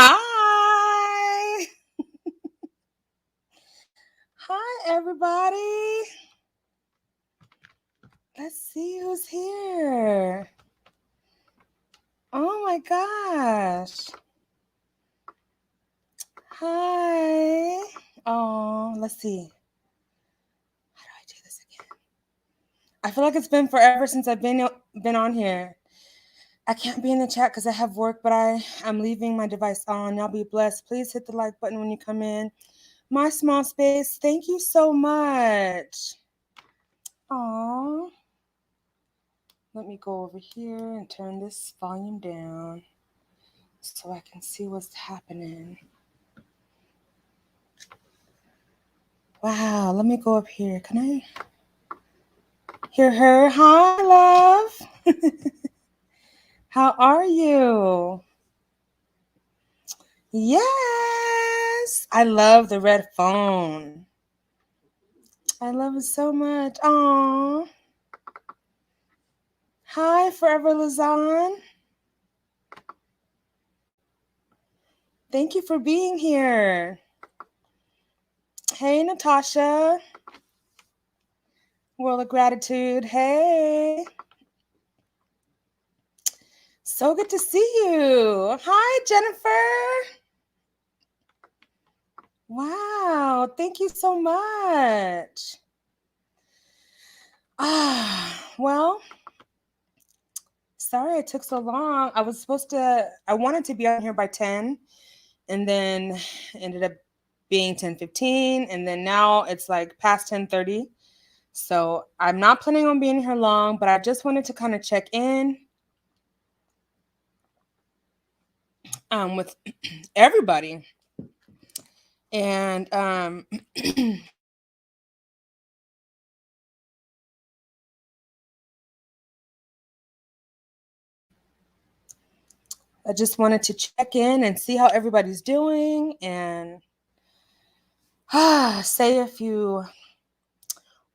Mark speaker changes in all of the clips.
Speaker 1: Hi. Hi, everybody. Let's see who's here. Oh my gosh. Hi. Oh, let's see. How do I do this again? I feel like it's been forever since I've been on here. I can't be in the chat because I have work, but I'm leaving my device on. Y'all be blessed. Please hit the like button when you come in. My small space. Thank you so much. Aww. Let me go over here and turn this volume down so I can see what's happening. Wow, let me go up here. Can I hear her? Hi, love. How are you? Yes, I love the red phone. I love it so much. Aww. Hi, Forever Luzon. Thank you for being here. Hey, Natasha. World of Gratitude. Hey. So good to see you. Hi, Jennifer. Wow, thank you so much. Well, sorry it took so long. I wanted to be on here by 10, and then ended up being 10:15, and then now it's like past 10:30. So I'm not planning on being here long, but I just wanted to kind of check in with everybody. And I just wanted to check in and see how everybody's doing and say a few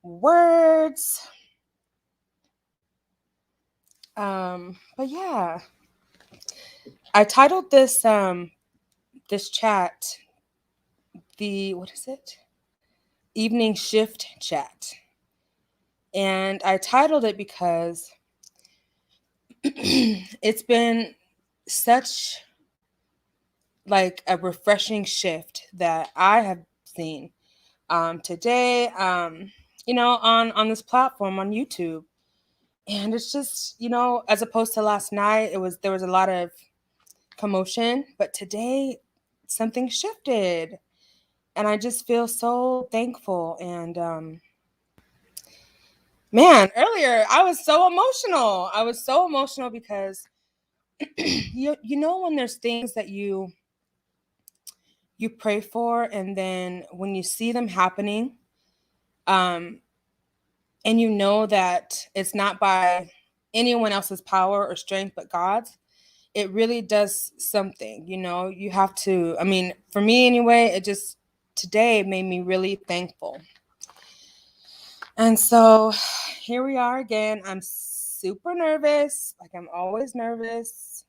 Speaker 1: words. But yeah, I titled this this chat what is it? Evening shift chat. And I titled it because it's been such like a refreshing shift that I have seen today, on this platform on YouTube. And it's just, as opposed to last night, there was a lot of commotion, but today something shifted and I just feel so thankful. And man, earlier I was so emotional because when there's things that you pray for, and then when you see them happening, and you know that it's not by anyone else's power or strength but God's, it really does something. You have to, for me anyway, it just today made me really thankful. And so here we are again. I'm super nervous, like I'm always nervous.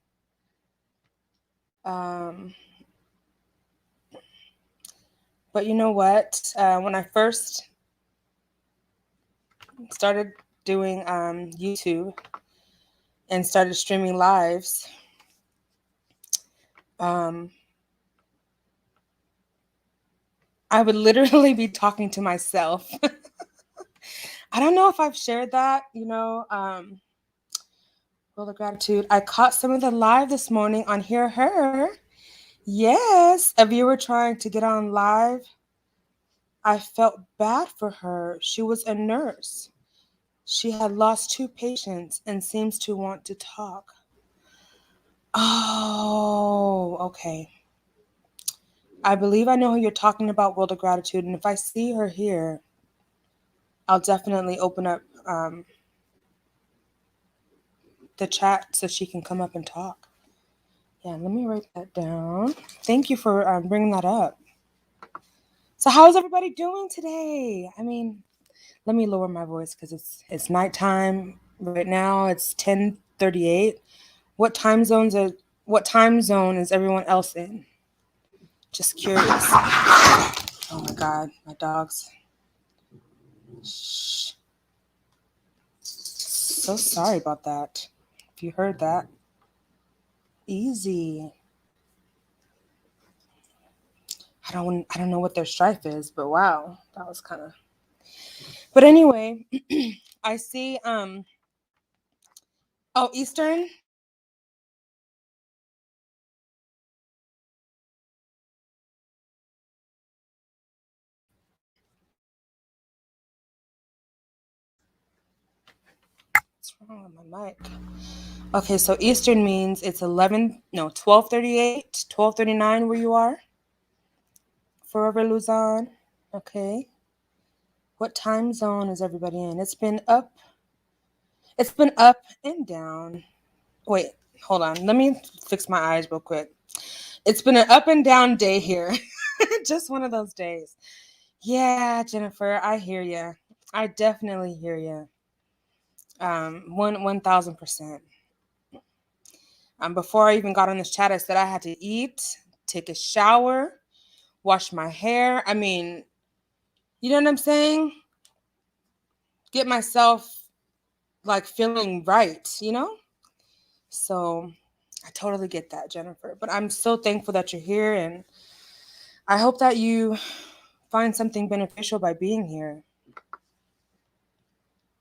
Speaker 1: But you know what? When I first started doing YouTube and started streaming lives, I would literally be talking to myself. I don't know if I've shared that, World of Gratitude. I caught some of the live this morning on Hear Her. Yes, a viewer trying to get on live. I felt bad for her. She was a nurse. She had lost 2 patients and seems to want to talk. Oh, okay. I believe I know who you're talking about, World of Gratitude. And if I see her here, I'll definitely open up the chat so she can come up and talk. Yeah, let me write that down. Thank you for bringing that up. So how's everybody doing today? Let me lower my voice because it's nighttime right now. It's 10:38. What time zones What time zone is everyone else in? Just curious. Oh my God, my dogs. Shh. So sorry about that. If you heard that. Easy. I don't know what their strife is, but wow, that was kind of. But anyway, I see oh, Eastern. What's wrong with my mic? Okay, so Eastern means it's 12:38, 12:39 where you are. Forever Luzon. Okay. What time zone is everybody in? It's been up and down. Wait, hold on. Let me fix my eyes real quick. It's been an up and down day here. Just one of those days. Yeah, Jennifer, I hear you. I definitely hear you. 1,000%. Before I even got on this chat, I said I had to eat, take a shower, wash my hair. I mean, you know what I'm saying? Get myself like feeling right, you know? So I totally get that, Jennifer. But I'm so thankful that you're here, and I hope that you find something beneficial by being here.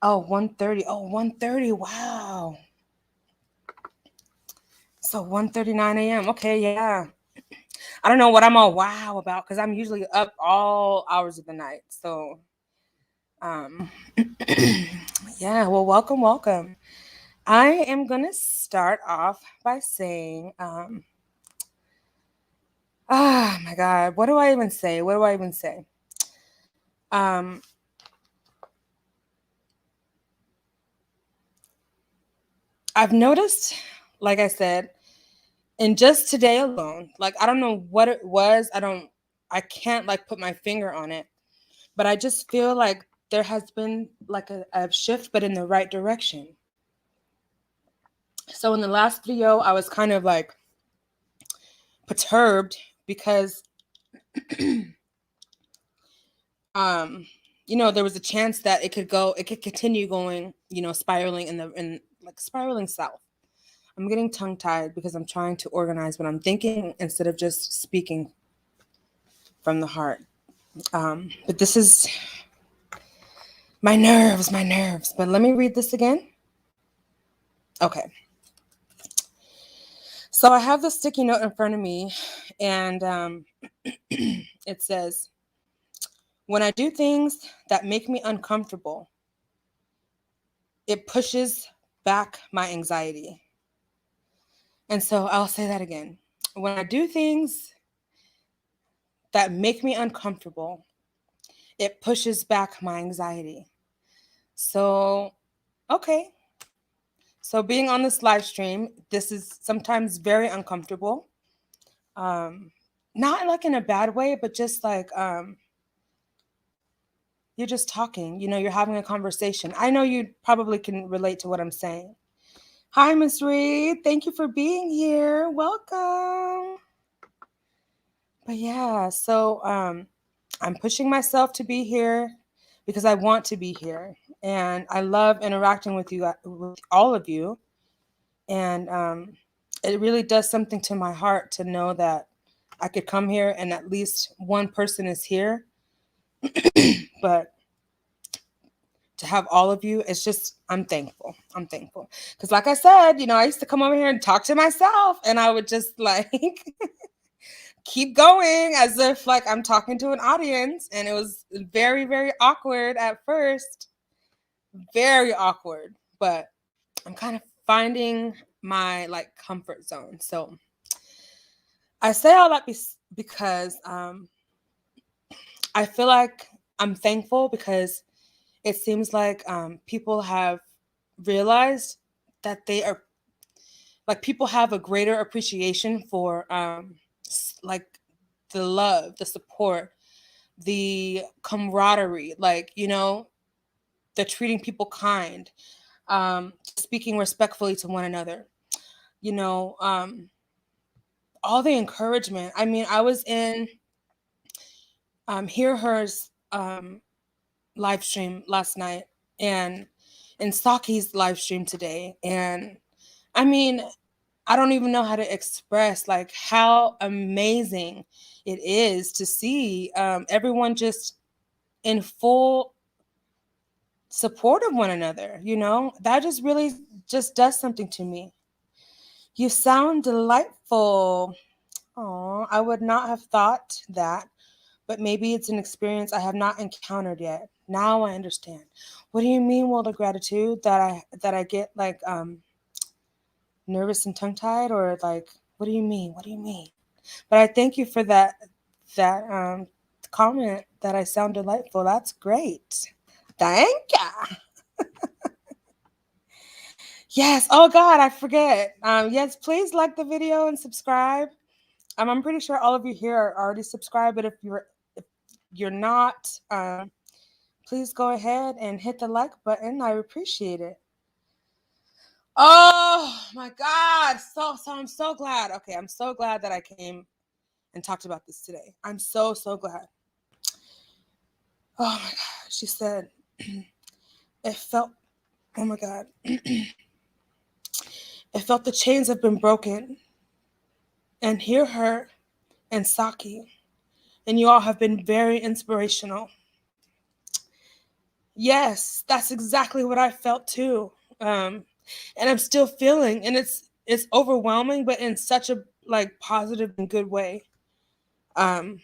Speaker 1: Oh, 1:30. Oh, 1:30. Wow. So 1:39 a.m. Okay, yeah. I don't know what I'm all wow about because I'm usually up all hours of the night. So yeah, well, welcome. I am gonna start off by saying, my God, what do I even say? Um, I've noticed, like I said, and just today alone, like I don't know what it was. I can't like put my finger on it, but I just feel like there has been like a shift, but in the right direction. So in the last video, I was kind of like perturbed because um there was a chance that it could continue going, spiraling in like spiraling south. I'm getting tongue tied because I'm trying to organize what I'm thinking instead of just speaking from the heart. But this is my nerves. But let me read this again. Okay. So I have the sticky note in front of me, and it says, when I do things that make me uncomfortable, it pushes back my anxiety. And so I'll say that again. When I do things that make me uncomfortable, it pushes back my anxiety. So, okay. So being on this live stream, this is sometimes very uncomfortable. Not like in a bad way, but just like you're just talking, you're having a conversation. I know you probably can relate to what I'm saying. Hi, Miss Reed. Thank you for being here. Welcome. But yeah, so I'm pushing myself to be here because I want to be here. And I love interacting with you, with all of you. And it really does something to my heart to know that I could come here and at least one person is here. But to have all of you, it's just, I'm thankful. Because like I said, I used to come over here and talk to myself, and I would just like keep going as if like I'm talking to an audience. And it was very, very awkward at first. Very awkward. But I'm kind of finding my like comfort zone. So I say all that because I feel like I'm thankful because it seems like people have realized that they are like, people have a greater appreciation for like the love, the support, the camaraderie, like, the treating people kind, speaking respectfully to one another, you know, um, all the encouragement. I mean, I was in Hear Her's live stream last night, and in Saki's live stream today, and I mean, I don't even know how to express like how amazing it is to see everyone just in full support of one another. That just really just does something to me. You sound delightful. Oh, I would not have thought that, but maybe it's an experience I have not encountered yet. Now I understand. What do you mean, world of gratitude? That I get like nervous and tongue tied, or like, what do you mean? What do you mean? But I thank you for that comment that I sound delightful. That's great. Thank you. Yes. Oh God, I forget. Yes, please like the video and subscribe. I'm pretty sure all of you here are already subscribed, but if you're not, please go ahead and hit the like button. I appreciate it. Oh my God. So I'm so glad. Okay, I'm so glad that I came and talked about this today. I'm so glad. Oh my God. She said, it felt, oh my God. It felt the chains have been broken. And Hear Her and Saki, and you all have been very inspirational. Yes, that's exactly what I felt too. And I'm still feeling, and it's overwhelming, but in such a like positive and good way. Oh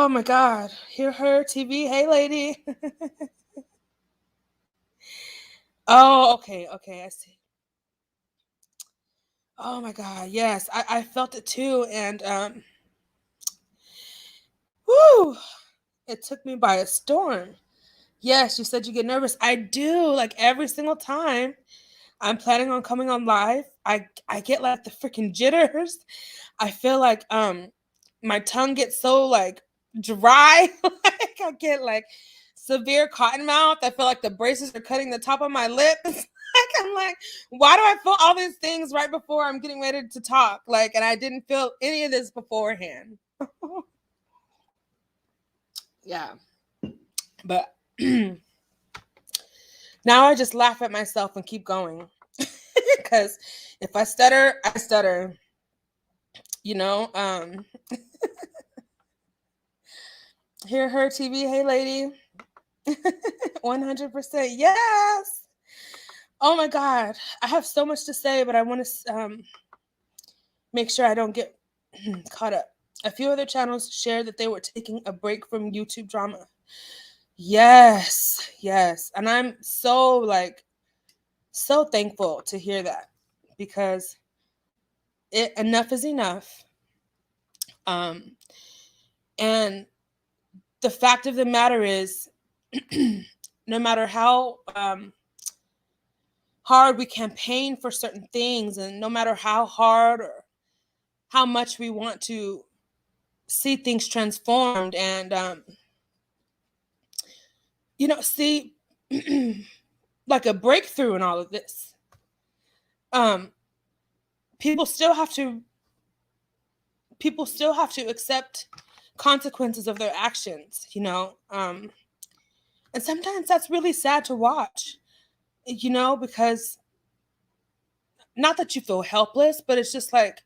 Speaker 1: my God, Hear Her TV. Hey, lady. Oh, okay, I see. Oh my God, yes, I felt it too, and whoo, it took me by a storm. Yes, you said you get nervous. I do, like every single time I'm planning on coming on live. I get like the freaking jitters. I feel like my tongue gets so like dry. Like I get like severe cotton mouth. I feel like the braces are cutting the top of my lips. Like I'm like, why do I feel all these things right before I'm getting ready to talk? Like, and I didn't feel any of this beforehand. Yeah. But now I just laugh at myself and keep going. Because if I stutter, I stutter. You know, Hear Her TV. Hey, lady. 100%. Yes. Oh my God. I have so much to say, but I want to make sure I don't get caught up. A few other channels shared that they were taking a break from YouTube drama. Yes. And I'm so thankful to hear that, because enough is enough. And the fact of the matter is, no matter how hard we campaign for certain things, and no matter how hard or how much we want to see things transformed and see like a breakthrough in all of this, people still have to accept consequences of their actions, and sometimes that's really sad to watch, because not that you feel helpless, but it's just like,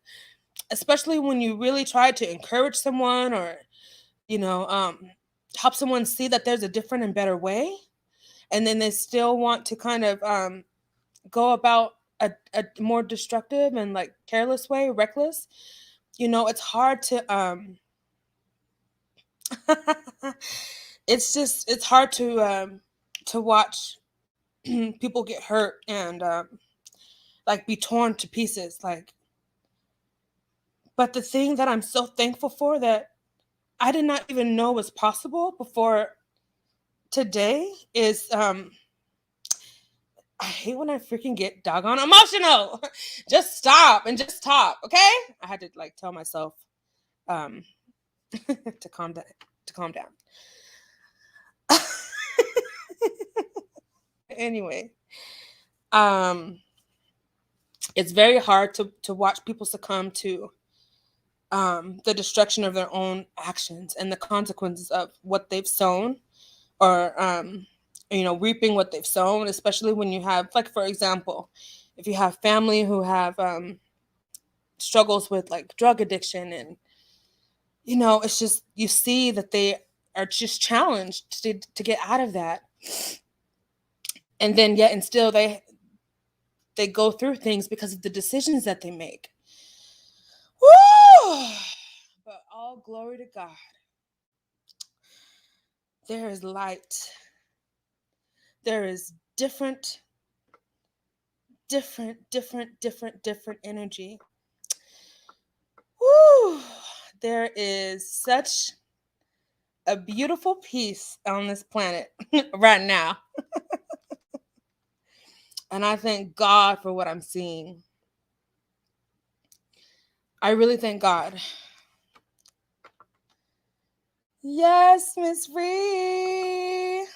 Speaker 1: especially when you really try to encourage someone, or help someone see that there's a different and better way, and then they still want to kind of go about a more destructive and like careless way, reckless. It's hard to it's hard to watch people get hurt and like be torn to pieces, like. But the thing that I'm so thankful for, that I did not even know was possible before today, is I hate when I freaking get doggone emotional. Just stop and just talk, okay? I had to like tell myself to calm down. Anyway, it's very hard to watch people succumb to the destruction of their own actions and the consequences of what they've sown, or reaping what they've sown, especially when you have, like, for example, if you have family who have struggles with like drug addiction, and it's just, you see that they are just challenged to get out of that, and then yet and still they go through things because of the decisions that they make. Woo! But all glory to God. There is light. There is different energy. Woo! There is such a beautiful peace on this planet right now. And I thank God for what I'm seeing. I really thank God. Yes, Miss Ree.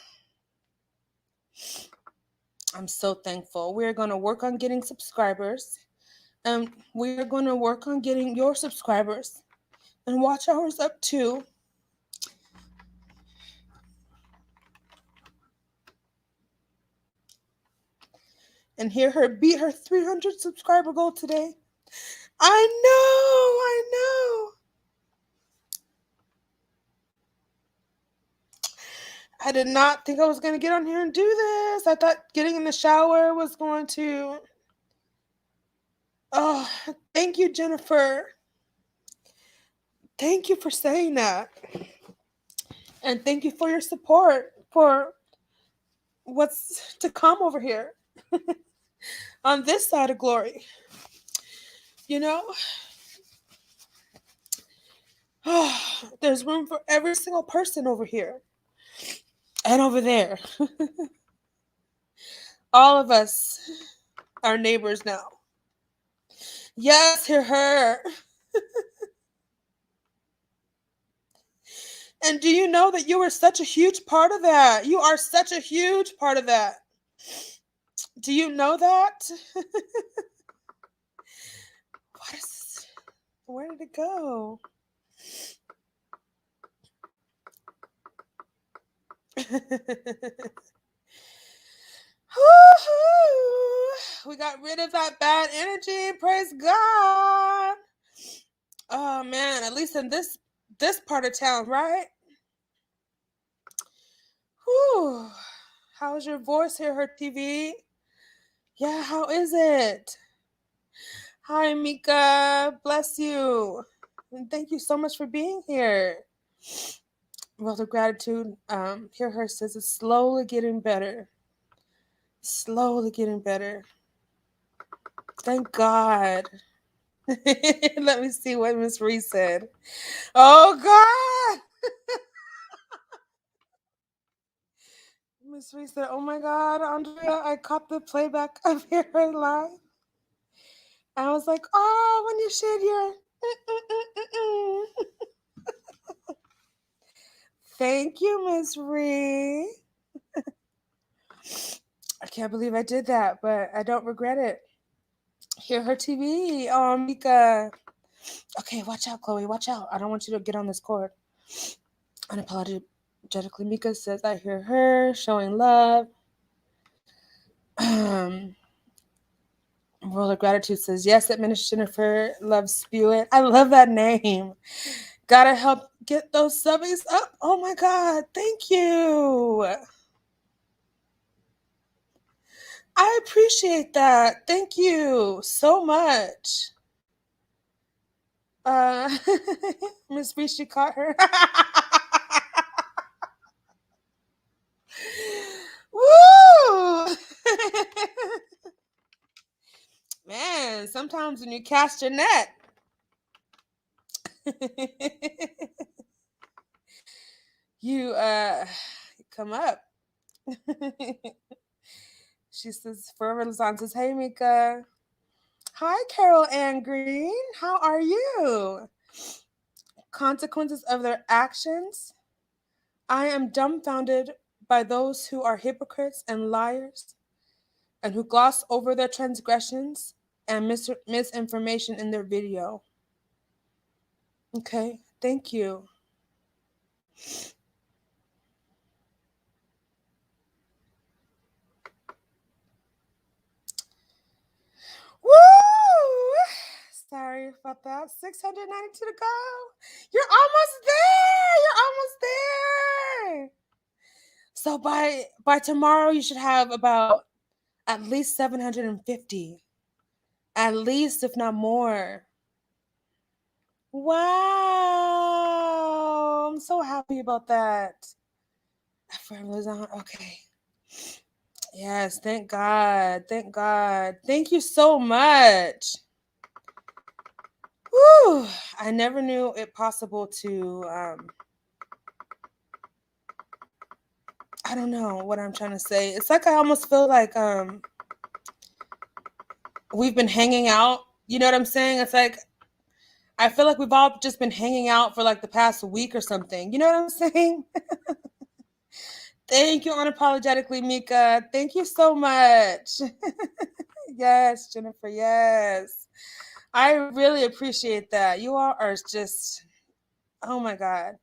Speaker 1: I'm so thankful. We're going to work on getting subscribers. And we are going to work on getting your subscribers and watch hours up too. And hear her beat her 300 subscriber goal today. I know. I did not think I was going to get on here and do this. I thought getting in the shower was going to... Oh, thank you, Jennifer. Thank you for saying that. And thank you for your support for what's to come over here on this side of glory. There's room for every single person over here and over there. All of us are neighbors now. Yes, hear her. And do you know that you are such a huge part of that? You are such a huge part of that. Do you know that? What is this? Where did it go? We got rid of that bad energy. Praise God. Oh man, at least in this part of town, right? Whew. How's your voice here, her TV? Yeah, how is it? Hi, Mika. Bless you. And thank you so much for being here. World of Gratitude, Hear Her says it's slowly getting better. Slowly getting better. Thank God. Let me see what Miss Reese said. Oh, God. Miss Reese said, oh, my God, Andrea, I caught the playback of Hear Her live. I was like, oh, when you shared your... Thank you, Miss Ree. I can't believe I did that, but I don't regret it. Hear Her TV. Oh, Mika. Okay, watch out, Chloe. Watch out. I don't want you to get on this cord. Unapologetically, Mika says, I hear her showing love. World of Gratitude says, yes, Administrator Jennifer loves Spew It. I love that name. Gotta help get those subbies up. Oh my God. Thank you. I appreciate that. Thank you so much. Miss Rishi caught her. Woo! Man, sometimes when you cast your net, you come up. She says, Forever Lazan says, hey, Mika. Hi, Carol Ann Green. How are you? Consequences of their actions. I am dumbfounded by those who are hypocrites and liars and who gloss over their transgressions and misinformation in their video. Okay, thank you. Woo! Sorry about that. 692 to go. You're almost there. You're almost there. So by tomorrow, you should have about at least 750. At least, if not more. Wow. I'm so happy about that. Okay. Yes, thank God. Thank God. Thank you so much. Whew. I never knew it possible to I don't know what I'm trying to say. It's like I almost feel like we've been hanging out. You know what I'm saying? It's like I feel like we've all just been hanging out for like the past week or something. You know what I'm saying? Thank you unapologetically, Mika. Thank you so much. Yes, Jennifer. Yes. I really appreciate that. You all are just, oh my God,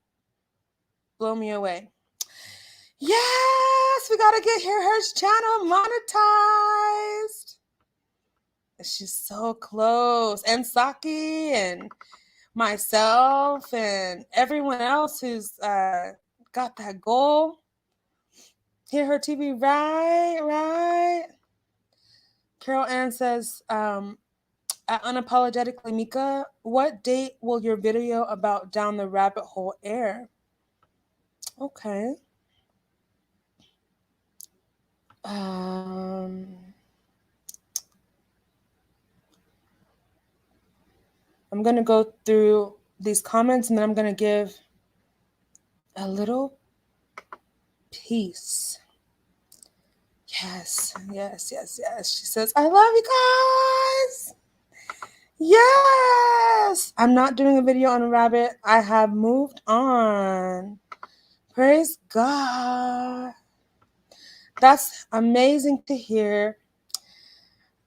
Speaker 1: blow me away. Yes, we got to get her channel monetized. She's so close. And Saki and myself and everyone else who's got that goal. Hear her TV, right. Carol Ann says, unapologetically, Mika, what date will your video about Down the Rabbit Hole air? Okay. I'm going to go through these comments and then I'm going to give a little piece. Yes. She says, I love you guys. Yes. I'm not doing a video on a rabbit. I have moved on. Praise God. That's amazing to hear.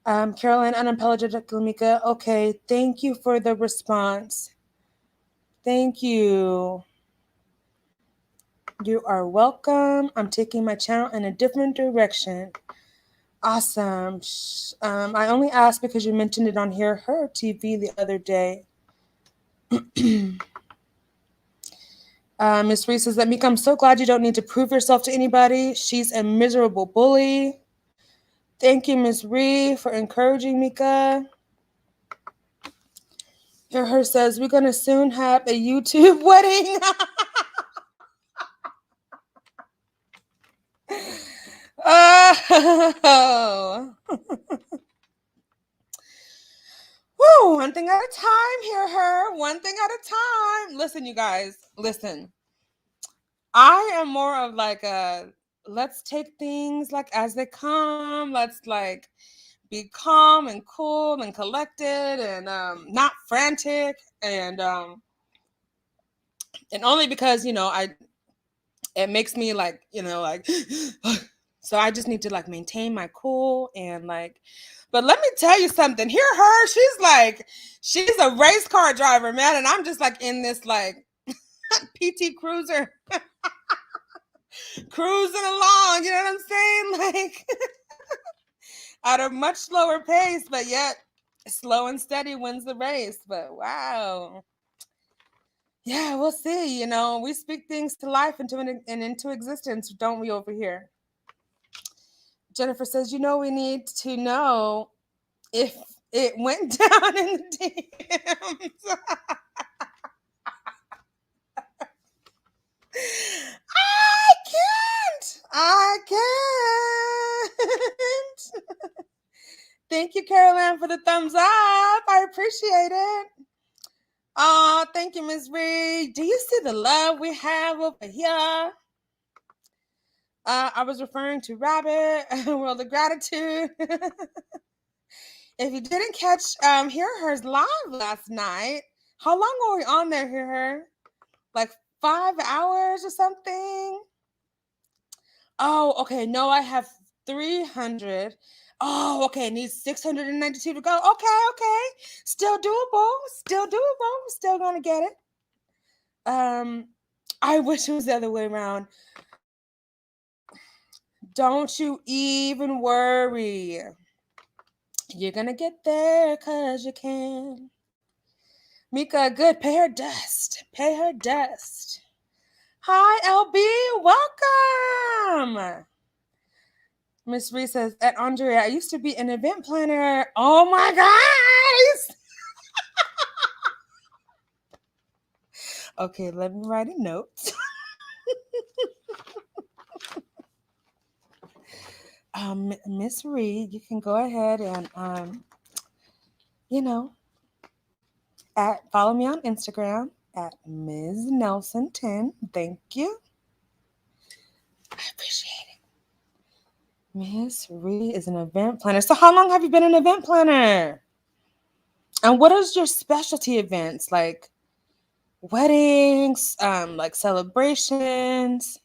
Speaker 1: Caroline Unapologetic Mika. Okay, thank you for the response. Thank you. You are welcome. I'm taking my channel in a different direction. Awesome. I only asked because you mentioned it on her TV the other day. Miss Reese says that Mika, I'm so glad you don't need to prove yourself to anybody. She's a miserable bully. Thank you, Miss Reese, for encouraging Mika. Her says we're gonna soon have a YouTube wedding. Oh. Woo, one thing at a time, hear her. One thing at a time. Listen, you guys, listen. I am more of like a let's take things like as they come. Let's like be calm and cool and collected and not frantic and only because it makes me like like so I just need to like maintain my cool and like. But let me tell you something. Hear her. She's a race car driver, man, and I'm just like in this like PT Cruiser cruising along. You know what I'm saying? Like at a much slower pace, but yet slow and steady wins the race. But wow. Yeah, we'll see. We speak things to life and into existence, don't we, over here? Jennifer says, we need to know if it went down in the DMs. I can't. Thank you, Caroline, for the thumbs up. I appreciate it. Oh, thank you, Ms. Reed. Do you see the love we have over here? I was referring to Rabbit, World of Gratitude. If you didn't catch Hear Her's live last night, how long were we on there, Hear Her? Like 5 hours or something? Oh, okay. No, I have 300. Oh, okay. Needs 692 to go. Okay. Still doable. Still gonna get it. I wish it was the other way around. Don't you even worry. You're gonna get there because you can. Mika, good. Pay her dust. Hi, LB. Welcome. Miss Reese says, at Andrea, I used to be an event planner. Oh my guys. Okay, let me write a note. Miss Reed, you can go ahead and follow me on Instagram at Ms. Nelson 10. Thank you. I appreciate it. Miss Reed is an event planner. So how long have you been an event planner? And what is your specialty events? Like weddings, like celebrations,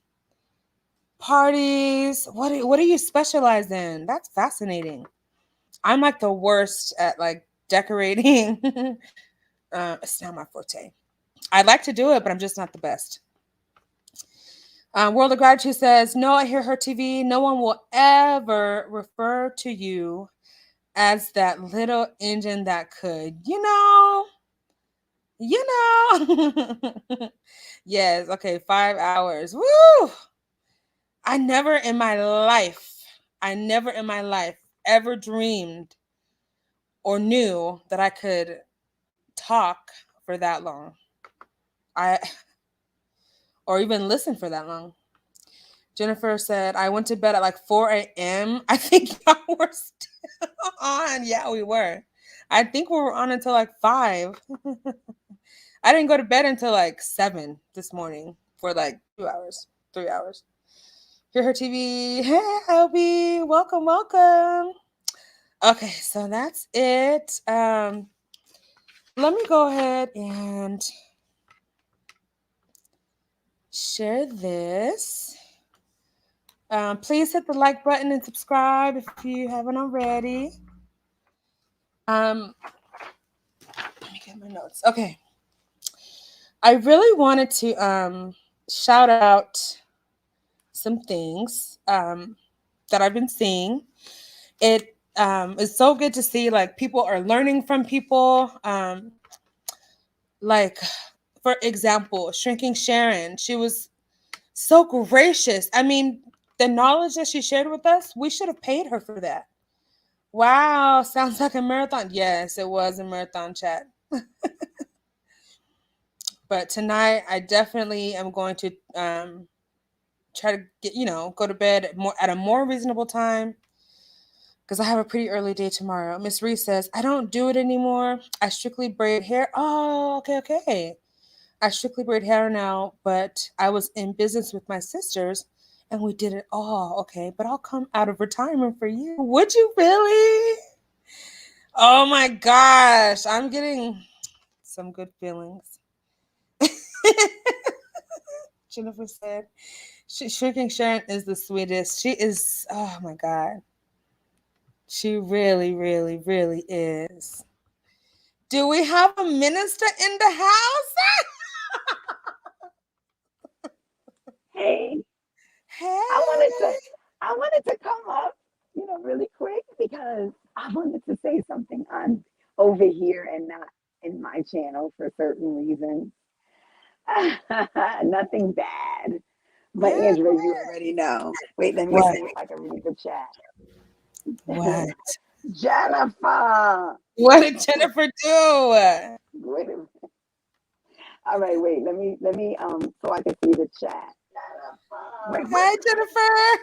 Speaker 1: parties? What do you specialize in? That's fascinating. I'm like the worst at like decorating. It's not my forte. I'd like to do it, but I'm just not the best. World of Gratitude says, no, I hear her TV. No one will ever refer to you as that little engine that could, Yes, okay, 5 hours. Woo! I never in my life ever dreamed or knew that I could talk for that long. Or even listen for that long. Jennifer said, I went to bed at like 4 a.m. I think y'all were still on. Yeah, we were. I think we were on until like 5. I didn't go to bed until like 7 this morning for like 2 hours, 3 hours. Hear her TV. Hey, LB. Welcome. Okay, so that's it. Let me go ahead and share this. Please hit the like button and subscribe if you haven't already. Let me get my notes. Okay. I really wanted to shout out some things that I've been seeing. It is so good to see like people are learning from people. Like, for example, Shrinking Sharon. She was so gracious. I mean, the knowledge that she shared with us, we should have paid her for that. Wow, sounds like a marathon. Yes, it was a marathon chat. But tonight, I definitely am going to try to get, go to bed at a more reasonable time because I have a pretty early day tomorrow. Miss Reese says, I don't do it anymore. I strictly braid hair. Oh, okay. I strictly braid hair now, but I was in business with my sisters and we did it all. Okay, but I'll come out of retirement for you. Would you really? Oh my gosh, I'm getting some good feelings. Jennifer said, Shrinking Sharon is the sweetest. She is, oh my God. She really, really, really is. Do we have a minister in the house?
Speaker 2: Hey. I wanted to come up, really quick because I wanted to say something on over here and not in my channel for certain reasons. Nothing bad. But
Speaker 1: Yeah.
Speaker 2: Andrea, you already know. Wait, let me
Speaker 1: What?
Speaker 2: see if I can read the chat.
Speaker 1: What?
Speaker 2: Jennifer.
Speaker 1: What did Jennifer do?
Speaker 2: Wait a minute. All right, wait, let me so I can see the chat. Wait,
Speaker 1: Hi, Jennifer.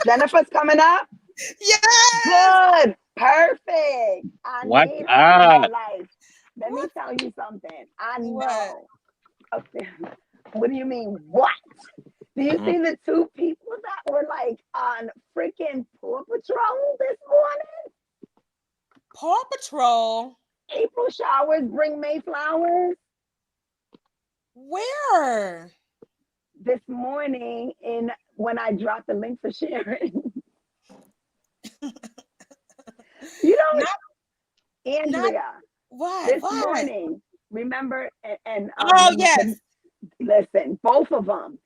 Speaker 2: Jennifer's coming up?
Speaker 1: Yes.
Speaker 2: Good. Perfect. I
Speaker 3: What's
Speaker 2: need her in my
Speaker 3: up?
Speaker 2: life. Let me
Speaker 1: What?
Speaker 2: tell you something. I
Speaker 1: What?
Speaker 2: know. Okay. What do you mean, what? Do you see the two people that were like on freaking Paw Patrol this morning?
Speaker 1: Paw Patrol?
Speaker 2: April showers bring May flowers.
Speaker 1: Where?
Speaker 2: This morning, in when I dropped the link for sharing. You know,
Speaker 1: Not, not
Speaker 2: Andrea,
Speaker 1: what?
Speaker 2: this
Speaker 1: What?
Speaker 2: morning, remember, and
Speaker 1: Oh yes.
Speaker 2: listen, both of them.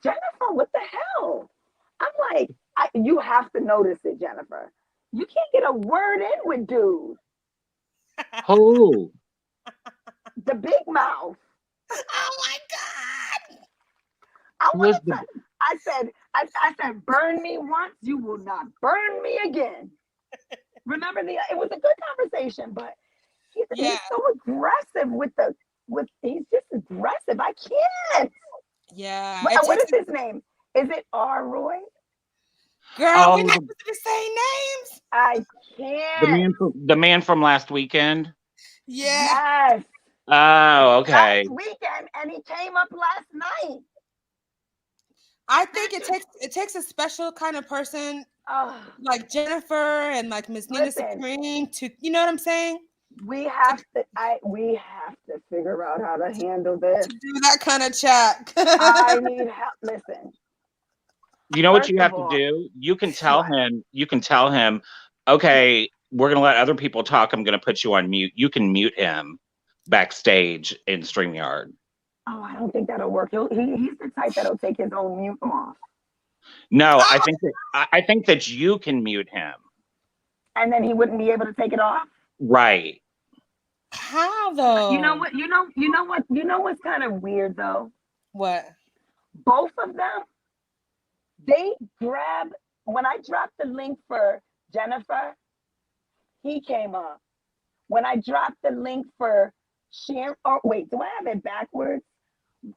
Speaker 2: Jennifer, what the hell? I'm like, you have to notice it, Jennifer. You can't get a word in with dude.
Speaker 3: Who?
Speaker 2: The big mouth.
Speaker 1: Oh my God.
Speaker 2: I
Speaker 3: Who is
Speaker 2: wanted
Speaker 3: the?
Speaker 2: to. I said, burn me once, you will not burn me again. Remember it was a good conversation, but
Speaker 1: Yeah.
Speaker 2: he's so aggressive with he's just aggressive. I can't.
Speaker 1: Yeah. It
Speaker 2: What
Speaker 1: takes
Speaker 2: is his name? Is it R. Roy?
Speaker 1: girl, we're
Speaker 3: Oh,
Speaker 1: not supposed to be saying names.
Speaker 2: I can't.
Speaker 3: the man from last weekend.
Speaker 1: Yeah.
Speaker 2: Yes.
Speaker 3: Oh, okay.
Speaker 2: Last weekend, and he came up last night.
Speaker 1: I think it takes a special kind of person
Speaker 2: Oh,
Speaker 1: like Jennifer and like Miss Nina
Speaker 2: listen,
Speaker 1: Supreme to, you know what I'm saying?
Speaker 2: we have to figure out how to handle this.
Speaker 1: To do that kind of chat.
Speaker 2: I need help. Listen,
Speaker 3: You know what
Speaker 2: first
Speaker 3: you
Speaker 2: of
Speaker 3: have to
Speaker 2: all,
Speaker 3: do? You can tell
Speaker 2: what?
Speaker 3: him. You can tell him. Okay, we're gonna let other people talk. I'm gonna put you on mute. You can mute him backstage in StreamYard.
Speaker 2: Oh, I don't think that'll work. He's the type that'll take his own mute off.
Speaker 3: No,
Speaker 1: Oh,
Speaker 3: I think that you can mute him.
Speaker 2: And then he wouldn't be able to take it off.
Speaker 3: Right.
Speaker 1: how though?
Speaker 2: You know what? You know what's kind of weird though?
Speaker 1: What?
Speaker 2: Both of them, they grab when I dropped the link for Jennifer, he came up. When I dropped the link for Sharon, oh wait, do I have it backwards?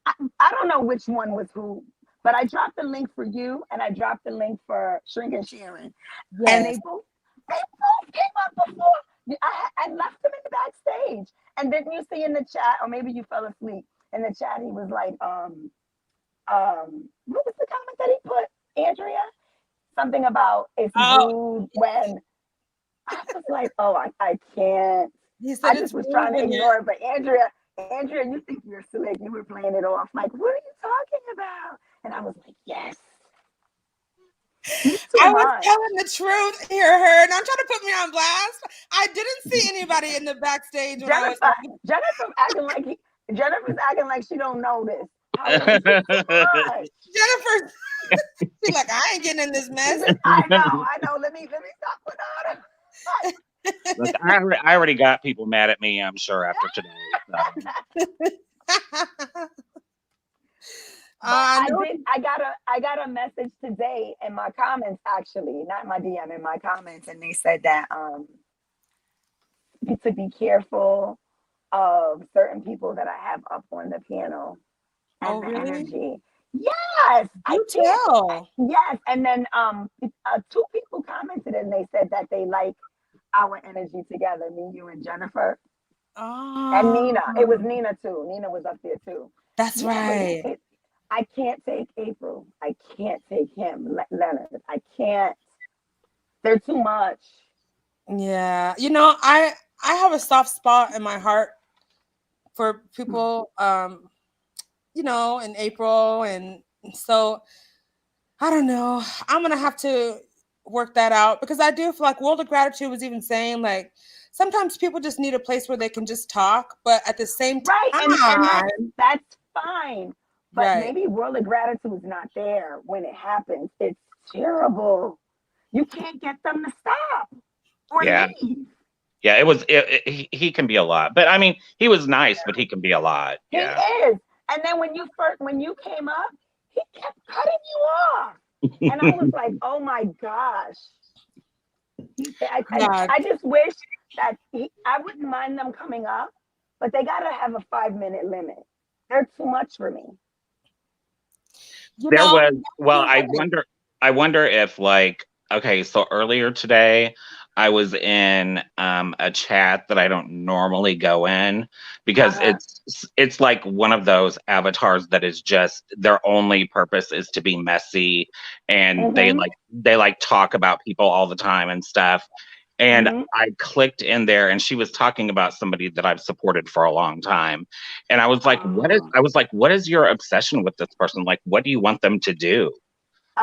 Speaker 2: I don't know which one was who, but I dropped the link for you and I dropped the link for Shrink and Sharon. And
Speaker 1: Yes.
Speaker 2: they both came up before. I left them in the backstage. And didn't you see in the chat, or maybe you fell asleep in the chat, he was like, what was the comment that he put, Andrea? Something about it's
Speaker 1: Oh,
Speaker 2: rude when I was like, oh, I can't.
Speaker 1: he said
Speaker 2: I
Speaker 1: it's
Speaker 2: just was trying
Speaker 1: rude
Speaker 2: to
Speaker 1: in here.
Speaker 2: ignore it. But Andrea, you think you're slick. You were playing it off. Like, what are you talking about? And I was like, yes. He's too
Speaker 1: I was
Speaker 2: much.
Speaker 1: telling the truth, hear her, and I'm trying to put me on blast. I didn't see anybody in the backstage when I was
Speaker 2: Jennifer's acting like she don't know this. How it was just too much.
Speaker 1: Jennifer. She's like, I ain't getting in this mess.
Speaker 2: I know. Let me stop with all that.
Speaker 3: Look, I already got people mad at me, I'm sure, after today. So.
Speaker 2: But I got a message today in my comments, actually, not my DM, in my comments, and they said that to be careful of certain people that I have up on the panel and
Speaker 1: Oh,
Speaker 2: the
Speaker 1: really?
Speaker 2: energy. Yes, I
Speaker 1: You
Speaker 2: can't.
Speaker 1: tell.
Speaker 2: Yes, and then two people commented and they said that they like our energy together, me, you, and Jennifer, and Nina. It was
Speaker 1: Oh,
Speaker 2: Nina too. Nina was up there too.
Speaker 1: that's
Speaker 2: Yeah, but
Speaker 1: right.
Speaker 2: I can't take April. I can't take him, Leonard. I can't. They're too much.
Speaker 1: Yeah. You know, I have a soft spot in my heart for people you know, in April, and so I don't know. I'm gonna have to work that out because I do feel like World of Gratitude was even saying like sometimes people just need a place where they can just talk, but at the same
Speaker 2: Right, and
Speaker 1: time,
Speaker 2: that's fine. But
Speaker 1: right.
Speaker 2: maybe World of Gratitude is not there when it happens. It's terrible. You can't get them to stop or
Speaker 3: Yeah.
Speaker 2: leave.
Speaker 3: Yeah, he can be a lot. But I mean, he was nice, but he can be a lot.
Speaker 2: He
Speaker 3: Yeah.
Speaker 2: is. And then when you came up, he kept cutting you off. And I was like, oh my gosh.
Speaker 1: God.
Speaker 2: I just wish that I wouldn't mind them coming up, but they got to have a 5-minute limit. They're too much for me.
Speaker 1: You
Speaker 3: There
Speaker 1: know,
Speaker 3: was, well,
Speaker 1: you're right.
Speaker 3: I wonder if, like, okay, so earlier today I was in a chat that I don't normally go in because
Speaker 2: Uh-huh.
Speaker 3: it's like one of those avatars that is just their only purpose is to be messy, and
Speaker 2: Mm-hmm.
Speaker 3: they like talk about people all the time and stuff. And
Speaker 2: Mm-hmm.
Speaker 3: I clicked in there and she was talking about somebody that I've supported for a long time. And I was like,
Speaker 2: Oh.
Speaker 3: what is your obsession with this person? Like, what do you want them to do?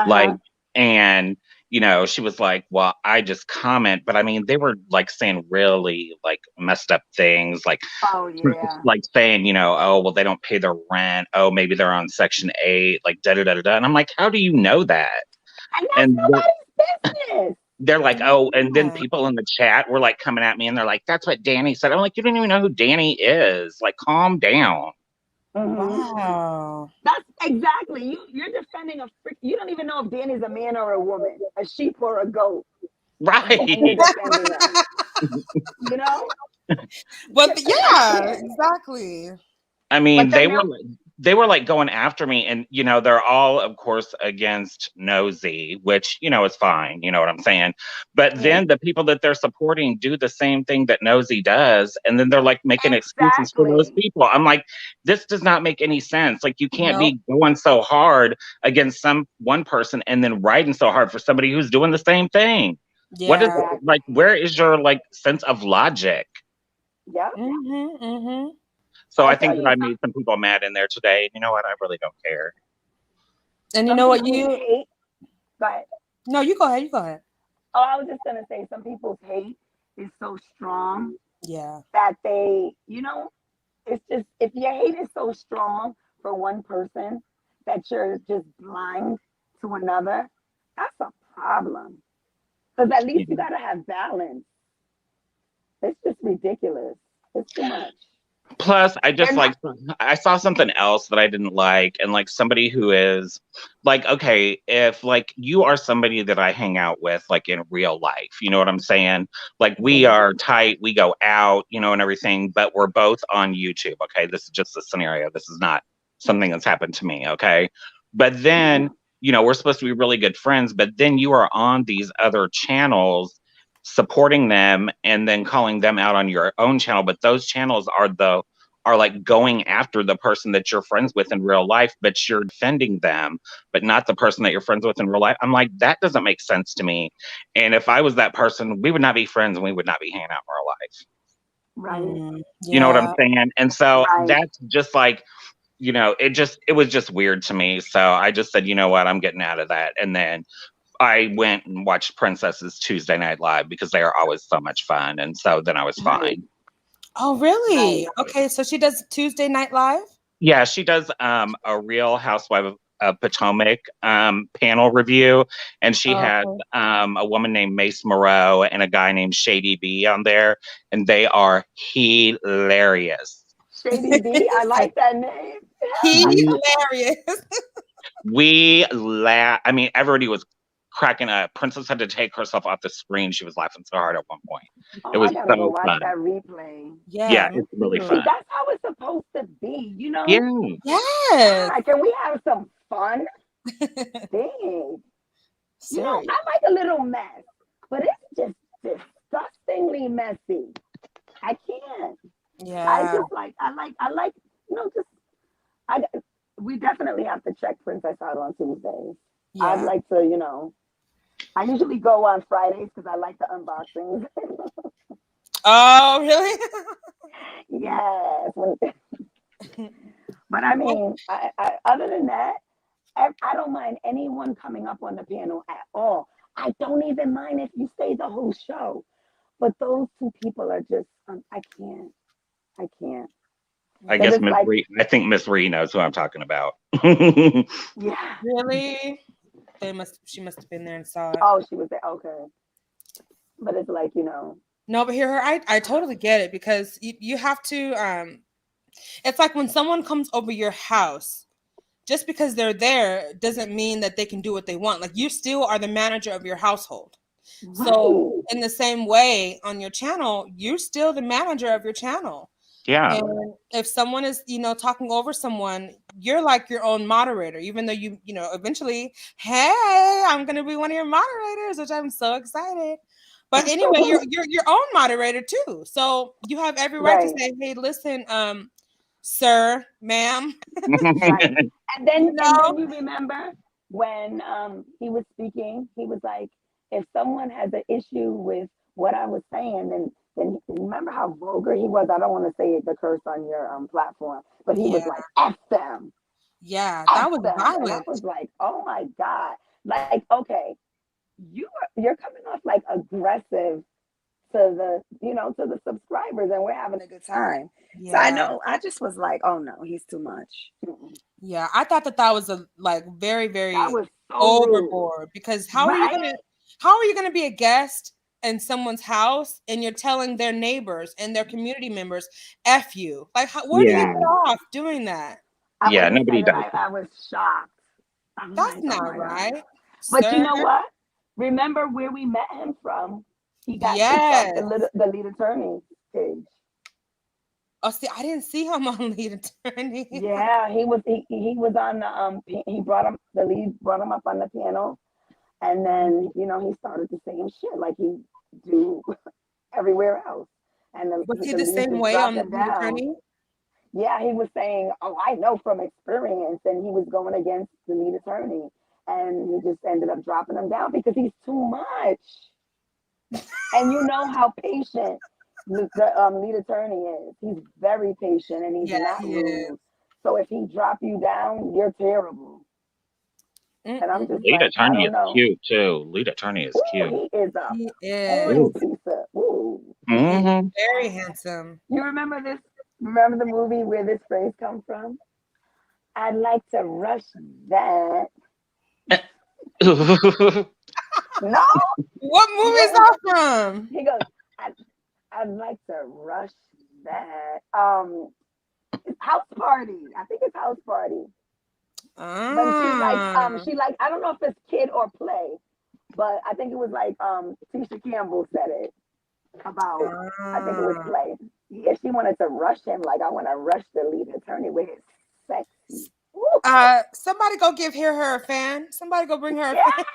Speaker 3: Like,
Speaker 2: Uh-huh.
Speaker 3: and she was like, well, I just comment, but I mean, they were like saying really like messed up things, like
Speaker 2: Oh yeah.
Speaker 3: like saying, oh, well, they don't pay their rent. Oh, maybe they're on Section 8, like da da da da da. And I'm like, how do you know that?
Speaker 2: And that's
Speaker 3: And
Speaker 2: nobody's business.
Speaker 3: they're like, oh, and then
Speaker 1: Yeah.
Speaker 3: people in the chat were like coming at me and they're like, that's what Danny said. I'm like, you don't even know who Danny is. Like, calm down.
Speaker 1: Wow.
Speaker 2: That's exactly you're defending you don't even know if Danny's a man or a woman, a sheep or a goat,
Speaker 3: Right.
Speaker 2: and you're defending us. You know?
Speaker 1: But
Speaker 2: I
Speaker 1: yeah,
Speaker 2: can't.
Speaker 1: exactly.
Speaker 3: I mean,
Speaker 2: But then
Speaker 3: they were like going after me, and they're all, of course, against Nosy, which is fine. You know what I'm saying? But then the people that they're supporting do the same thing that Nosy does, and then they're like making excuses for those
Speaker 2: exactly.
Speaker 3: people. I'm like, this does not make any sense. Like, you can't
Speaker 1: Nope.
Speaker 3: be going so hard against one person and then writing so hard for somebody who's doing the same thing. What is
Speaker 1: Yeah.
Speaker 3: like? Where is your like sense of logic?
Speaker 2: Yeah.
Speaker 3: So I
Speaker 2: I'll
Speaker 3: think
Speaker 2: tell
Speaker 3: that
Speaker 2: you
Speaker 3: I made some people mad in there today. You know what? I really don't care.
Speaker 1: And you
Speaker 2: some
Speaker 1: know what
Speaker 2: people's
Speaker 1: you
Speaker 2: hate. Go ahead.
Speaker 1: No, you go ahead, you go ahead.
Speaker 2: Oh, I was just gonna say some people's hate is so strong
Speaker 1: Yeah.
Speaker 2: that it's just if your hate is so strong for one person that you're just blind to another, that's a problem. Because at least you
Speaker 3: Yeah.
Speaker 2: gotta have balance. It's just ridiculous. It's too much.
Speaker 3: Plus,
Speaker 2: They're not
Speaker 3: I saw something else that I didn't like, and like somebody who is like, okay, if like you are somebody that I hang out with like in real life, you know what I'm saying? Like we are tight, we go out, and everything, but we're both on YouTube. Okay, this is just a scenario. This is not something that's happened to me. Okay, but then we're supposed to be really good friends, but then you are on these other channels supporting them and then calling them out on your own channel, but those channels are like going after the person that you're friends with in real life, but you're defending them, but not the person that you're friends with in real life. I'm like, that doesn't make sense to me. And if I was that person, we would not be friends and we would not be hanging out in real life.
Speaker 2: right.
Speaker 3: You know what I'm
Speaker 1: Yeah.
Speaker 3: saying? And so
Speaker 2: Right.
Speaker 3: that's just like, it was just weird to me. So I just said, you know what, I'm getting out of that. And then I went and watched Princess's Tuesday Night Live because they are always so much fun. And so then I was
Speaker 2: Right.
Speaker 3: fine.
Speaker 1: Oh, really?
Speaker 2: Right.
Speaker 1: Okay, so she does Tuesday Night Live?
Speaker 3: Yeah, she does a Real Housewife of Potomac panel review, and she had
Speaker 1: Okay.
Speaker 3: a woman named Mace Moreau and a guy named Shady B on there, and they are hilarious.
Speaker 2: Shady B, I like that name.
Speaker 3: We
Speaker 1: Hilarious.
Speaker 3: I mean, everybody was cracking up. Princess had to take herself off the screen. She was laughing so hard at one point.
Speaker 2: Oh,
Speaker 3: It
Speaker 2: I
Speaker 3: was
Speaker 2: gotta go
Speaker 3: so
Speaker 2: watch
Speaker 3: fun.
Speaker 2: that replay.
Speaker 3: Yeah,
Speaker 1: Yeah, me
Speaker 3: it's really
Speaker 2: See,
Speaker 3: fun.
Speaker 1: too.
Speaker 2: that's how it's supposed to be,
Speaker 3: Yeah.
Speaker 1: Yes.
Speaker 2: Can we have some fun? Dang.
Speaker 1: Serious.
Speaker 2: I like a little mess, but it's just disgustingly messy. I can't.
Speaker 1: Yeah.
Speaker 2: I like, just, I, we definitely have to check Princess out on Tuesdays. I'd
Speaker 1: Yeah.
Speaker 2: like to, I usually go on Fridays because I like the unboxings.
Speaker 1: Oh, really?
Speaker 2: Yes. But I mean, other than that, I don't mind anyone coming up on the panel at all. I don't even mind if you stay the whole show. But those two people are just, I can't. I can't.
Speaker 3: I
Speaker 2: Because
Speaker 3: guess
Speaker 2: it's like,
Speaker 3: I think Miss Ree knows who I'm talking about.
Speaker 2: yeah.
Speaker 1: Really? She must have been there and saw it.
Speaker 2: Oh, she was there. Okay. But it's like.
Speaker 1: No, but here, I totally get it because you have to. It's like when someone comes over your house, just because they're there doesn't mean that they can do what they want. Like you still are the manager of your household. So
Speaker 2: Right.
Speaker 1: in the same way, on your channel, you're still the manager of your channel.
Speaker 3: Yeah.
Speaker 1: And if someone is, talking over someone, you're like your own moderator, even though eventually, hey, I'm gonna be one of your moderators, which I'm so excited. But anyway, you're your own moderator too. So you have every right to
Speaker 2: Right.
Speaker 1: say, hey, listen, sir, ma'am.
Speaker 2: Right. And then
Speaker 1: You know?
Speaker 2: you remember when he was speaking, he was like, if someone has an issue with what I was saying, then remember how vulgar he was. I don't want to say the curse on your platform, but he was
Speaker 1: Yeah,
Speaker 2: like, F them,
Speaker 1: yeah,
Speaker 2: F
Speaker 1: that was
Speaker 2: them. And I
Speaker 1: violent.
Speaker 2: was like, oh my God. Like, okay, you're coming off like aggressive to the subscribers, and we're having a good time. So I
Speaker 1: Yeah.
Speaker 2: know, I just was like, oh no, he's too much.
Speaker 1: Yeah. I thought that was a like very,
Speaker 2: That
Speaker 1: very
Speaker 2: was so rude.
Speaker 1: overboard because
Speaker 2: Right?
Speaker 1: how are you gonna be a guest in someone's house and you're telling their neighbors and their community members F you? Like where do you
Speaker 3: Yeah.
Speaker 1: get off doing that?
Speaker 2: I
Speaker 3: Yeah,
Speaker 2: wouldn't say
Speaker 3: nobody
Speaker 2: that
Speaker 3: does
Speaker 2: I was shocked. I'm
Speaker 1: That's
Speaker 2: like, oh
Speaker 1: not
Speaker 2: my God.
Speaker 1: right,
Speaker 2: But you
Speaker 1: sir.
Speaker 2: know what? Remember where we met him from? He got kicked off
Speaker 1: Yes.
Speaker 2: the lead attorney page.
Speaker 1: Oh, see, I didn't see him on lead attorney.
Speaker 2: Yeah, he was on the he brought him the lead brought him up on the panel, and then he started the same shit like he do everywhere else, and
Speaker 1: Was he
Speaker 2: the
Speaker 1: the
Speaker 2: lead
Speaker 1: same
Speaker 2: just
Speaker 1: way
Speaker 2: dropped
Speaker 1: on
Speaker 2: him
Speaker 1: lead
Speaker 2: down.
Speaker 1: attorney?
Speaker 2: Yeah, he was saying, "Oh, I know from experience," and he was going against the lead attorney, and he just ended up dropping him down because he's too much. And you know how patient the lead attorney is. He's very patient and he's
Speaker 1: Yeah,
Speaker 2: not
Speaker 1: he is.
Speaker 2: rude. So if he drop you down, you're terrible. And I'm just
Speaker 3: Lead
Speaker 2: like, I
Speaker 3: attorney
Speaker 2: don't
Speaker 3: is
Speaker 2: know.
Speaker 3: cute too. Lead attorney is
Speaker 2: Ooh,
Speaker 3: cute.
Speaker 2: he is a
Speaker 1: He
Speaker 2: porn
Speaker 1: is.
Speaker 3: Ooh.
Speaker 2: piece of. Ooh.
Speaker 1: He is
Speaker 3: Mm-hmm.
Speaker 1: very handsome.
Speaker 2: You remember this? Remember the movie where this phrase come from? I'd like to rush that. No,
Speaker 1: What movie
Speaker 2: he
Speaker 1: is
Speaker 2: goes.
Speaker 1: that from?
Speaker 2: He goes. I'd like to rush that. It's House Party. I think it's House Party. When she's like,
Speaker 1: Ah.
Speaker 2: I don't know if it's kid or play, but I think it was like Tisha Campbell said it about, I think it was
Speaker 1: Ah.
Speaker 2: play. Yeah, she wanted to rush him, like I want to rush the lead attorney with his sexy. Woo.
Speaker 1: Somebody go give her a fan. Somebody go bring her a fan.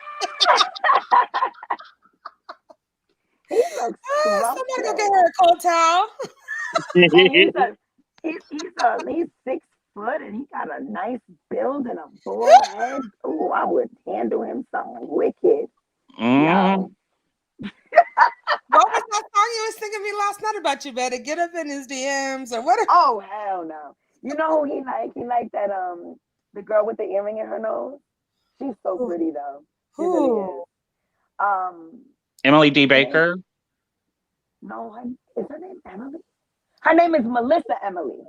Speaker 2: Yeah, he looks
Speaker 1: Somebody go get
Speaker 2: scrumptious,
Speaker 1: her a cold towel.
Speaker 2: and he's 6 foot, and he got a nice build and a bull head. Oh, I would handle him something wicked.
Speaker 3: Mm-hmm.
Speaker 2: Yo,
Speaker 1: What was that song you was singing me last night about? You better get up in his DMs or whatever.
Speaker 2: oh hell no. You know who he like? He like that the girl with the earring in her nose. She's so
Speaker 1: Who?
Speaker 2: pretty though. She really
Speaker 1: Who?
Speaker 2: is. Um
Speaker 3: Emily D.
Speaker 2: her name
Speaker 3: Baker.
Speaker 2: no, is her name Emily? Her name is Melissa Emily.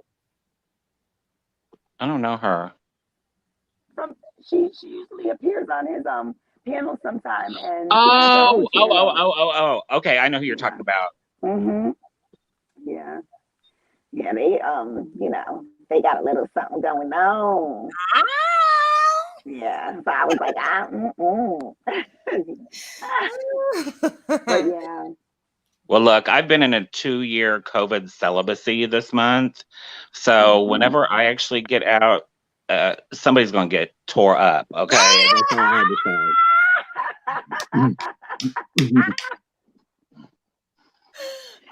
Speaker 3: I don't know her.
Speaker 2: From she usually appears on his panel sometime, and she has her own
Speaker 3: Oh, oh, oh,
Speaker 2: channel.
Speaker 3: oh, oh, oh. Okay, I know who you're
Speaker 2: Yeah.
Speaker 3: talking about.
Speaker 2: Mhm. Yeah. Yeah, they they got a little something going on. Yeah. So I was like, but
Speaker 1: Ah.
Speaker 2: yeah.
Speaker 3: Well, look, I've been in a 2-year COVID celibacy this month. So
Speaker 2: Mhm.
Speaker 3: whenever I actually get out, somebody's going to get tore up. Okay. That's all I had to say.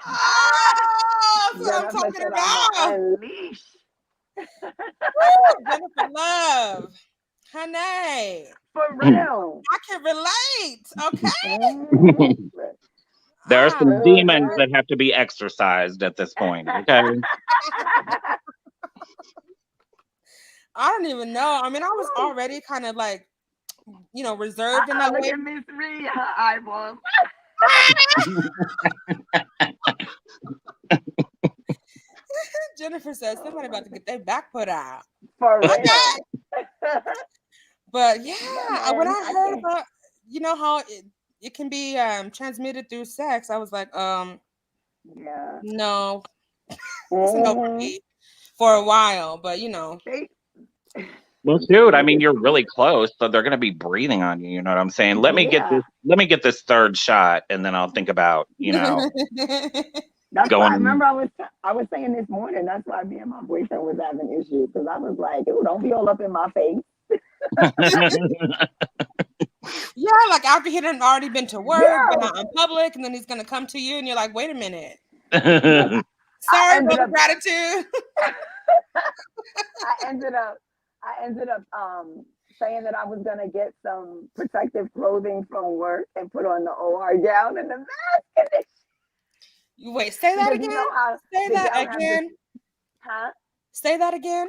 Speaker 1: Oh, that's what I'm
Speaker 2: Jennifer
Speaker 1: talking
Speaker 2: said, I'm gonna
Speaker 1: about.
Speaker 2: unleash.
Speaker 1: Woo, Jennifer Love. Honey,
Speaker 2: For real.
Speaker 1: I can relate. Okay.
Speaker 2: Mhm.
Speaker 3: There are
Speaker 1: Ah,
Speaker 3: some demons
Speaker 2: Mhm.
Speaker 3: that have to be exorcised at this point. Okay.
Speaker 1: I don't even know. I mean, I was already kind of like, reserved in that
Speaker 2: Look
Speaker 1: way.
Speaker 2: at Miss Ree, her eyeballs.
Speaker 1: Jennifer says
Speaker 2: Oh
Speaker 1: somebody
Speaker 2: my
Speaker 1: about to
Speaker 2: God.
Speaker 1: get their back put out.
Speaker 2: For
Speaker 1: Okay.
Speaker 2: real.
Speaker 1: But
Speaker 2: Yeah,
Speaker 1: yeah, when
Speaker 2: man.
Speaker 1: I
Speaker 2: I
Speaker 1: heard
Speaker 2: can't.
Speaker 1: about, how it can be transmitted through sex, I was like,
Speaker 2: Yeah.
Speaker 1: no, it's a no for
Speaker 2: Hmm.
Speaker 1: me for a while. But
Speaker 2: They
Speaker 3: Well, shoot, I
Speaker 2: they
Speaker 3: mean,
Speaker 2: just
Speaker 3: you're really close, so they're going to be breathing on you. You know what I'm saying? Let me get
Speaker 2: yeah.
Speaker 3: this. Let me get this third shot, and then I'll think about,
Speaker 2: That's why I
Speaker 3: going.
Speaker 2: remember I was saying this morning. That's why me and my boyfriend was having issues because I was like, "Ooh, don't be all up in my face."
Speaker 1: Yeah, like after he done already been to work, been
Speaker 2: Girl,
Speaker 1: out in public, and then he's gonna come to you, and you're like, wait a minute,
Speaker 2: look, I
Speaker 1: sorry,
Speaker 2: ended
Speaker 1: brother,
Speaker 2: up
Speaker 1: gratitude.
Speaker 2: I ended up saying that I was gonna get some protective clothing from work and put on the OR gown and the mask and
Speaker 1: Wait, say that
Speaker 2: because you
Speaker 1: again.
Speaker 2: know how
Speaker 1: Say
Speaker 2: the
Speaker 1: that
Speaker 2: gown has this,
Speaker 1: again.
Speaker 2: huh?
Speaker 1: Say that again.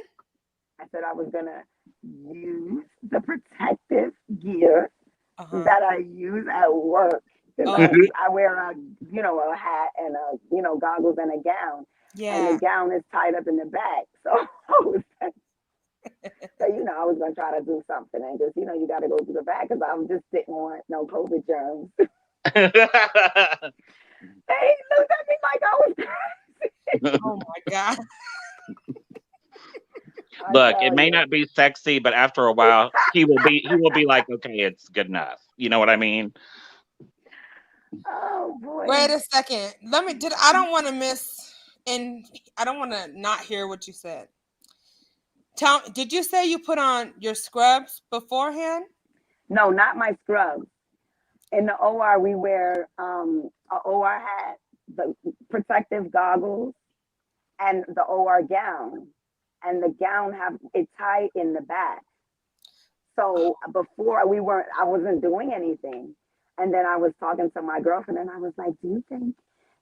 Speaker 2: I said I was gonna use the protective gear that I use at work because
Speaker 1: Oh,
Speaker 2: I wear a a hat and a goggles and a gown, and the
Speaker 1: yeah.
Speaker 2: gown is tied up in the back. So I was so I was gonna try to do something and just you got to go to the back because I just didn't want no COVID germs. They looked at me like I was crazy.
Speaker 1: Oh my God.
Speaker 2: I
Speaker 3: Look, it
Speaker 2: tell
Speaker 3: may
Speaker 2: you.
Speaker 3: not be sexy, but after a while, he will be like, okay, it's good enough. You know what I mean?
Speaker 2: Oh
Speaker 1: Wait
Speaker 2: boy.
Speaker 1: a second. I don't want to miss, and I don't want to not hear what you said. Did you say you put on your scrubs beforehand?
Speaker 2: No, not my scrubs. In the OR, we wear a OR hat, the protective goggles, and the OR gown. And the gown have it tied in the back. So before I wasn't doing anything. And then I was talking to my girlfriend and I was like, do you think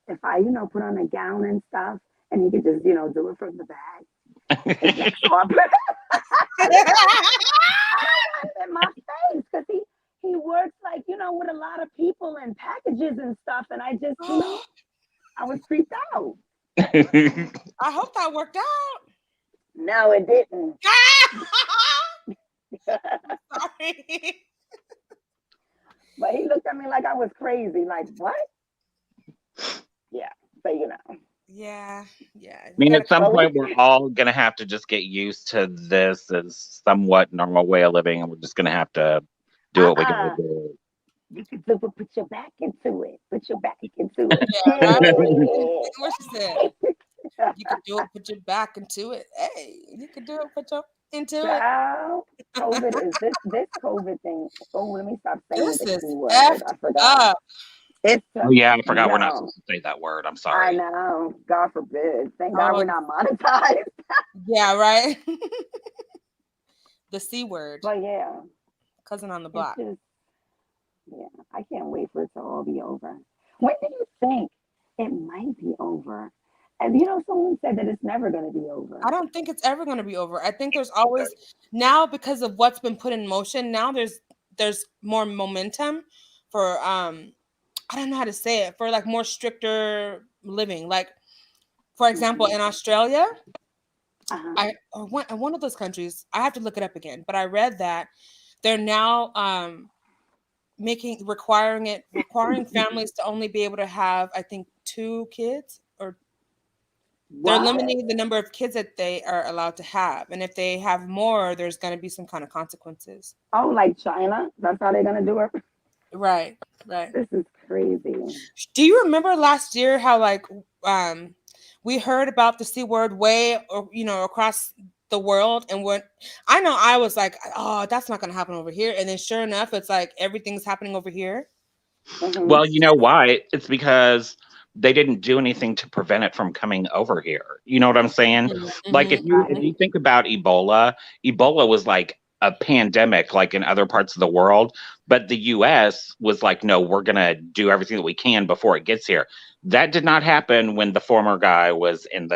Speaker 2: if I, put on a gown and stuff and he could just, do it from the back? So I put I don't want him in my face because he works like, with a lot of people and packages and stuff. And I just, I was freaked out.
Speaker 1: I hope that worked out.
Speaker 2: No, it didn't.
Speaker 1: Sorry.
Speaker 2: But he looked at me like I was crazy. Like, what? Yeah. So,
Speaker 1: Yeah.
Speaker 3: I mean, at some
Speaker 2: But
Speaker 3: point, we're all going to have to just get used to this as somewhat normal way of living, and we're just going to have to do what we got to do.
Speaker 2: You could put your back into it. Put your back into it.
Speaker 1: Yeah, right. What she said. You could do it, put your back into it. Hey, you could do it, put your into it.
Speaker 2: Child, COVID is this COVID thing. Oh, let me stop saying
Speaker 1: This
Speaker 2: the
Speaker 1: is
Speaker 2: Q word.
Speaker 1: effed
Speaker 2: I forgot.
Speaker 1: up.
Speaker 2: It's
Speaker 3: Oh, yeah, I forgot we're not
Speaker 2: no.
Speaker 3: supposed to say that word. I'm
Speaker 2: I
Speaker 3: sorry.
Speaker 2: know. God forbid. Thank God
Speaker 1: Oh,
Speaker 2: we're not monetized.
Speaker 1: yeah, right. The C word,
Speaker 2: But yeah,
Speaker 1: cousin on the
Speaker 2: it's
Speaker 1: block.
Speaker 2: just I can't wait for it to all be over. When do you think it might be over? And someone said that it's never going to be over.
Speaker 1: I don't think it's ever going to be over. I think there's always now because of what's been put in motion. Now there's more momentum for I don't know how to say it, for like more stricter living. Like for example, in Australia,
Speaker 2: Uh-huh.
Speaker 1: one of those countries, I have to look it up again, but I read that they're now requiring families to only be able to have, I think, 2 kids, or they're
Speaker 2: What?
Speaker 1: limiting the number of kids that they are allowed to have. And if they have more, there's going to be some kind of consequences.
Speaker 2: Oh, like China? That's how they're going to do it?
Speaker 1: Right. Right.
Speaker 2: This is crazy.
Speaker 1: Do you remember last year how like we heard about the C word way or across the world, and what I know, I was like, oh, that's not going to happen over here, and then sure enough, it's like everything's happening over here.
Speaker 2: Mm-hmm.
Speaker 3: Well, you know why? It's because they didn't do anything to prevent it from coming over here. You know what I'm saying? Like if you
Speaker 2: Right.
Speaker 3: if you think about Ebola was like a pandemic like in other parts of the world, but the US was like, no, we're going to do everything that we can before it gets here. That did not happen when the former guy was in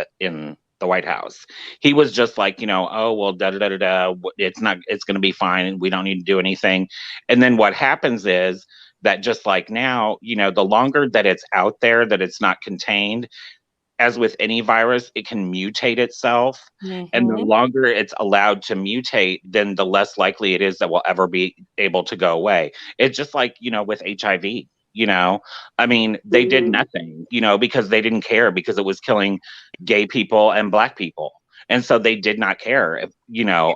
Speaker 3: the White House. He was just like, oh well, da da da da da. It's going to be fine. We don't need to do anything. And then what happens is that just like now, the longer that it's out there, that it's not contained, as with any virus, it can mutate itself. And the
Speaker 1: Mm-hmm.
Speaker 3: longer it's allowed to mutate, then the less likely it is that we'll ever be able to go away. It's just like, with HIV. I mean, they did
Speaker 2: Mm-hmm.
Speaker 3: nothing, because they didn't care because it was killing gay people and black people. And so they did not care if,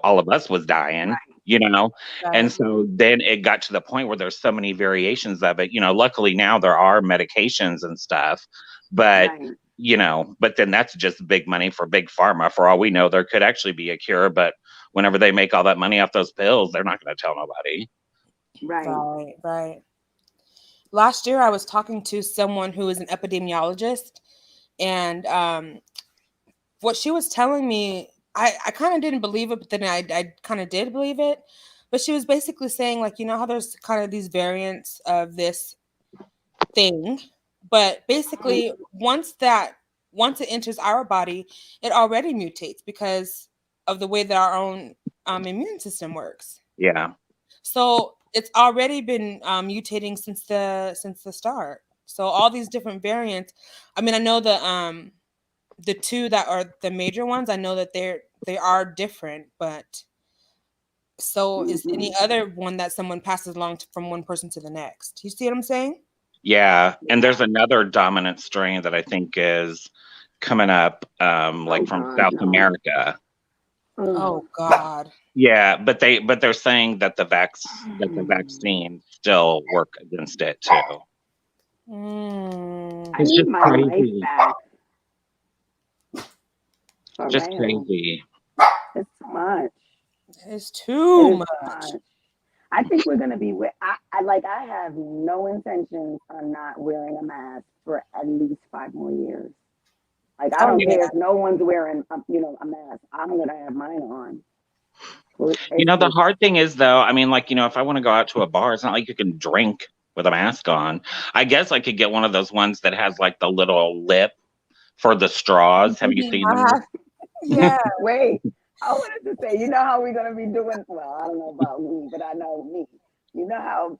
Speaker 3: all of us was dying, you know? And
Speaker 1: Right.
Speaker 3: so then it got to the point where there's so many variations of it. Luckily now there are medications and stuff, but
Speaker 2: Right.
Speaker 3: but then that's just big money for big pharma. For all we know, there could actually be a cure, but whenever they make all that money off those pills, they're not going to tell nobody.
Speaker 2: Right.
Speaker 1: Right. Right. Last year, I was talking to someone who is an epidemiologist, and what she was telling me, I kind of didn't believe it, but then I kind of did believe it. But she was basically saying, like, how there's kind of these variants of this thing, but basically, once it enters our body, it already mutates because of the way that our own immune system works.
Speaker 3: Yeah.
Speaker 1: So it's already been mutating since the start. So all these different variants. I mean, I know the two that are the major ones. I know that they are different, but so is
Speaker 2: Mhm.
Speaker 1: any other one that someone passes along from one person to the next. You see what I'm saying?
Speaker 3: Yeah, and
Speaker 2: Yeah.
Speaker 3: there's another dominant strain that I think is coming up,
Speaker 2: Oh
Speaker 3: like from
Speaker 2: God,
Speaker 3: South
Speaker 2: no.
Speaker 3: America.
Speaker 2: Mm.
Speaker 1: Oh God.
Speaker 3: Yeah, but they're saying that the vaccine still work against it too.
Speaker 2: I
Speaker 3: It's
Speaker 1: Mm.
Speaker 2: need
Speaker 3: just
Speaker 2: my life
Speaker 3: crazy.
Speaker 2: back for
Speaker 3: Just
Speaker 2: real.
Speaker 3: crazy.
Speaker 2: It's too much.
Speaker 1: It's
Speaker 2: It
Speaker 1: too
Speaker 2: is too
Speaker 1: much.
Speaker 2: much. I think we're gonna be. I like. I have no intentions on not wearing a mask for at least 5 more years. Like I
Speaker 1: Oh
Speaker 2: don't
Speaker 1: yeah.
Speaker 2: care if no one's wearing, a mask. I'm gonna have mine on.
Speaker 3: You
Speaker 2: It's
Speaker 3: know, the
Speaker 2: just
Speaker 3: hard thing is though, I mean, like, if I want to go out to a bar, it's not like you can drink with a mask on. I guess I could get one of those ones that has like the little lip for the straws. Have you seen those?
Speaker 1: Yeah.
Speaker 2: wait. I wanted to say, you know how we're gonna be doing. Well, I don't know about me, but I know me. You know how.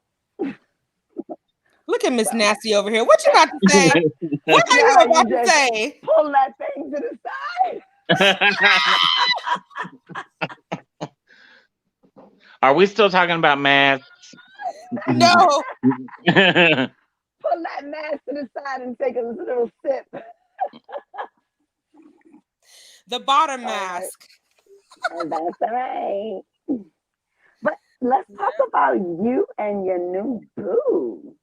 Speaker 1: Look at Miss
Speaker 2: Well,
Speaker 1: Nasty over here. What you about to say? What
Speaker 2: you
Speaker 1: are
Speaker 2: know
Speaker 1: you
Speaker 2: how you
Speaker 1: about to
Speaker 2: just
Speaker 1: say?
Speaker 2: pull that thing to the side.
Speaker 3: Are we still talking about masks?
Speaker 1: No,
Speaker 2: Pull that mask to the side and take a little sip.
Speaker 1: the bottom
Speaker 2: All right,
Speaker 1: mask.
Speaker 2: and that's all right. But let's talk about you and your new boo.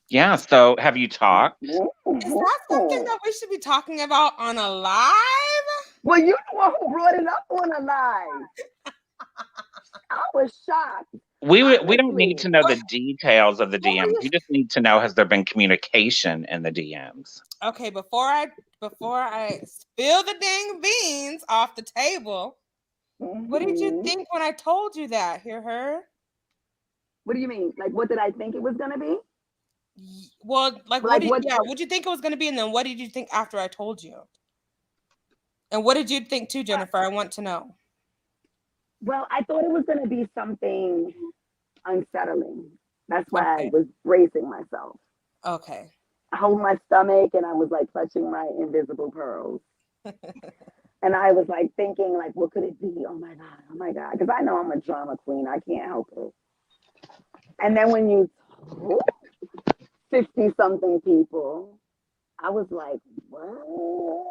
Speaker 3: Yeah, so have you talked?
Speaker 1: Is that something that we should be talking about on a live?
Speaker 2: Well, you the one who brought it up on a live. I was shocked,
Speaker 3: We don't need
Speaker 2: honestly.
Speaker 3: to know the details of the
Speaker 1: What were
Speaker 3: DMs.
Speaker 1: you?
Speaker 3: We just need to know, has there been communication in the DMs?
Speaker 1: Okay, before I spill the dang beans off the table, what did you
Speaker 2: Hmm.
Speaker 1: think when I told you that? Hear her?
Speaker 2: What do you mean? Like, what did I think it was gonna be?
Speaker 1: Well, like
Speaker 2: Like, what?
Speaker 1: what did you think it was going to be, and then what did you think after I told you? And what did you think too, Jennifer? I want to know.
Speaker 2: Well, I thought it was gonna be something unsettling. That's why I
Speaker 1: Okay.
Speaker 2: was bracing myself.
Speaker 1: Okay.
Speaker 2: I hold my stomach and I was like clutching my invisible pearls. And I was like thinking, like, what could it be? Oh my God, oh my God. Because I know I'm a drama queen. I can't help it. And then when you told 50 something people, I was like, what?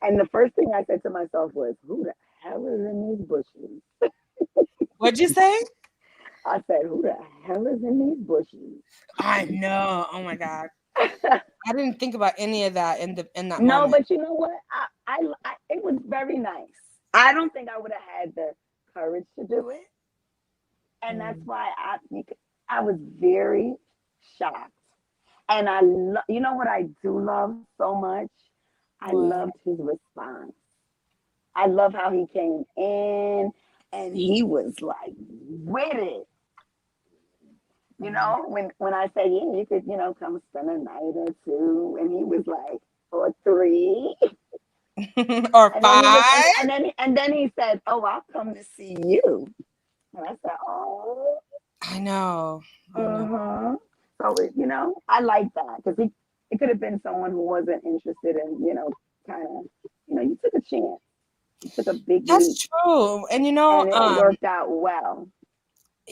Speaker 2: And the first thing I said to myself was, who the hell is in these bushes?
Speaker 1: What'd you say?
Speaker 2: I said, who the hell is in these bushes?
Speaker 1: I know. Oh my God. I didn't think about any of that in that
Speaker 2: No,
Speaker 1: moment.
Speaker 2: but you know what? It was very nice. I don't think I would have had the courage to do it, and that's
Speaker 1: Mm.
Speaker 2: why I was very shocked. And you know what I do love so much? I
Speaker 1: What?
Speaker 2: loved his response. I love how he came in and he was like with it. You
Speaker 1: Mm.
Speaker 2: know, when I said, yeah, you could, come spend a night or two, and he was like, or three.
Speaker 1: Or
Speaker 2: And then he was, and,
Speaker 1: 5?
Speaker 2: and then and then he said, "Oh, I'll come to see you." And I said, "Oh,
Speaker 1: I know. I know.
Speaker 2: uh-huh." So I like that because it could have been someone who wasn't interested in, kind of, you took a chance, you took a big leap,
Speaker 1: That's true. And
Speaker 2: and it worked out well.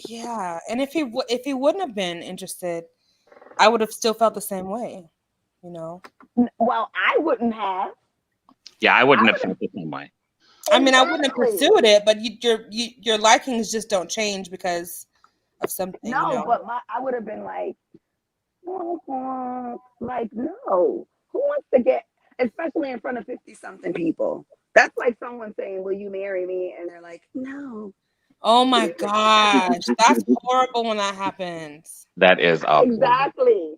Speaker 1: yeah. And if he wouldn't have been interested, I would have still felt the same way. You know.
Speaker 2: Well, I wouldn't have.
Speaker 3: Yeah, I
Speaker 2: I
Speaker 3: wouldn't have
Speaker 2: would have
Speaker 3: felt the same way.
Speaker 1: I mean, I wouldn't have
Speaker 2: exactly.
Speaker 1: pursued it, but your likings just don't change because of something. You
Speaker 2: No,
Speaker 1: know.
Speaker 2: but I would have been like, like, no. Who wants to get, especially in front of 50 something people? That's like someone saying, will you marry me? And they're like, no.
Speaker 1: Oh my gosh, that's horrible when that happens.
Speaker 3: That is awful.
Speaker 2: Exactly.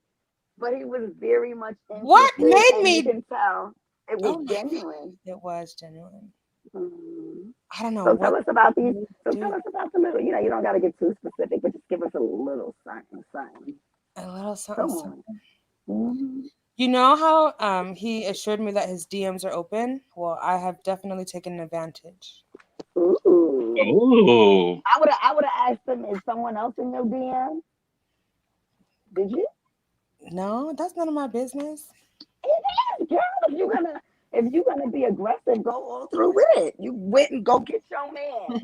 Speaker 2: But he was very much
Speaker 1: What
Speaker 2: interested,
Speaker 1: made
Speaker 2: and you
Speaker 1: me?
Speaker 2: can tell it was
Speaker 1: Oh my
Speaker 2: genuine.
Speaker 1: God, it was genuine.
Speaker 2: Mhm.
Speaker 1: I don't know
Speaker 2: So tell
Speaker 1: what
Speaker 2: us about these.
Speaker 1: you
Speaker 2: So tell
Speaker 1: do.
Speaker 2: us about the little, you don't got to get too specific, but just give us a little something, something.
Speaker 1: A little something,
Speaker 2: Come on.
Speaker 1: something.
Speaker 2: Hmm.
Speaker 1: You know how he assured me that his DMs are open? Well, I have definitely taken advantage.
Speaker 2: Ooh.
Speaker 3: Ooh.
Speaker 2: I would have asked them, is someone else in your DM? Did you?
Speaker 1: No, that's none of my business.
Speaker 2: It is, girl. If you're gonna be aggressive, go all through with it. You went and go get your man.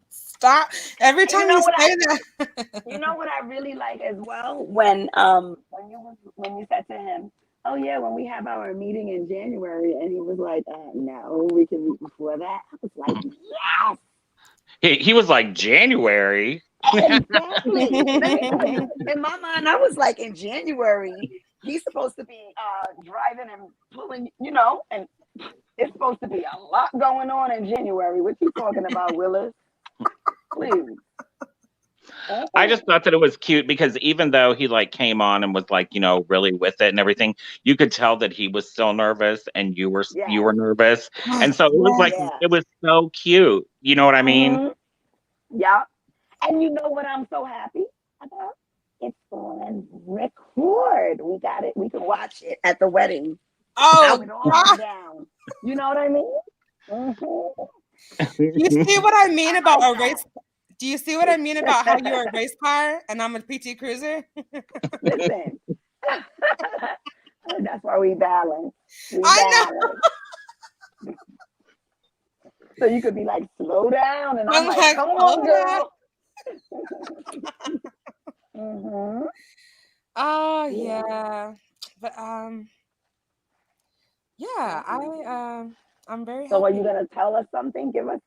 Speaker 1: Stop. Every
Speaker 2: And
Speaker 1: time you say that.
Speaker 2: you know what I really like as well? When you said to him, oh yeah, when we have our meeting in January, and he was like, no, we can meet before that. I was like, yes.
Speaker 3: He was like, January.
Speaker 2: Exactly. Let me tell you, in my mind, I was like, in January, he's supposed to be driving and pulling, and it's supposed to be a lot going on in January. What you talking about, Willis? Please.
Speaker 3: I just thought that it was cute because even though he like came on and was like, really with it and everything, you could tell that he was still nervous and you were nervous. And so it was like it was so cute. You know what I mean?
Speaker 2: Yeah. And you know what I'm so happy about? It's on record. We got it. We can watch it at the wedding.
Speaker 1: Oh,
Speaker 2: it all went down. You know what I mean?
Speaker 1: Mm-hmm. You see what I mean about a race? Do you see what I mean about how you're a race car and I'm a PT Cruiser?
Speaker 2: Listen, that's why we balance.
Speaker 1: I know.
Speaker 2: So you could be like, slow down, and I'm like, come on, girl.
Speaker 1: Mm-hmm. Oh yeah, but yeah, I'm very happy.
Speaker 2: So are you gonna tell us something? Give us.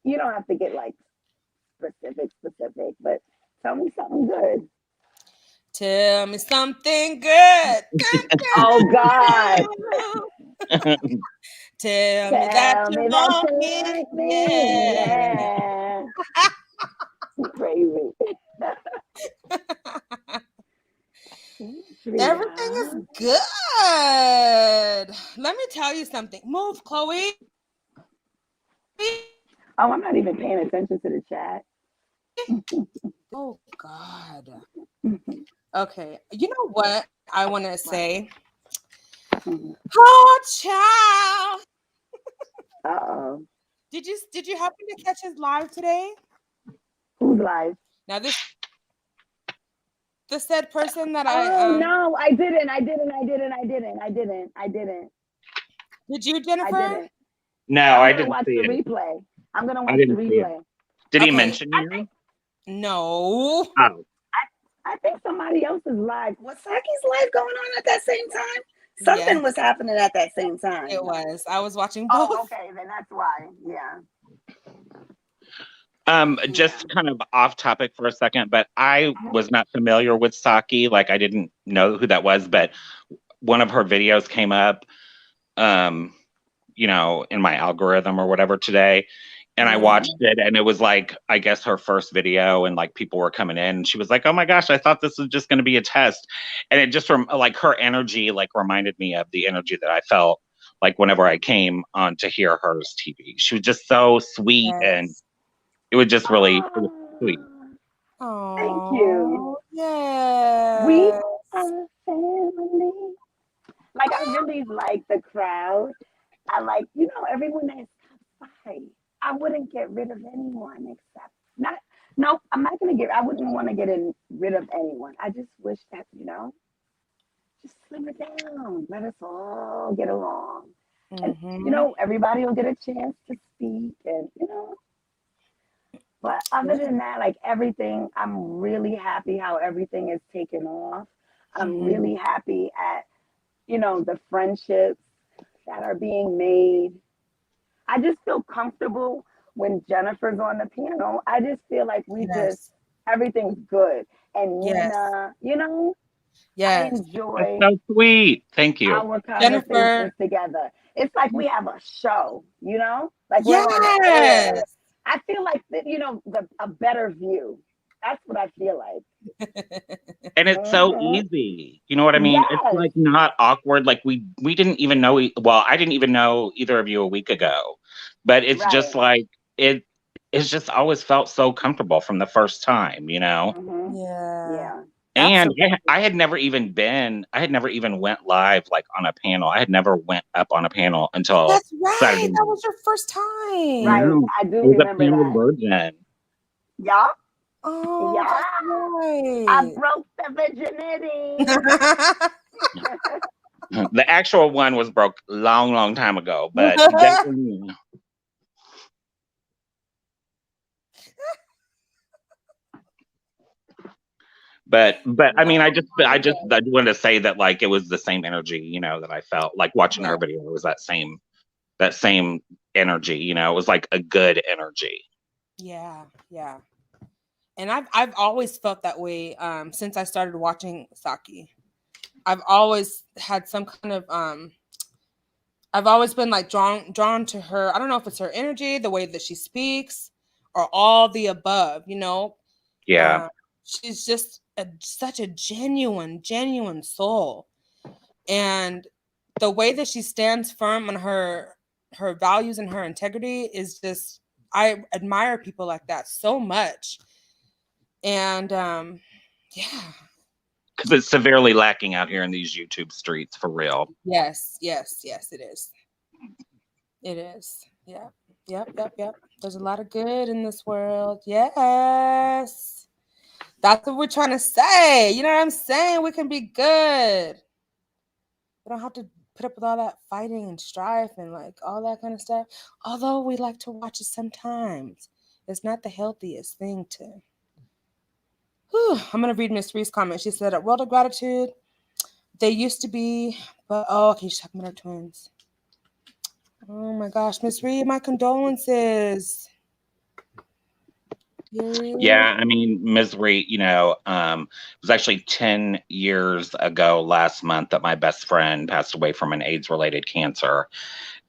Speaker 2: You don't have to get like specific, but tell me something good.
Speaker 1: Tell me something good.
Speaker 2: Oh God.
Speaker 1: Tell me that you want me.
Speaker 2: Yeah. Crazy.
Speaker 1: Everything is good. Let me tell you something. Move, Chloe.
Speaker 2: Oh, I'm not even paying attention to the chat.
Speaker 1: Oh God. Okay. You know what I want to say? Oh, child.
Speaker 2: Uh-oh.
Speaker 1: Did you happen to catch his live today?
Speaker 2: Who's live?
Speaker 1: Now the said person that
Speaker 2: no, I didn't.
Speaker 1: Did you, Jennifer?
Speaker 2: I didn't.
Speaker 3: No, I didn't
Speaker 2: watch
Speaker 3: see
Speaker 2: the
Speaker 3: it.
Speaker 2: replay. I'm gonna watch the replay.
Speaker 3: Did he mention you?
Speaker 1: No.
Speaker 3: Oh.
Speaker 2: I think somebody else is live. Was Saki's live going on at that same time? Something was happening at that same time.
Speaker 1: It was. I was watching both.
Speaker 2: Oh, okay, then that's why. Yeah.
Speaker 3: Just kind of off topic for a second, but I was not familiar with Saki. Like I didn't know who that was, but one of her videos came up, in my algorithm or whatever today. And I watched it and it was like, I guess her first video and like people were coming in and she was like, oh my gosh, I thought this was just going to be a test. And it just from like her energy, like reminded me of the energy that I felt like whenever I came on to hear hers TV. She was just so sweet and it was just really sweet.
Speaker 2: Oh, thank you.
Speaker 1: Yeah.
Speaker 2: We are family. Like I really like the crowd. I like, everyone that's outside. I wouldn't get rid of anyone except I'm not I wouldn't want to get rid of anyone. I just wish that, just slim it down. Let us all get along. And, everybody will get a chance to speak and, But other than that, like everything, I'm really happy how everything is taken off. I'm really happy at, the friendships that are being made. I just feel comfortable when Jennifer's on the piano. I just feel like everything's good. And Nina, I enjoy.
Speaker 3: That's so sweet. Thank you.
Speaker 2: Our conversations together. It's like we have a show, like we're on air. I feel like a better view. That's what I feel like.
Speaker 3: And it's so easy. You know what I mean? Yes. It's like not awkward. Like we didn't even know. I didn't even know either of you a week ago, but it's just like it's just always felt so comfortable from the first time.
Speaker 1: Yeah.
Speaker 3: And
Speaker 1: Absolutely.
Speaker 3: I had never even went live like on a panel. I had never went up on a panel until
Speaker 1: That's right.
Speaker 3: Saturday
Speaker 1: That
Speaker 3: night.
Speaker 1: was your first time.
Speaker 2: Right.
Speaker 3: No,
Speaker 2: I do
Speaker 3: I was a
Speaker 2: remember
Speaker 3: panel
Speaker 2: that.
Speaker 3: virgin.
Speaker 2: Yeah.
Speaker 1: Oh,
Speaker 2: Yeah.
Speaker 1: that's
Speaker 2: I
Speaker 1: right.
Speaker 2: broke the virginity.
Speaker 3: The actual one was broke long time ago, but definitely. But I mean, I wanted to say that like it was the same energy, you know, that I felt like watching
Speaker 1: Yeah.
Speaker 3: her video. It was that same energy, you know. It was like a good energy.
Speaker 1: Yeah, yeah. And I've always felt that way since I started watching Saki. I've always had some kind of I've always been like drawn to her. I don't know if it's her energy, the way that she speaks, or all the above, you know.
Speaker 3: Yeah.
Speaker 1: She's just such a genuine soul. And the way that she stands firm on her values and her integrity is just, I admire people like that so much. And yeah.
Speaker 3: Because it's severely lacking out here in these YouTube streets, for real.
Speaker 1: Yes, it is. It is. Yeah. Yep. There's a lot of good in this world. Yes. That's what we're trying to say. You know what I'm saying? We can be good. We don't have to put up with all that fighting and strife and like all that kind of stuff. Although we like to watch it sometimes. It's not the healthiest thing to. Whew. I'm going to read Miss Ree's comment. She said, at World of Gratitude, they used to be, but okay, she's talking about her twins. Oh my gosh, Miss Reed, my condolences.
Speaker 3: Yeah, I mean, misery, you know, it was actually 10 years ago last month that my best friend passed away from an AIDS-related cancer.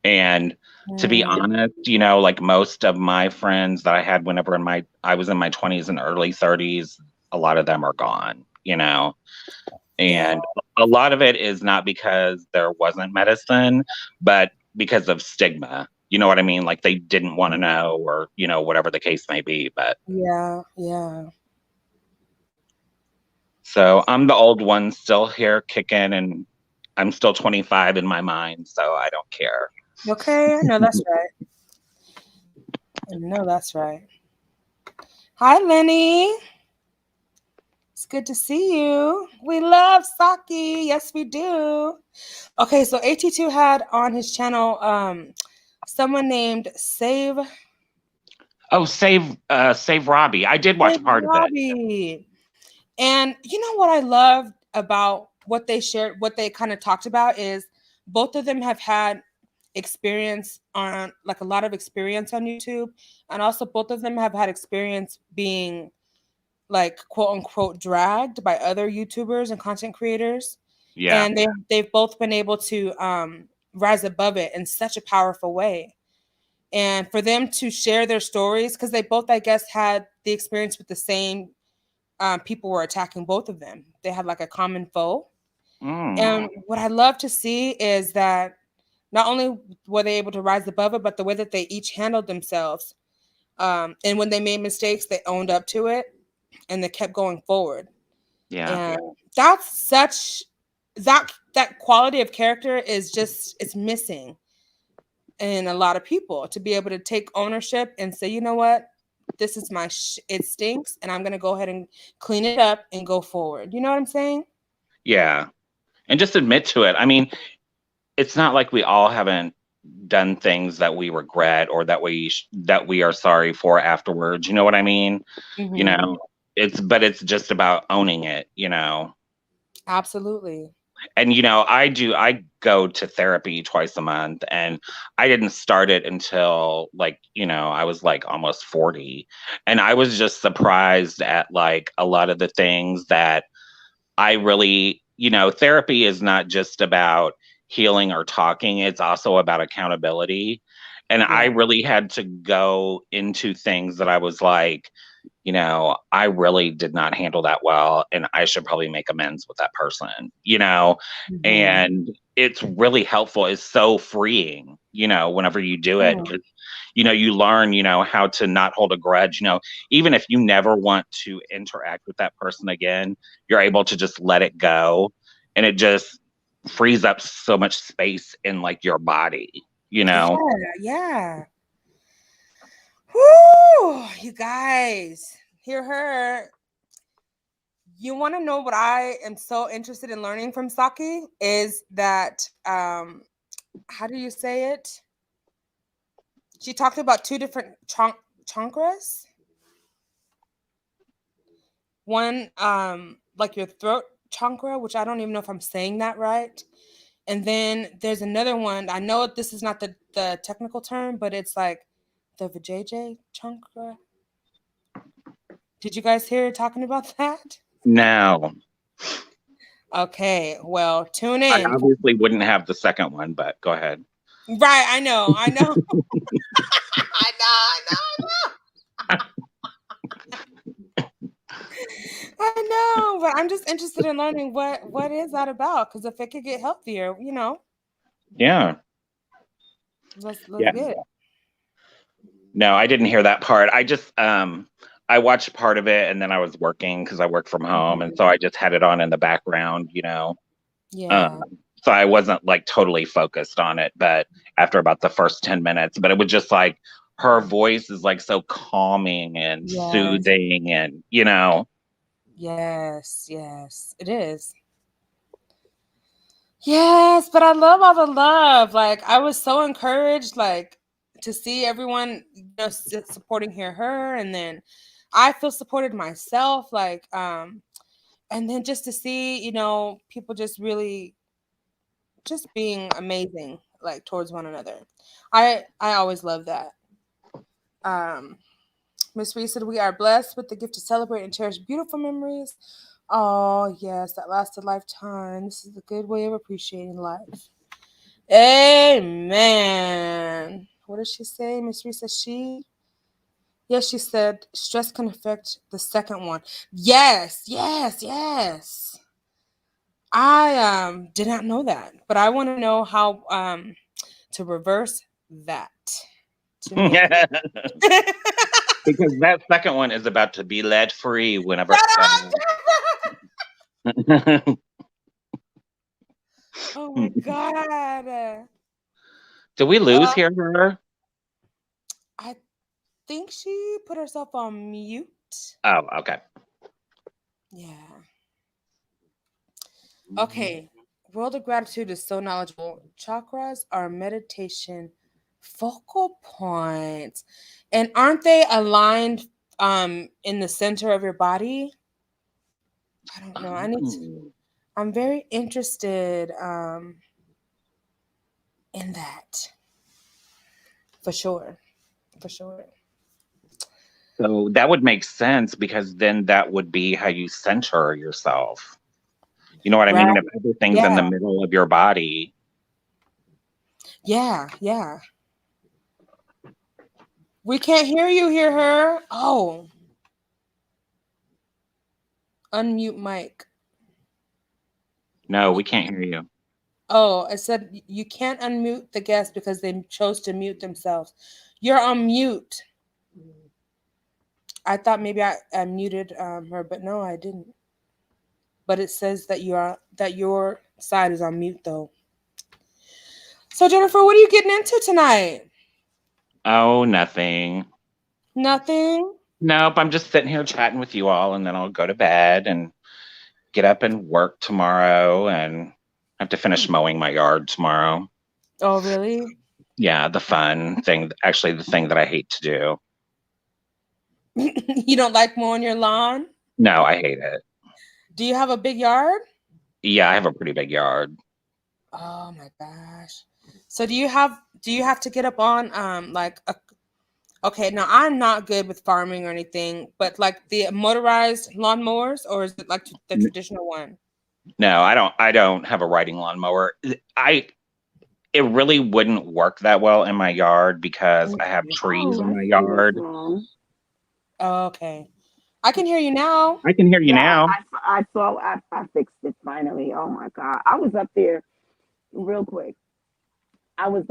Speaker 3: And to be honest, you know, like most of my friends that I had whenever I was in my 20s and early 30s, a lot of them are gone, you know. And a lot of it is not because there wasn't medicine, but because of stigma. You know what I mean? Like they didn't want to know, or, you know, whatever the case may be. But
Speaker 1: Yeah.
Speaker 3: so I'm the old one still here kicking, and I'm still 25 in my mind, so I don't care.
Speaker 1: Okay, no, that's right. No, that's right. Hi, Lenny. It's good to see you. We love Saki. Yes, we do. Okay, so AT2 had on his channel someone named Save
Speaker 3: Robbie. I did watch part of
Speaker 1: Robbie. And you know what I loved about what they shared, what they kind of talked about is both of them have had experience on like a lot of experience on YouTube, and also both of them have had experience being like quote unquote dragged by other YouTubers and content creators.
Speaker 3: Yeah.
Speaker 1: And they've both been able to rise above it in such a powerful way. And for them to share their stories, because they both, I guess, had the experience with the same people were attacking both of them. They had like a common foe. And what I love to see is that not only were they able to rise above it, but the way that they each handled themselves. And when they made mistakes, they owned up to it and they kept going forward.
Speaker 3: Yeah.
Speaker 1: And that's such that quality of character is just, it's missing in a lot of people, to be able to take ownership and say, you know what, this is my it stinks, and I'm going to go ahead and clean it up and go forward. You know what I'm saying?
Speaker 3: Yeah. And just admit to it. I mean, it's not like we all haven't done things that we regret or that we are sorry for afterwards. You know what I mean?
Speaker 1: Mm-hmm.
Speaker 3: You know, it's just about owning it, you know.
Speaker 1: Absolutely.
Speaker 3: And you know, I go to therapy twice a month, and I didn't start it until like, you know, I was like almost 40, and I was just surprised at like a lot of the things that I really, you know, therapy is not just about healing or talking, it's also about accountability. And I really had to go into things that I was like, you know, I really did not handle that well, and I should probably make amends with that person, you know. And it's really helpful. It's so freeing, you know, whenever you do it. you learn, how to not hold a grudge, even if you never want to interact with that person again, you're able to just let it go. And it just frees up so much space in like your body,
Speaker 1: Yeah, yeah. Whoo, you guys, hear her. You want to know what I am so interested in learning from Saki is that how do you say it? She talked about two different chakras. One like your throat chakra, which I don't even know if I'm saying that right. And then there's another one. I know this is not the technical term, but it's like the vajayjay chakra. Did you guys hear her talking about that?
Speaker 3: No,
Speaker 1: Okay, well, tune
Speaker 3: I
Speaker 1: in.
Speaker 3: obviously wouldn't have the second one, but go ahead.
Speaker 1: Right, I know. I know, I know. I know, but I'm just interested in learning what is that about? Because if it could get healthier,
Speaker 3: Yeah.
Speaker 1: let's
Speaker 3: Yeah.
Speaker 1: get it.
Speaker 3: No, I didn't hear that part. I just I watched part of it and then I was working because I work from home, and so I just had it on in the background.
Speaker 1: Yeah.
Speaker 3: So I wasn't like totally focused on it, but after about the first 10 minutes, but it was just like her voice is like so calming and
Speaker 1: Yes.
Speaker 3: soothing, and
Speaker 1: Yes, it is. Yes, but I love all the love. Like I was so encouraged, like to see everyone, supporting her, and then I feel supported myself. Like, and then just to see, people just really just being amazing, like towards one another. I always love that. Um, Miss Reese said, "We are blessed with the gift to celebrate and cherish beautiful memories. Oh, yes, that lasted lifetime. This is a good way of appreciating life." Amen. What did she say? Miss Reese said yes, she said stress can affect the second one. Yes. I did not know that, but I want to know how to reverse that to make it.
Speaker 3: because that second one is about to be lead free whenever.
Speaker 1: Shut up! Oh my god.
Speaker 3: Did we lose her?
Speaker 1: I think she put herself on mute.
Speaker 3: Oh, okay.
Speaker 1: Yeah. Okay. World of Gratitude is so knowledgeable. Chakras are meditation focal points. And aren't they aligned in the center of your body? I don't know. I'm very interested in that. For sure. For sure.
Speaker 3: So that would make sense, because then that would be how you center yourself. You know what I
Speaker 1: Right?
Speaker 3: mean? If everything's in the
Speaker 1: Yeah.
Speaker 3: middle of your body.
Speaker 1: Yeah. We can't hear her. Oh, unmute mic.
Speaker 3: No, we can't hear you.
Speaker 1: Oh, I said you can't unmute the guest because they chose to mute themselves. You're on mute. I thought maybe I muted her, but no, I didn't. But it says that your side is on mute though. So Jennifer, what are you getting into tonight?
Speaker 3: Oh, nothing.
Speaker 1: Nothing.
Speaker 3: Nope, I'm just sitting here chatting with you all, and then I'll go to bed and get up and work tomorrow, and I have to finish mowing my yard tomorrow.
Speaker 1: Oh, really?
Speaker 3: Yeah, the fun thing, actually the thing that I hate to do.
Speaker 1: You don't like mowing your lawn?
Speaker 3: No, I hate it.
Speaker 1: Do you have a big yard?
Speaker 3: Yeah, I have a pretty big yard.
Speaker 1: Oh my gosh. So do you have to get up on like a okay, now I'm not good with farming or anything, but like the motorized lawnmowers, or is it like the traditional one?
Speaker 3: No, I don't have a riding lawnmower. It really wouldn't work that well in my yard because I have trees
Speaker 2: Oh,
Speaker 3: in
Speaker 2: I
Speaker 3: my
Speaker 2: see what's
Speaker 3: yard.
Speaker 2: wrong.
Speaker 1: Oh, okay. I can hear you now.
Speaker 3: I can hear you
Speaker 2: Yeah,
Speaker 3: now.
Speaker 2: I saw. I fixed it finally. Oh my god, I was up there real quick. I was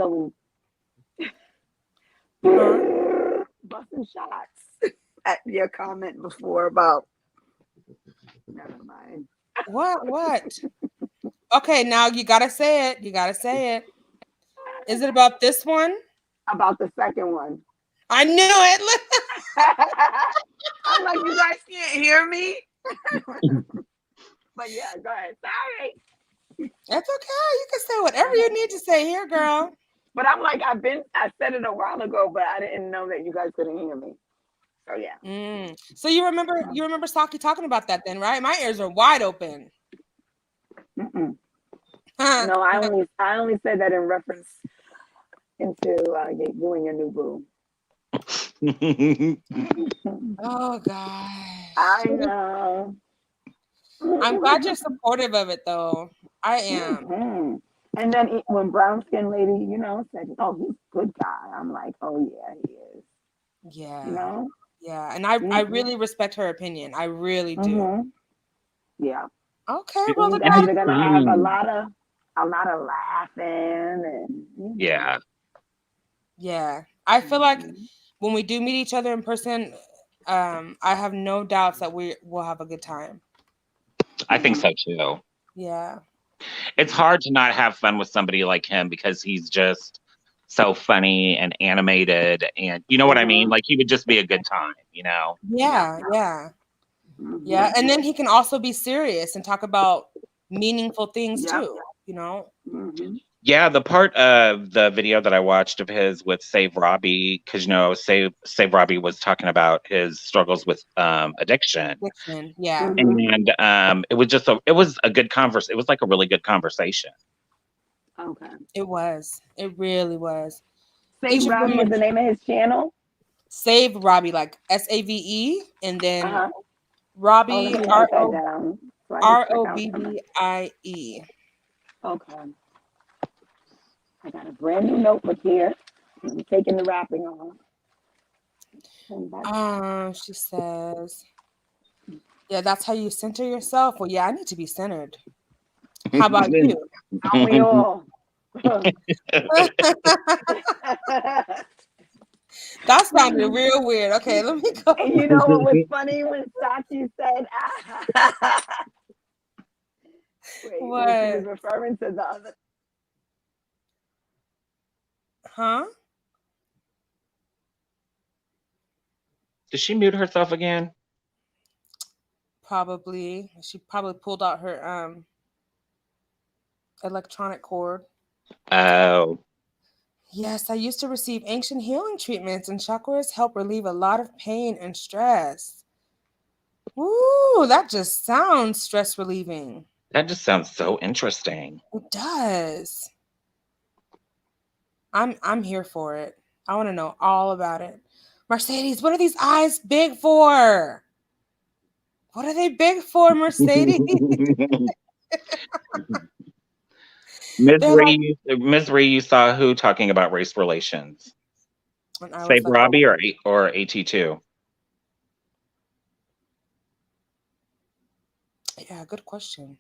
Speaker 1: Huh?
Speaker 2: Busting shots at your comment before about. Never mind.
Speaker 1: What? Okay, now you gotta say it. You gotta say it. Is it about this one?
Speaker 2: About the second one.
Speaker 1: I knew it.
Speaker 2: I'm like, you guys can't hear me. But yeah, go ahead. Sorry.
Speaker 1: That's okay. You can say whatever you need to say here, girl.
Speaker 2: But I'm like, I said it a while ago, but I didn't know that you guys couldn't hear me. So yeah.
Speaker 1: So you remember Saki talking about that then, right? My ears are wide open.
Speaker 2: No, I only said that in reference into you and your new boo.
Speaker 1: Oh gosh.
Speaker 2: I know.
Speaker 1: I'm glad you're supportive of it though. I am.
Speaker 2: Mm-hmm. And then when brown skin lady, said, "Oh, he's a good guy," I'm like, "Oh yeah, he is."
Speaker 1: Yeah. Yeah. And I really respect her opinion. I really do.
Speaker 2: Mm-hmm. Yeah.
Speaker 1: Okay.
Speaker 2: Well, you guys are gonna have a lot of laughing and
Speaker 3: Yeah.
Speaker 1: Yeah. I feel like when we do meet each other in person, I have no doubts that we will have a good time.
Speaker 3: I think so too.
Speaker 1: Yeah.
Speaker 3: It's hard to not have fun with somebody like him because he's just so funny and animated, and you know what I mean? Like, he would just be a good time,
Speaker 1: Yeah. Yeah. Yeah. And then he can also be serious and talk about meaningful things too,
Speaker 3: Yeah, the part of the video that I watched of his with Save Robbie, because Save Robbie was talking about his struggles with addiction.
Speaker 1: Yeah.
Speaker 3: And it was a good conversation. It was like a really good conversation.
Speaker 2: Okay.
Speaker 1: It was. It really was.
Speaker 2: Save Robbie is the name of his channel?
Speaker 1: Save Robbie, like SAVE, and then Robbie ROBBIE.
Speaker 2: Okay. I got a brand new notebook here. I'm taking the wrapping off.
Speaker 1: She says, yeah, that's how you center yourself. Well, yeah, I need to be centered. How about you?
Speaker 2: Don't we all?
Speaker 1: That sounded real weird. Okay, let me go.
Speaker 2: And you know what was funny when Sachi said,
Speaker 1: what?
Speaker 2: She was referring to the other.
Speaker 1: Huh?
Speaker 3: Did she mute herself again?
Speaker 1: Probably. She probably pulled out her electronic cord.
Speaker 3: Oh.
Speaker 1: Yes, I used to receive ancient healing treatments, and chakras help relieve a lot of pain and stress. Ooh, that just sounds stress relieving.
Speaker 3: That just sounds so interesting.
Speaker 1: It does. I'm here for it. I want to know all about it. Mercedes, what are these eyes big for? What are they big for, Mercedes?
Speaker 3: Misery, you saw who talking about race relations? Save Robbie or AT2?
Speaker 1: Yeah, good question.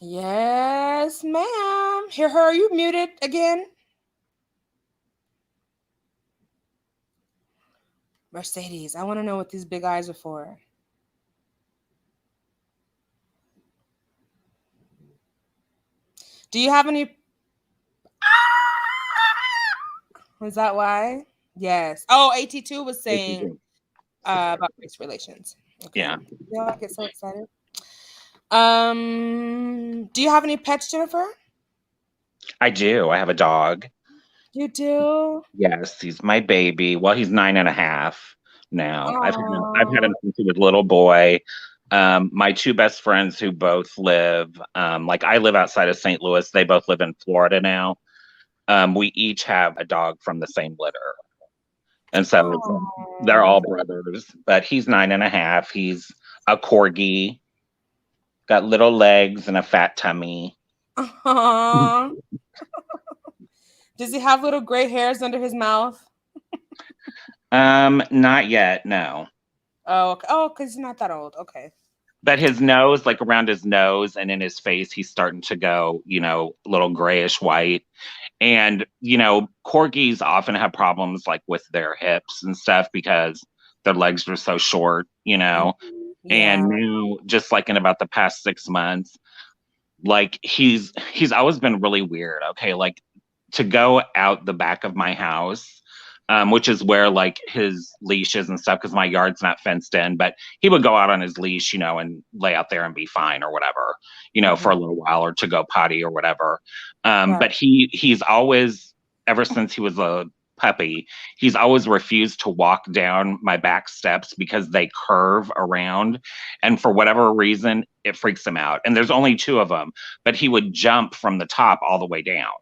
Speaker 1: Yes, ma'am. Here, are you muted again? Mercedes, I want to know what these big eyes are for. Do you have any? Is that why? Yes. Oh, AT2 was saying about race relations. Okay.
Speaker 3: Yeah.
Speaker 1: I get so excited. Do you have any pets, Jennifer?
Speaker 3: I do. I have a dog.
Speaker 1: You do?
Speaker 3: Yes, he's my baby. Well, he's 9.5 now. I've had him since he was a little boy. My two best friends who both live, I live outside of St. Louis. They both live in Florida now. We each have a dog from the same litter. And so they're all brothers, but he's 9.5. He's a corgi, got little legs and a fat tummy.
Speaker 1: Does he have little gray hairs under his mouth?
Speaker 3: Not yet, no.
Speaker 1: Oh, okay. Oh, because he's not that old. Okay.
Speaker 3: But his nose, like around his nose and in his face, he's starting to go, a little grayish white. And, corgis often have problems like with their hips and stuff because their legs are so short,
Speaker 1: Yeah.
Speaker 3: and now just like in about the past 6 months, like he's always been really weird. Okay, like to go out the back of my house, which is where like his leash is and stuff, because my yard's not fenced in, but he would go out on his leash, and lay out there and be fine or whatever, for a little while or to go potty or whatever.
Speaker 1: Right.
Speaker 3: But he's always, ever since he was a puppy, he's always refused to walk down my back steps because they curve around. And for whatever reason, it freaks him out. And there's only two of them, but he would jump from the top all the way down.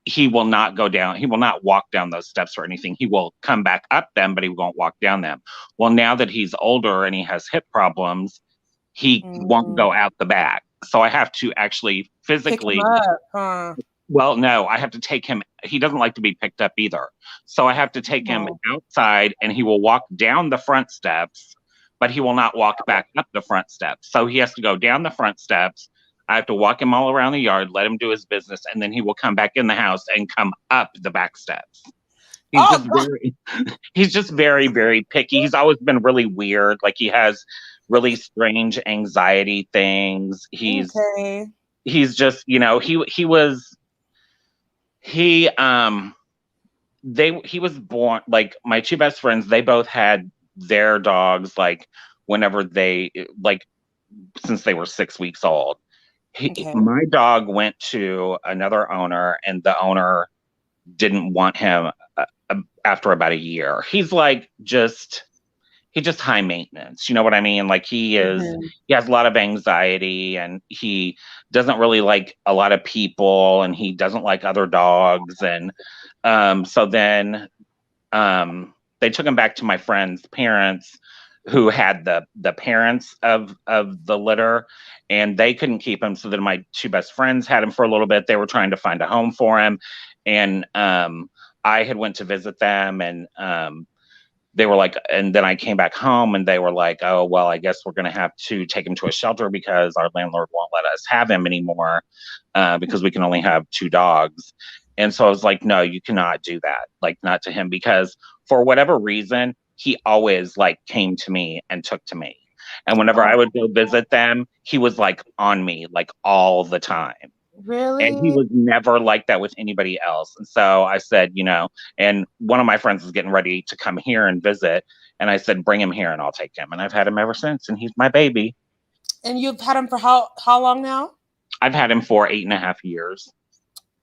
Speaker 3: He will not go down. He will not walk down those steps or anything. He will come back up them, but he won't walk down them. Well, now that he's older and he has hip problems, he won't go out the back. So I have to actually physically
Speaker 1: pick him up, huh?
Speaker 3: Well, no, I have to take him. He doesn't like to be picked up either. So I have to take him outside, and he will walk down the front steps, but he will not walk back up the front steps. So he has to go down the front steps. I have to walk him all around the yard, let him do his business, and then he will come back in the house and come up the back steps. He's just very, very picky. He's always been really weird. Like he has really strange anxiety things. He's just, he was born, like my two best friends, they both had their dogs like whenever they like since they were 6 weeks old. My dog went to another owner, and the owner didn't want him after about a year. He's like just high maintenance. You know what I mean? Like he has a lot of anxiety, and he doesn't really like a lot of people, and he doesn't like other dogs. And so then they took him back to my friend's parents, who had the parents of the litter, and they couldn't keep him. So then my two best friends had him for a little bit. They were trying to find a home for him. And I had went to visit them, and they were like, and then I came back home, and they were like, oh, well, I guess we're going to have to take him to a shelter because our landlord won't let us have him anymore because we can only have 2 dogs. And so I was like, no, you cannot do that. Like, not to him, because for whatever reason, he always like came to me and took to me. And whenever I would go visit them, he was like on me like all the time.
Speaker 1: Really?
Speaker 3: And he was never like that with anybody else. And so I said, and one of my friends was getting ready to come here and visit. And I said, bring him here and I'll take him. And I've had him ever since. And he's my baby.
Speaker 1: And you've had him for how long now?
Speaker 3: I've had him for 8.5 years.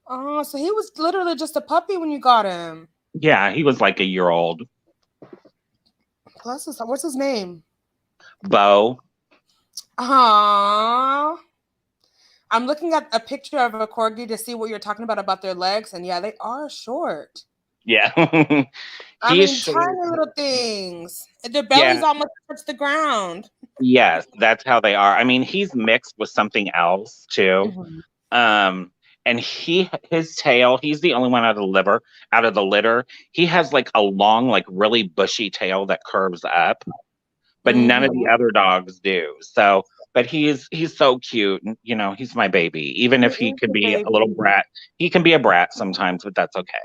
Speaker 1: Oh, so he was literally just a puppy when you got him.
Speaker 3: Yeah, he was like a year old.
Speaker 1: What's his name?
Speaker 3: Bo.
Speaker 1: Aww. I'm looking at a picture of a corgi to see what you're talking about their legs, and yeah, they are short.
Speaker 3: Yeah.
Speaker 1: I mean, tiny little things. Their bellies almost touch the ground.
Speaker 3: Yes, that's how they are. I mean, he's mixed with something else too. And his tail, he's the only one out of the litter. He has like a long, like really bushy tail that curves up, but none of the other dogs do. So, but he's so cute. And, he's my baby. Even if he could be a little brat, he can be a brat sometimes, but that's okay.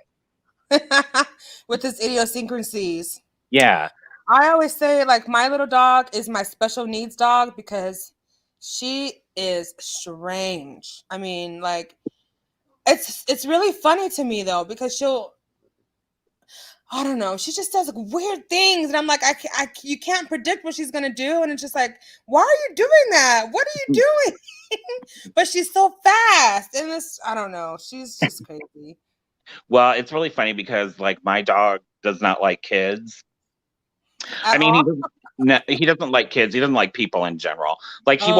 Speaker 1: With his idiosyncrasies.
Speaker 3: Yeah.
Speaker 1: I always say, like, my little dog is my special needs dog because she is strange. I mean, like, it's really funny to me though, because I don't know, she just does like weird things, and I'm like, you can't predict what she's gonna do, and it's just like, why are you doing that? What are you doing? But she's so fast, and I don't know, she's just crazy.
Speaker 3: Well, it's really funny because like my dog does not like kids. I mean, he doesn't like kids. He doesn't like people in general. Like he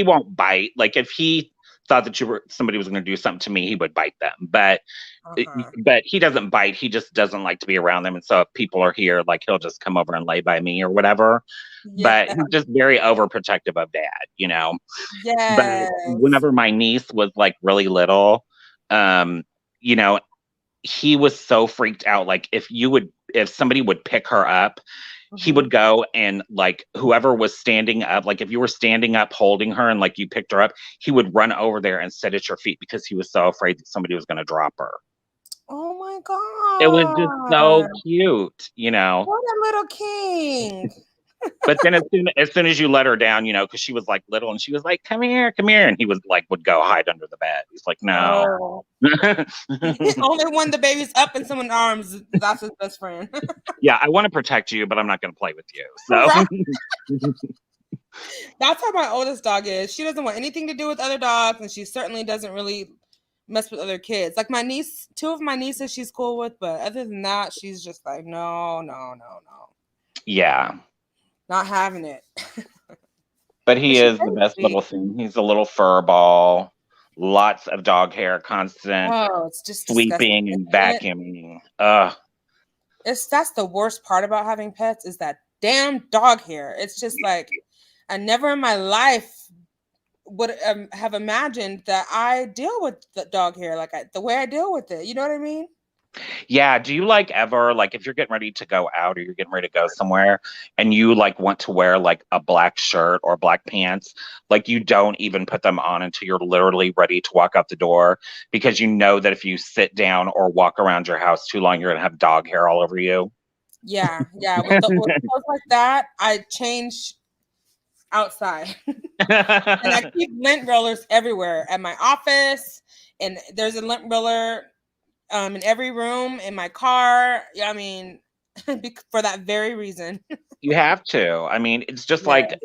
Speaker 3: won't bite. Like if he thought that somebody was going to do something to me, he would bite them. But he doesn't bite. He just doesn't like to be around them. And so if people are here, like he'll just come over and lay by me or whatever. Yeah. But he's just very overprotective of Dad, Yeah. But whenever my niece was like really little, he was so freaked out. Like if somebody would pick her up, he would go and like whoever was standing up, like if you were standing up holding her and like you picked her up, he would run over there and sit at your feet because he was so afraid that somebody was going to drop her.
Speaker 1: Oh my
Speaker 3: It was just so
Speaker 1: God.
Speaker 3: cute, you know.
Speaker 1: What a little king.
Speaker 3: But then as soon as you let her down, you know, because she was like little and she was like, come here, and he was like would go hide under the bed. He's like, no.
Speaker 1: Oh. Only when the baby's up in someone's arms, that's his best friend.
Speaker 3: Yeah, I want to protect you, but I'm not going to play with you. So
Speaker 1: Right. That's how my oldest dog is. She doesn't want anything to do with other dogs, and she certainly doesn't really mess with other kids. Like my niece, 2 of my nieces she's cool with, but other than that, she's just like, no.
Speaker 3: yeah.
Speaker 1: Not having it.
Speaker 3: But he
Speaker 1: But she's
Speaker 3: is the
Speaker 1: very
Speaker 3: best
Speaker 1: sweet.
Speaker 3: little thing. He's a little fur ball, lots of dog hair, constant
Speaker 1: Oh, it's just
Speaker 3: sweeping
Speaker 1: disgusting,
Speaker 3: and
Speaker 1: isn't it?
Speaker 3: vacuuming. Ugh.
Speaker 1: That's the worst part about having pets is that damn dog hair. It's just like I never in my life would have imagined that I deal with the dog hair like the way I deal with it. You know what I mean?
Speaker 3: Yeah. Do you like ever, like, if you're getting ready to go out or you're getting ready to go somewhere and you like want to wear like a black shirt or black pants, like you don't even put them on until you're literally ready to walk out the door because you know that if you sit down or walk around your house too long, you're going to have dog hair all over you?
Speaker 1: Yeah. With clothes like that, I change outside. And I keep lint rollers everywhere at my office, and there's a lint roller in every room in my car. I mean, for that very reason.
Speaker 3: You have to. I mean, it's just
Speaker 1: Yeah.
Speaker 3: like,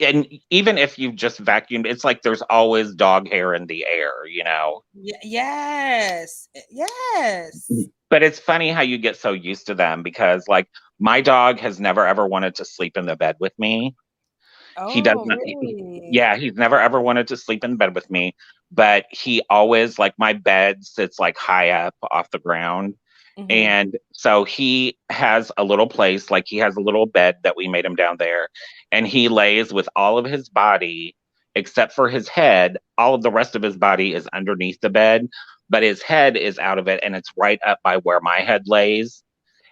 Speaker 3: and even if you've just vacuumed, it's like there's always dog hair in the air, you know?
Speaker 1: Yes.
Speaker 3: But it's funny how you get so used to them because, like, my dog has never ever wanted to sleep in the bed with me. He does
Speaker 1: Oh,
Speaker 3: not.
Speaker 1: really?
Speaker 3: Yeah, he's never ever wanted to sleep in bed with me, but he always like my bed sits like high up off the ground.
Speaker 1: Mm-hmm.
Speaker 3: And so he has a little place, like he has a little bed that we made him down there, and he lays with all of his body except for his head. All of the rest of his body is underneath the bed, but his head is out of it and it's right up by where my head lays.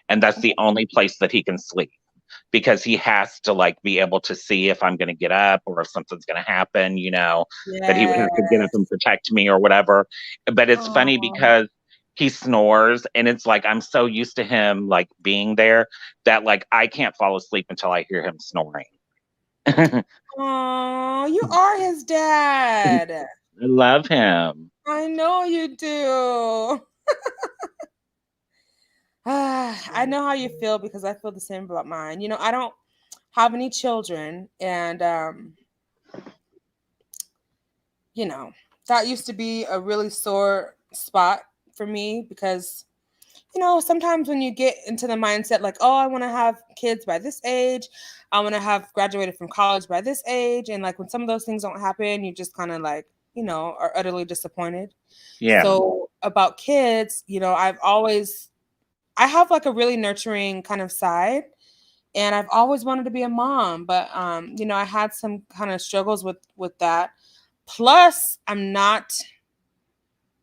Speaker 3: And that's the only place that he can sleep because he has to like be able to see if I'm going to get up or if something's going to happen, you know, that he has
Speaker 1: Yeah.
Speaker 3: to get up and protect me or whatever. But it's funny because he snores and it's like I'm so used to him like being there that like I can't fall asleep until I hear him snoring.
Speaker 1: Oh, you are his dad.
Speaker 3: I love him.
Speaker 1: I know you do. I know how you feel because I feel the same about mine. You know, I don't have any children, and you know, that used to be a really sore spot for me because you know, sometimes when you get into the mindset like, oh, I want to have kids by this age, I want to have graduated from college by this age, and like when some of those things don't happen, you just kind of like, you know, are utterly disappointed.
Speaker 3: Yeah.
Speaker 1: So about kids, you know, I have like a really nurturing kind of side, and I've always wanted to be a mom, but you know, I had some kind of struggles with that. Plus, I'm not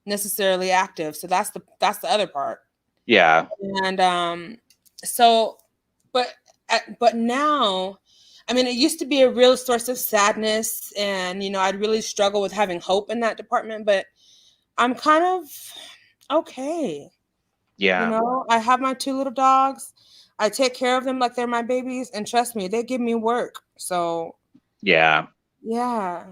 Speaker 1: necessarily active, so that's the other part.
Speaker 3: Yeah.
Speaker 1: And so but now, I mean, it used to be a real source of sadness, and you know, I'd really struggle with having hope in that department, but I'm kind of okay.
Speaker 3: Yeah.
Speaker 1: You know, I have my 2 little dogs. I take care of them like they're my babies, and trust me, they give me work. So,
Speaker 3: Yeah.
Speaker 1: yeah.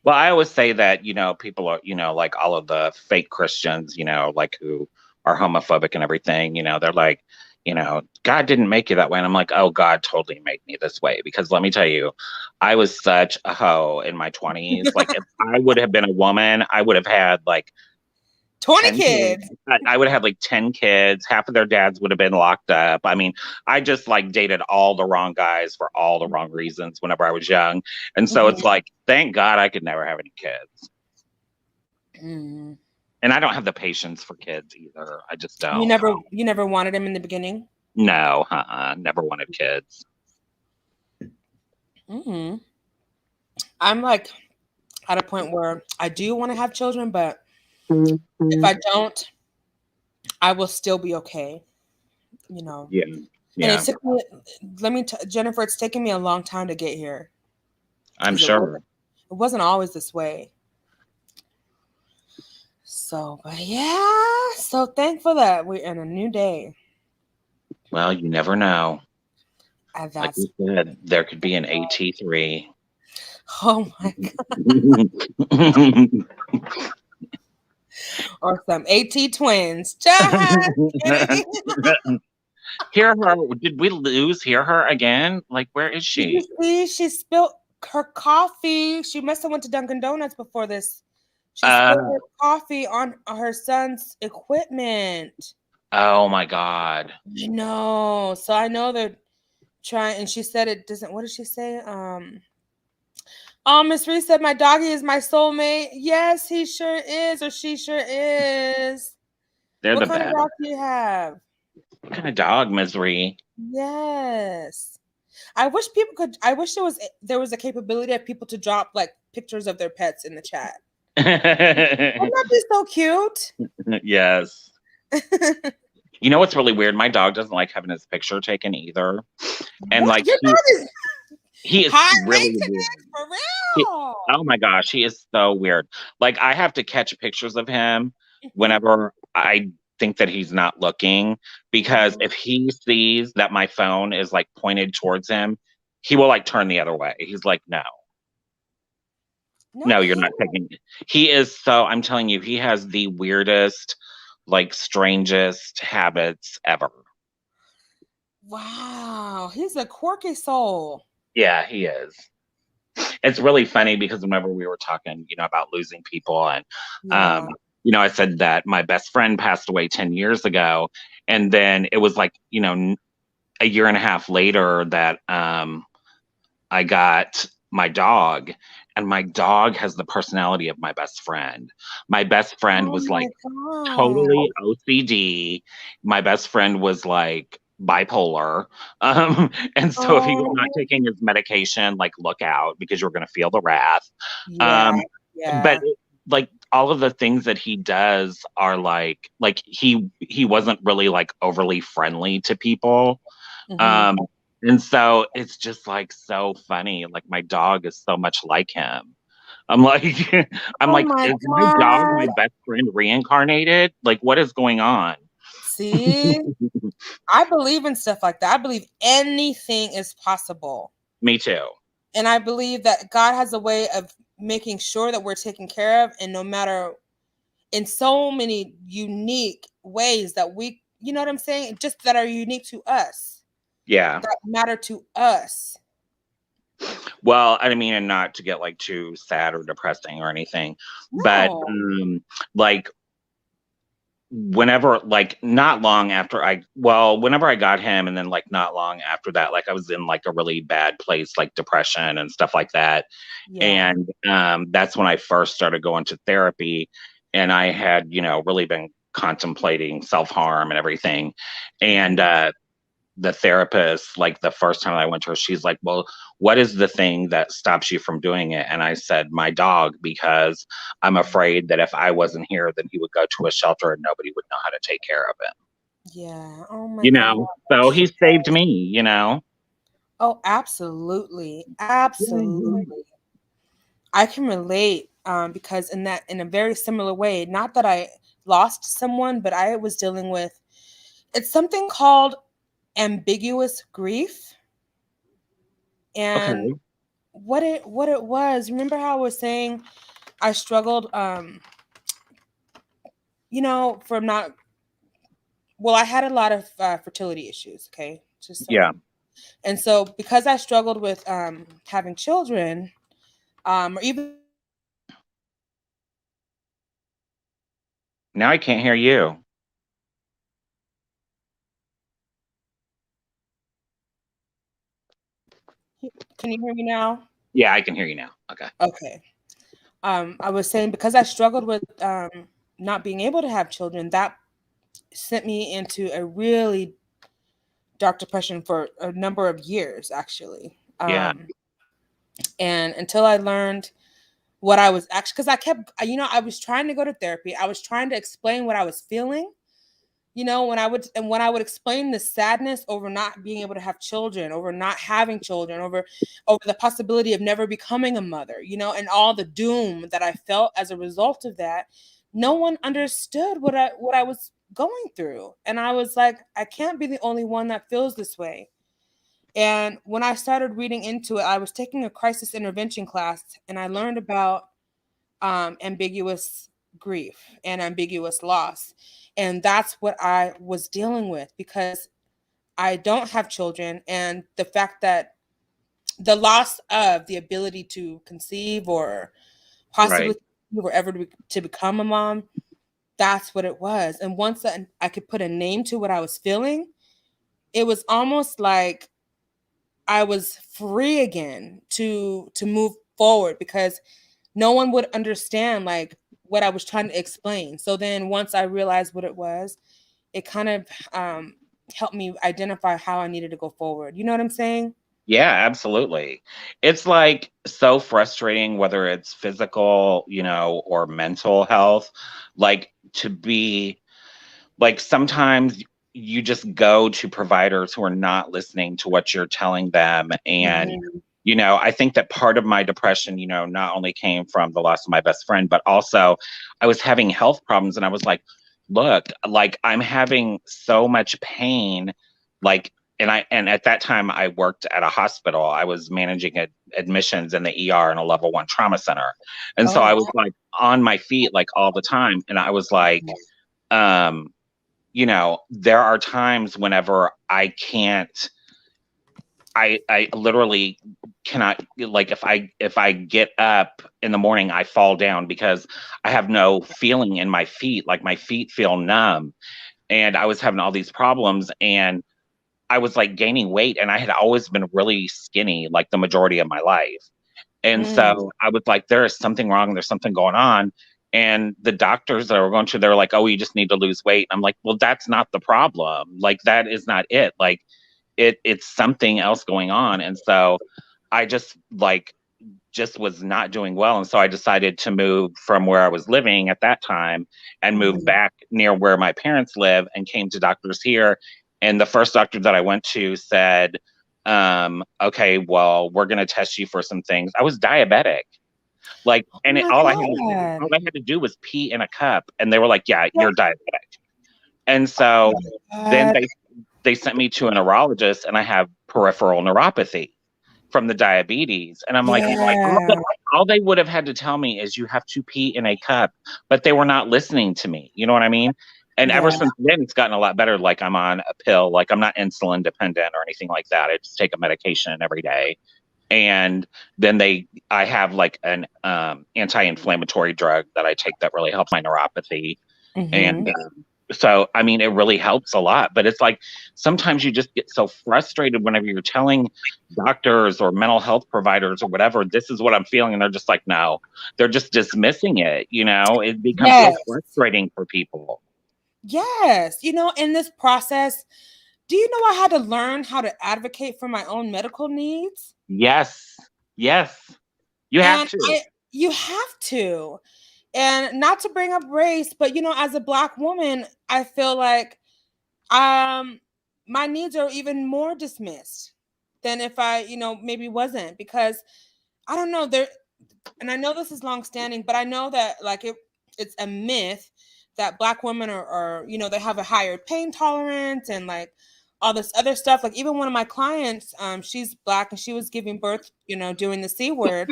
Speaker 3: Well, I always say that, you know, people are, you know, like all of the fake Christians, you know, like who are homophobic and everything, you know, they're like, you know, God didn't make you that way. And I'm like, oh, God totally made me this way. Because let me tell you, I was such a hoe in my 20s. Like, if I would have been a woman, I would have had like
Speaker 1: 20
Speaker 3: 10 kids.
Speaker 1: kids.
Speaker 3: I would have like 10 kids. Half of their dads would have been locked up. I mean, I just like dated all the wrong guys for all the wrong reasons whenever I was young. And so it's like, thank God I could never have any kids.
Speaker 1: Mm.
Speaker 3: And I don't have the patience for kids either. I just don't.
Speaker 1: You never wanted them in the beginning?
Speaker 3: No, never wanted kids.
Speaker 1: Mm-hmm. I'm like at a point where I do want to have children, but if I don't, I will still be okay. You know.
Speaker 3: Yeah.
Speaker 1: And it
Speaker 3: Yeah,
Speaker 1: took me, Jennifer, it's taken me a long time to get here
Speaker 3: I'm
Speaker 1: because
Speaker 3: sure.
Speaker 1: it wasn't always this way. So, but yeah, so thankful that we're in a new day.
Speaker 3: Well, you never know.
Speaker 1: And
Speaker 3: Like
Speaker 1: that's,
Speaker 3: you said, there could be an AT3.
Speaker 1: oh my or some AT twins. Just kidding.
Speaker 3: Hear her. Did we lose Hear her again? Like, where is
Speaker 1: Did you
Speaker 3: she?
Speaker 1: see? She spilled her coffee. She must have went to Dunkin' Donuts before this. She spilled
Speaker 3: Uh,
Speaker 1: her coffee on her son's equipment.
Speaker 3: oh my God.
Speaker 1: I know. So I know they're trying. And she said it doesn't. What did she say? Oh, Miss Reese said my doggy is my soulmate. Yes, he sure is, or she sure is.
Speaker 3: They're
Speaker 1: What
Speaker 3: the
Speaker 1: kind of
Speaker 3: best.
Speaker 1: dog do you have?
Speaker 3: What kind of dog, Misery?
Speaker 1: Yes. I wish people could. I wish there was a capability of people to drop like pictures of their pets in the chat. Wouldn't that be so cute?
Speaker 3: Yes. You know what's really weird? My dog doesn't like having his picture taken either. And
Speaker 1: What?
Speaker 3: like
Speaker 1: Your dog is
Speaker 3: he is
Speaker 1: high
Speaker 3: really
Speaker 1: maintenance
Speaker 3: weird.
Speaker 1: for
Speaker 3: He-
Speaker 1: real.
Speaker 3: oh my gosh, he is so weird. Like I have to catch pictures of him whenever I think that he's not looking, because if he sees that my phone is like pointed towards him, he will like turn the other way. He's like, no, you're not taking it. He is so, I'm telling you, he has the weirdest, like strangest habits ever.
Speaker 1: Wow, he's a quirky soul.
Speaker 3: Yeah, he is. It's really funny because whenever we were talking, about losing people, and
Speaker 1: Yeah.
Speaker 3: I said that my best friend passed away 10 years ago, and then it was like, a year and a half later that I got my dog, and my dog has the personality of my best friend. My best friend
Speaker 1: Oh
Speaker 3: was
Speaker 1: my
Speaker 3: like
Speaker 1: god.
Speaker 3: totally OCD. My best friend was like bipolar. And so if he was not
Speaker 1: Oh
Speaker 3: taking his medication, like look out because you're gonna feel the wrath.
Speaker 1: yeah,
Speaker 3: Um,
Speaker 1: yeah.
Speaker 3: but like all of the things that he does are like he wasn't really like overly friendly to people.
Speaker 1: Mhm.
Speaker 3: Um, and so it's just like so funny. Like my dog is so much like him. I'm like, I'm
Speaker 1: Oh
Speaker 3: like,
Speaker 1: my
Speaker 3: is my dog
Speaker 1: god.
Speaker 3: my best friend reincarnated? Like, what is going on?
Speaker 1: See, I believe in stuff like that. I believe anything is possible.
Speaker 3: Me too.
Speaker 1: And I believe that God has a way of making sure that we're taken care of, and no matter in so many unique ways that you know what I'm saying? Just that are unique to us,
Speaker 3: Yeah.
Speaker 1: that matter to us.
Speaker 3: Well, I mean, and not to get like too sad or depressing or anything, but
Speaker 1: No.
Speaker 3: like whenever like not long after whenever I got him, and then like not long after that, like I was in like a really bad place, like depression and stuff like that.
Speaker 1: Yeah.
Speaker 3: And that's when I first started going to therapy, and I had really been contemplating self-harm and everything. And the therapist, like the first time I went to her, she's like, well, what is the thing that stops you from doing it? And I said, my dog, because I'm afraid that if I wasn't here, then he would go to a shelter and nobody would know how to take care of him.
Speaker 1: Yeah. Oh my
Speaker 3: You
Speaker 1: god.
Speaker 3: know, so he saved me.
Speaker 1: Oh, absolutely. Absolutely. I can relate because in a very similar way, not that I lost someone, but I was dealing with it's something called ambiguous grief. And
Speaker 3: Okay.
Speaker 1: what it was, remember how I was saying I struggled from not well, I had a lot of fertility issues, okay? Just
Speaker 3: Yeah.
Speaker 1: saying. And so because I struggled with having children, or even
Speaker 3: Now I can't hear you.
Speaker 1: can you hear me now?
Speaker 3: Yeah, I can hear you now. Okay.
Speaker 1: Okay. I was saying because I struggled with not being able to have children, that sent me into a really dark depression for a number of years, actually.
Speaker 3: Yeah.
Speaker 1: And until I learned what I was actually, because I was trying to go to therapy, I was trying to explain what I was feeling, when I would explain the sadness over not being able to have children, over not having children, over the possibility of never becoming a mother, and all the doom that I felt as a result of that, no one understood what I was going through. And I was like, I can't be the only one that feels this way. And when I started reading into it, I was taking a crisis intervention class, and I learned about ambiguous grief and ambiguous loss. And that's what I was dealing with, because I don't have children. And the fact that the loss of the ability to conceive or possibly
Speaker 3: Right.
Speaker 1: or ever to become a mom, that's what it was. And once I could put a name to what I was feeling, it was almost like I was free again to move forward, because no one would understand like what I was trying to explain. So then once I realized what it was, it kind of helped me identify how I needed to go forward. You know what I'm saying?
Speaker 3: Yeah, absolutely. It's like so frustrating, whether it's physical, or mental health, like to be like sometimes you just go to providers who are not listening to what you're telling them. And,
Speaker 1: Mhm.
Speaker 3: I think that part of my depression, not only came from the loss of my best friend, but also I was having health problems. And I was like, look, like I'm having so much pain. Like, and at that time I worked at a hospital. I was managing admissions in the ER in a level 1 trauma center. And so
Speaker 1: Oh,
Speaker 3: I was like on my feet like all the time. And I was like, um, there are times whenever I can't, I literally cannot, like if I get up in the morning, I fall down because I have no feeling in my feet, like my feet feel numb. And I was having all these problems, and I was like gaining weight, and I had always been really skinny like the majority of my life. And
Speaker 1: mm,
Speaker 3: so I was like, there is something wrong. There's something going on. And the doctors that were going to, they were like, oh, you just need to lose weight. I'm like, well, that's not the problem. Like, that is not it. Like, it's something else going on. And so I just was not doing well. And so I decided to move from where I was living at that time and move
Speaker 1: mhm.
Speaker 3: back near where my parents live, and came to doctors here. And the first doctor that I went to said, okay, well, we're going to test you for some things. I was diabetic. Like,
Speaker 1: Oh
Speaker 3: and
Speaker 1: my
Speaker 3: all
Speaker 1: God.
Speaker 3: I had to do was pee in a cup, and they were like, yeah,
Speaker 1: Yeah.
Speaker 3: you're diabetic. And
Speaker 1: Oh
Speaker 3: so
Speaker 1: my
Speaker 3: then
Speaker 1: God.
Speaker 3: they sent me to a neurologist, and I have peripheral neuropathy from the diabetes. And I'm like, all,
Speaker 1: Yeah.
Speaker 3: the, all they would have had to tell me is you have to pee in a cup, but they were not listening to me. You know what I mean? And ever
Speaker 1: Yeah.
Speaker 3: since then, it's gotten a lot better. Like I'm on a pill, like I'm not insulin dependent or anything like that. I just take a medication every day. And then I have like an anti-inflammatory drug that I take that really helps my neuropathy. And
Speaker 1: Mhm.
Speaker 3: so, I mean, it really helps a lot, but it's like sometimes you just get so frustrated whenever you're telling doctors or mental health providers or whatever, this is what I'm feeling. And they're just like, no, they're just dismissing it. It becomes so
Speaker 1: Yes.
Speaker 3: frustrating for people.
Speaker 1: Yes. In this process, do you know I had to learn how to advocate for my own medical needs?
Speaker 3: Yes. Yes. You have
Speaker 1: And
Speaker 3: to.
Speaker 1: you have to. And not to bring up race, but as a Black woman, I feel like um my needs are even more dismissed than if I, maybe wasn't, because I don't know there. And I know this is long standing, but I know that like it's a myth that Black women are they have a higher pain tolerance and like all this other stuff. Like even one of my clients, she's Black and she was giving birth, doing the C word,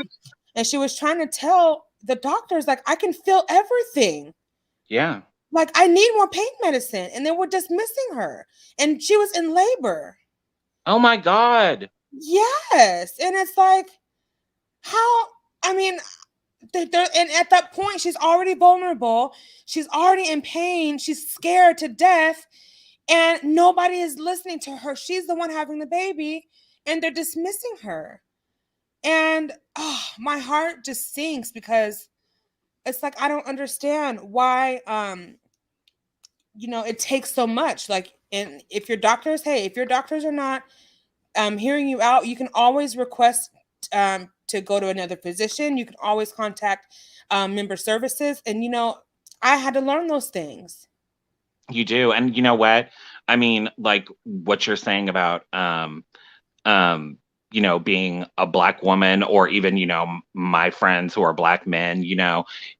Speaker 1: and she was trying to tell the doctors like, I can feel everything.
Speaker 3: Yeah.
Speaker 1: Like I need more pain medicine, and they were dismissing her, and she was in labor.
Speaker 3: Oh my God.
Speaker 1: Yes, and it's like how. I mean, and at that point she's already vulnerable, she's already in pain, she's scared to death, and nobody is listening to her. She's the one having the baby, and they're dismissing her. And my heart just sinks, because it's like I don't understand why it takes so much. Like, and if your doctors are not hearing you out, you can always request to go to another physician. You can always contact member services. And, I had to learn those things.
Speaker 3: You do. And you know what? I mean, like what you're saying about um being a black woman, or even my friends who are black men,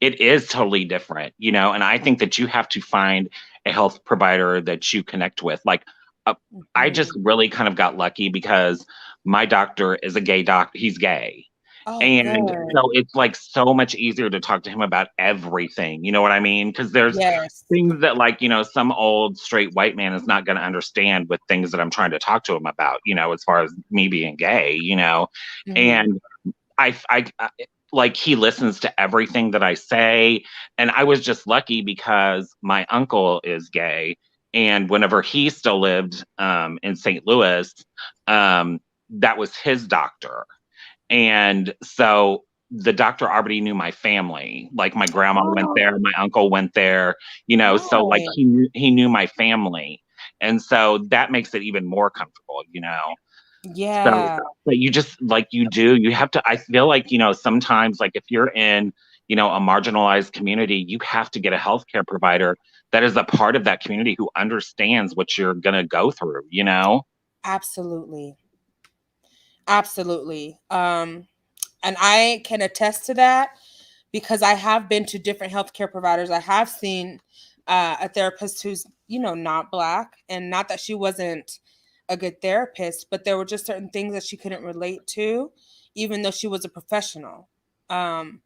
Speaker 3: it is totally different, and I think that you have to find a health provider that you connect with. Like, uh, I just
Speaker 1: Mhm.
Speaker 3: really kind of got lucky because my doctor is a gay doctor. He's gay.
Speaker 1: Oh,
Speaker 3: And
Speaker 1: good.
Speaker 3: so it's like so much easier to talk to him about everything. You know what I mean? Because there's
Speaker 1: Yes.
Speaker 3: things that, like, some old straight white man is not going to understand with things that I'm trying to talk to him about, as far as me being gay.
Speaker 1: Mhm.
Speaker 3: And I like, he listens to everything that I say. And I was just lucky because my uncle is gay. And whenever he still lived in St. Louis, that was his doctor. And so the doctor already knew my family. Like, my grandma went
Speaker 1: Oh,
Speaker 3: there, my uncle went there, so like
Speaker 1: nice.
Speaker 3: he knew my family. And so that makes it even more comfortable. So,
Speaker 1: Yeah,
Speaker 3: but you just, like, you have to, I feel like, sometimes, like, if you're in, a marginalized community, you have to get a healthcare provider that is a part of that community who understands what you're going to go through.
Speaker 1: absolutely. Absolutely. And I can attest to that because I have been to different healthcare providers. I have seen a therapist who's, not black, and not that she wasn't a good therapist, but there were just certain things that she couldn't relate to, even though she was a professional. Um,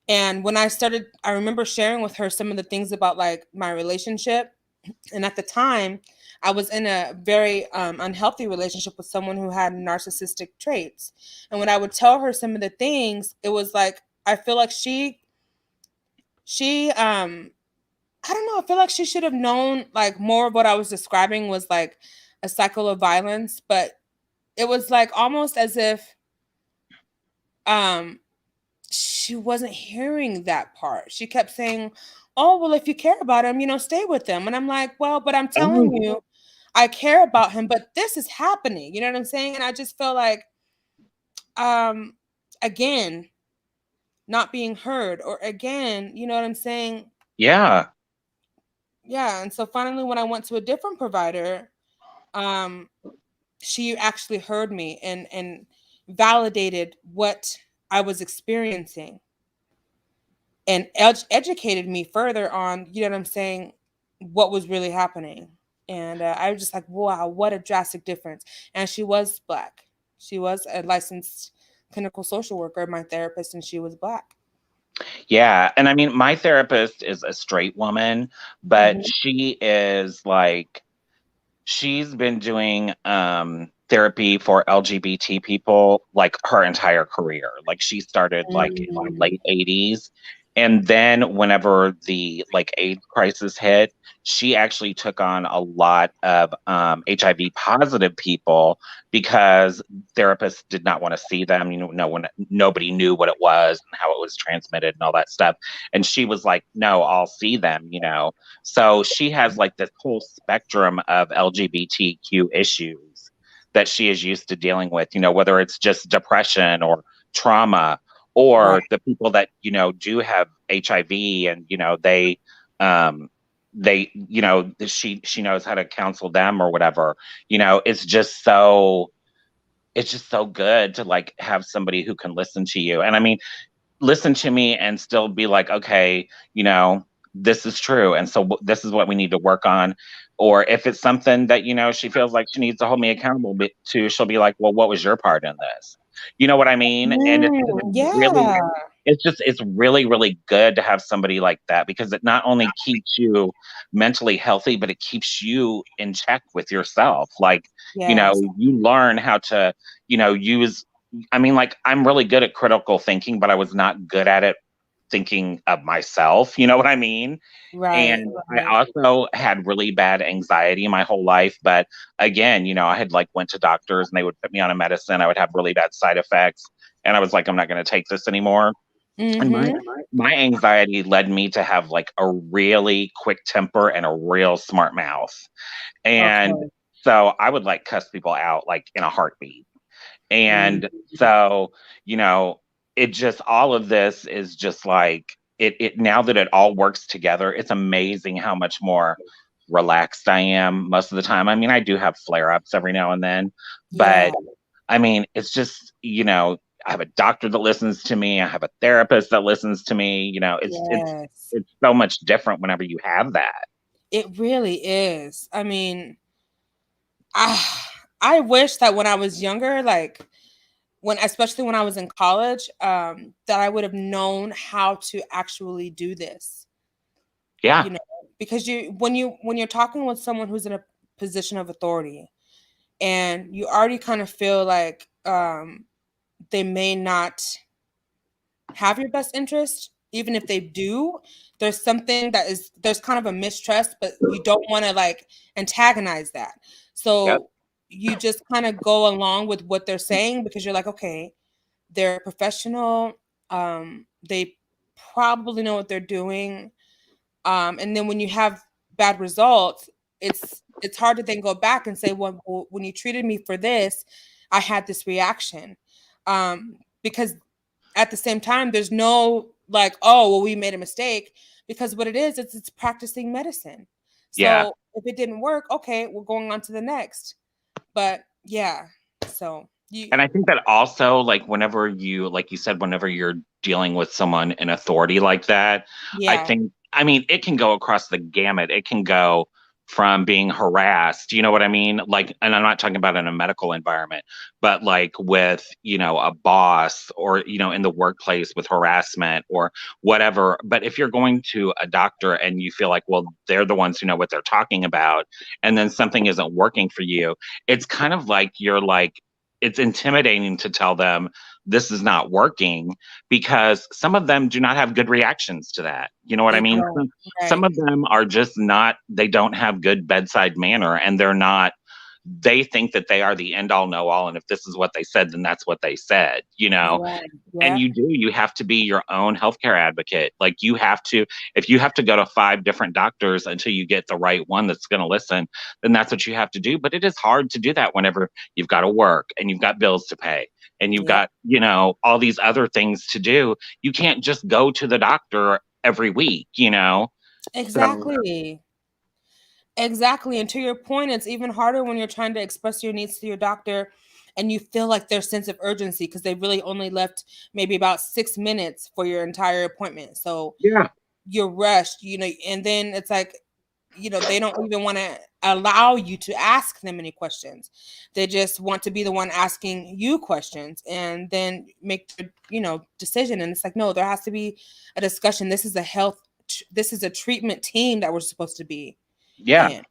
Speaker 1: and when I remember sharing with her some of the things about like my relationship. And at the time, I was in a very unhealthy relationship with someone who had narcissistic traits. And when I would tell her some of the things, it was like, I feel like she I don't know, I feel like she should have known like more of what I was describing was like a cycle of violence, but it was like almost as if um she wasn't hearing that part. She kept saying, "Oh, well, if you care about him, stay with him." And I'm like, "Well, but I'm telling
Speaker 3: Oh,
Speaker 1: you, I care about him, but this is happening." You know what I'm saying? And I just feel like, um, again, not being heard, or again, you know what I'm saying?
Speaker 3: yeah.
Speaker 1: Yeah. And so finally, when I went to a different provider, um, she actually heard me and validated what I was experiencing, and educated me further on, you know what I'm saying, what was really happening. And I was just like, wow, what a drastic difference. And she was black. She was a licensed clinical social worker, my therapist, and she was black.
Speaker 3: Yeah, and I mean, my therapist is a straight woman, but
Speaker 1: Hmm.
Speaker 3: she is like, she's been doing therapy for LGBT people like her entire career. Like, she started like in the
Speaker 1: Mm.
Speaker 3: late 80s. And then whenever the like AIDS crisis hit, she actually took on a lot of HIV positive people because therapists did not want to see them. No one, nobody knew what it was and how it was transmitted and all that stuff. And she was like, no, I'll see them. So she has like this whole spectrum of LGBTQ issues that she is used to dealing with, whether it's just depression or trauma,
Speaker 1: Right.
Speaker 3: or the people that, do have HIV, and, um, she knows how to counsel them or whatever. It's just so good to like have somebody who can listen to you. And I mean, listen to me and still be like, okay, this is true. And so this is what we need to work on. Or if it's something that, she feels like she needs to hold me accountable to, she'll be like, well, what was your part in this? You know what I mean? And
Speaker 1: Mm, yeah.
Speaker 3: it's really, really good to have somebody like that, because it not only keeps you mentally healthy, but it keeps you in check with yourself. Like,
Speaker 1: Yes.
Speaker 3: you learn how to, use, I mean, like, I'm really good at critical thinking, but I was not good at it thinking of myself. You know what I mean?
Speaker 1: Right.
Speaker 3: And I
Speaker 1: Right.
Speaker 3: also had really bad anxiety my whole life. But again, I had like went to doctors and they would put me on a medicine. I would have really bad side effects. And I was like, I'm not going to take this anymore. And my
Speaker 1: Mm-hmm.
Speaker 3: my anxiety led me to have like a really quick temper and a real smart mouth. And
Speaker 1: Okay.
Speaker 3: so I would like cuss people out like in a heartbeat.
Speaker 1: Mm.
Speaker 3: And so, you know, it just, all of this is just like, it now that it all works together, it's amazing how much more relaxed I am most of the time. I mean, I do have flare-ups every now and then,
Speaker 1: Yeah.
Speaker 3: but I mean, it's just, I have a doctor that listens to me. I have a therapist that listens to me.
Speaker 1: Yes.
Speaker 3: It's so much different whenever you have that.
Speaker 1: It really is. I mean, I wish that when I was younger, like especially when I was in college, that I would have known how to actually do this.
Speaker 3: Yeah.
Speaker 1: You know, because when you're talking with someone who's in a position of authority, and you already kind of feel like they may not have your best interest, even if they do, there's kind of a mistrust, but you don't want to like antagonize that.
Speaker 3: Yep.
Speaker 1: So you just kind of go along with what they're saying because you're like, okay, they're professional, they probably know what they're doing, and then when you have bad results, it's hard to then go back and say, well, when you treated me for this, I had this reaction, because at the same time, there's no like, oh, well, we made a mistake, because what it is, it's practicing medicine.
Speaker 3: Yeah.
Speaker 1: So if it didn't work, okay, we're going on to the next. But yeah, so you,
Speaker 3: And I think that also, like, like you said, whenever you're dealing with someone in authority like that,
Speaker 1: yeah,
Speaker 3: I mean, it can go across the gamut. It can go from being harassed, you know what I mean? Like, and I'm not talking about in a medical environment, but like with, a boss or, in the workplace with harassment or whatever. But if you're going to a doctor and you feel like, well, they're the ones who know what they're talking about, and then something isn't working for you, it's kind of like you're like, it's intimidating to tell them this is not working because some of them do not have good reactions to that. You know what I
Speaker 1: they
Speaker 3: mean?
Speaker 1: don't,
Speaker 3: Some
Speaker 1: right,
Speaker 3: of them are just not, they don't have good bedside manner, and they think that they are the end all know all. And if this is what they said, then that's what they said,
Speaker 1: right,
Speaker 3: and
Speaker 1: yeah,
Speaker 3: you have to be your own healthcare advocate. Like if you have to go to 5 different doctors until you get the right one that's going to listen, then that's what you have to do. But it is hard to do that whenever you've got to work and you've got bills to pay and you've
Speaker 1: yeah,
Speaker 3: got, all these other things to do. You can't just go to the doctor every week. So
Speaker 1: exactly. Exactly. And to your point, it's even harder when you're trying to express your needs to your doctor and you feel like their sense of urgency because they really only left maybe about 6 minutes for your entire appointment. So
Speaker 3: yeah,
Speaker 1: you're rushed, and then it's like, they don't even want to allow you to ask them any questions. They just want to be the one asking you questions and then make the, decision. And it's like, no, there has to be a discussion. This is a treatment team that we're supposed to be
Speaker 3: yeah.
Speaker 1: in.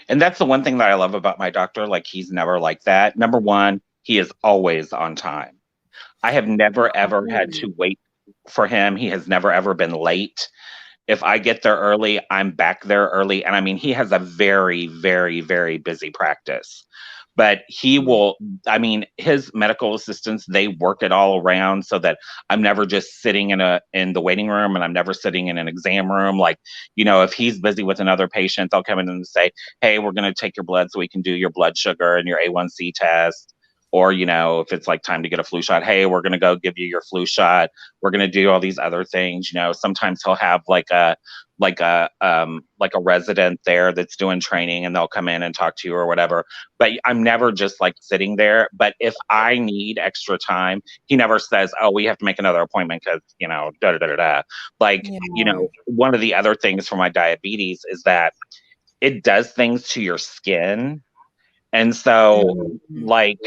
Speaker 3: And that's the one thing that I love about my doctor. Like, he's never like that. Number one, he is always on time. I have never ever had
Speaker 1: Oh,
Speaker 3: to wait for him. He has never ever been late. If I get there early, I'm back there early. And I mean, he has a very, very, very busy practice. But
Speaker 1: yeah.
Speaker 3: I mean, his medical assistants, they work it all around so that I'm never just sitting in the waiting room and I'm never sitting in an exam room. Like, if he's busy with another patient, they'll come in and say, hey, we're going to take your blood so we can do your blood sugar and your A1C test. Or, if it's like time to get a flu shot, hey, we're going to go give you your flu shot. We're going to do all these other things. Sometimes he'll have like a resident there that's doing training and they'll come in and talk to you or whatever. But I'm never just like sitting there. But if I need extra time, he never says, oh, we have to make another appointment because, da da da da da. Like,
Speaker 1: Yeah.
Speaker 3: one of the other things for my diabetes is that it does things to your skin. And so,
Speaker 1: Mhm.
Speaker 3: like,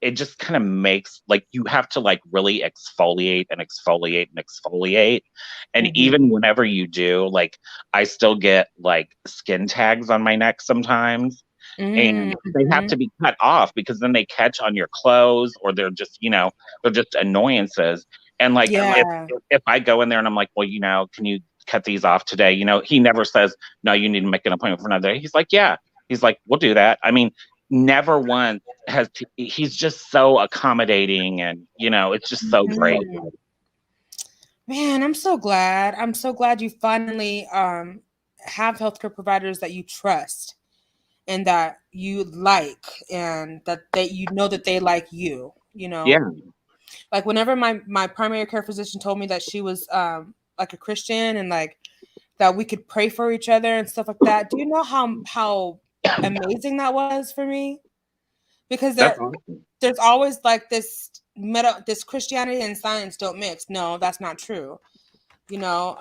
Speaker 3: it just kind of makes like you have to like really exfoliate and exfoliate and exfoliate. And
Speaker 1: Mhm.
Speaker 3: even whenever you do, like, I still get like skin tags on my neck sometimes. And they have
Speaker 1: Mhm.
Speaker 3: to be cut off because then they catch on your clothes or they're just annoyances. And like
Speaker 1: Yeah.
Speaker 3: if I go in there and I'm like, well, can you cut these off today? He never says, no, you need to make an appointment for another day. He's like, yeah. He's like, we'll do that. I mean, never once he's just so accommodating and it's just so great.
Speaker 1: Mhm. Man, I'm so glad. I'm so glad you finally have healthcare providers that you trust and that you like and that that they like you,
Speaker 3: Yeah.
Speaker 1: Like whenever my primary care physician told me that she was like a Christian and like that we could pray for each other and stuff like that. Do you know how amazing that was for me? Because
Speaker 3: That's awesome.
Speaker 1: there's always like this Christianity and science don't mix. No, that's not true. You know,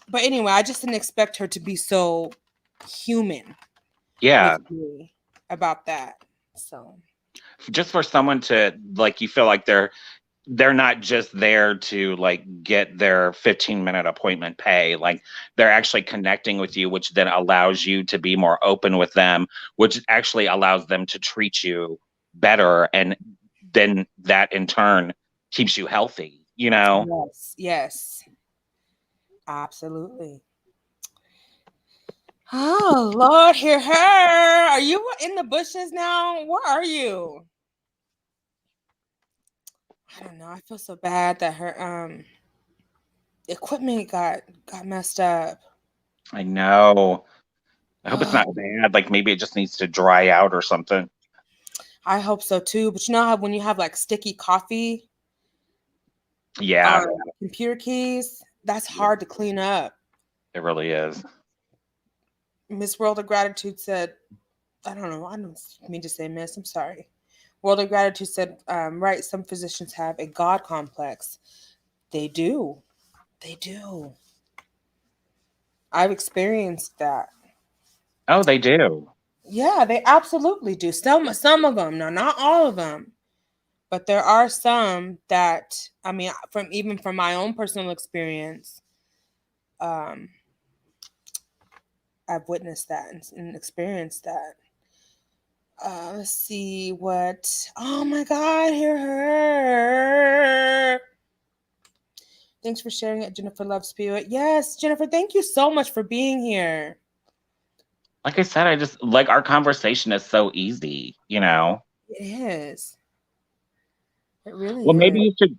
Speaker 1: but anyway, I just didn't expect her to be so human
Speaker 3: Yeah.
Speaker 1: with me about that. So
Speaker 3: Just for someone to like, you feel like they're not just there to like get their 15-minute appointment pay. Like they're actually connecting with you, which then allows you to be more open with them, which actually allows them to treat you better. And then that in turn keeps you healthy, you know?
Speaker 1: yes, yes, absolutely. Oh Lord, hear her. Are you in the bushes now? Where are you? I don't know. I feel so bad that her equipment got messed up.
Speaker 3: I know. I hope it's not bad. Like maybe it just needs to dry out or something.
Speaker 1: I hope so too. But you know how when you have like sticky coffee
Speaker 3: Yeah,
Speaker 1: on computer keys, that's hard to clean up.
Speaker 3: it really is.
Speaker 1: Miss World of Gratitude said, I don't know. I don't mean to say miss. I'm sorry. World of Gratitude said, right, some physicians have a God complex. They do. They do. I've experienced that.
Speaker 3: Oh, they do.
Speaker 1: Yeah, they absolutely do. Some of them, no, not all of them, but there are some that I mean, from my own personal experience, um, I've witnessed that and experienced that. Let's see what. Oh my God, hear her. Thanks for sharing it, Jennifer Love Spirit. Yes, Jennifer, thank you so much for being here.
Speaker 3: Like I said, I just like our conversation is so easy, you know?
Speaker 1: It is. It really
Speaker 3: Well, maybe
Speaker 1: is.
Speaker 3: you should.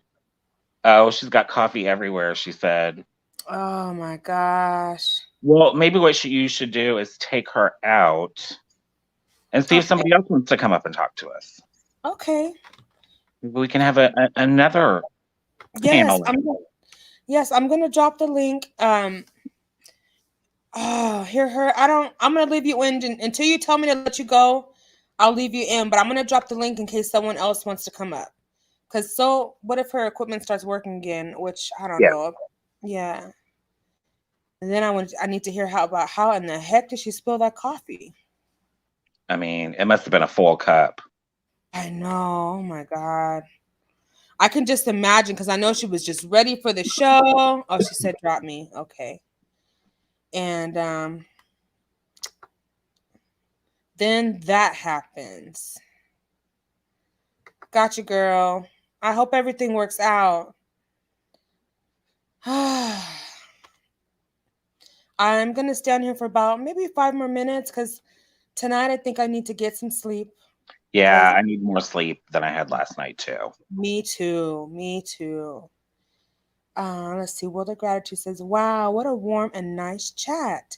Speaker 3: Oh, she's got coffee everywhere, she said.
Speaker 1: Oh my gosh.
Speaker 3: Well, maybe what you should do is take her out and see if
Speaker 1: Okay.
Speaker 3: somebody else wants to come up and talk to us.
Speaker 1: Okay.
Speaker 3: Maybe we can have another
Speaker 1: Yes,
Speaker 3: panel.
Speaker 1: I'm gonna drop the link. Oh, hear her. I'm gonna leave you in until you tell me to let you go. I'll leave you in, but I'm gonna drop the link in case someone else wants to come up. Cause what if her equipment starts working again? Which I don't
Speaker 3: Yeah.
Speaker 1: know. Yeah. And then I need to hear how in the heck did she spill that coffee?
Speaker 3: I mean, it must have been a full cup.
Speaker 1: I know. Oh my God. I can just imagine because I know she was just ready for the show. Oh, she said drop me. Okay. And then that happens. Gotcha, girl. I hope everything works out. I'm gonna stand here for about maybe 5 more minutes because tonight I think I need to get some sleep.
Speaker 3: Yeah, I need more sleep than I had last night too.
Speaker 1: Me too. Me too. Let's see. World of Gratitude says, wow, what a warm and nice chat.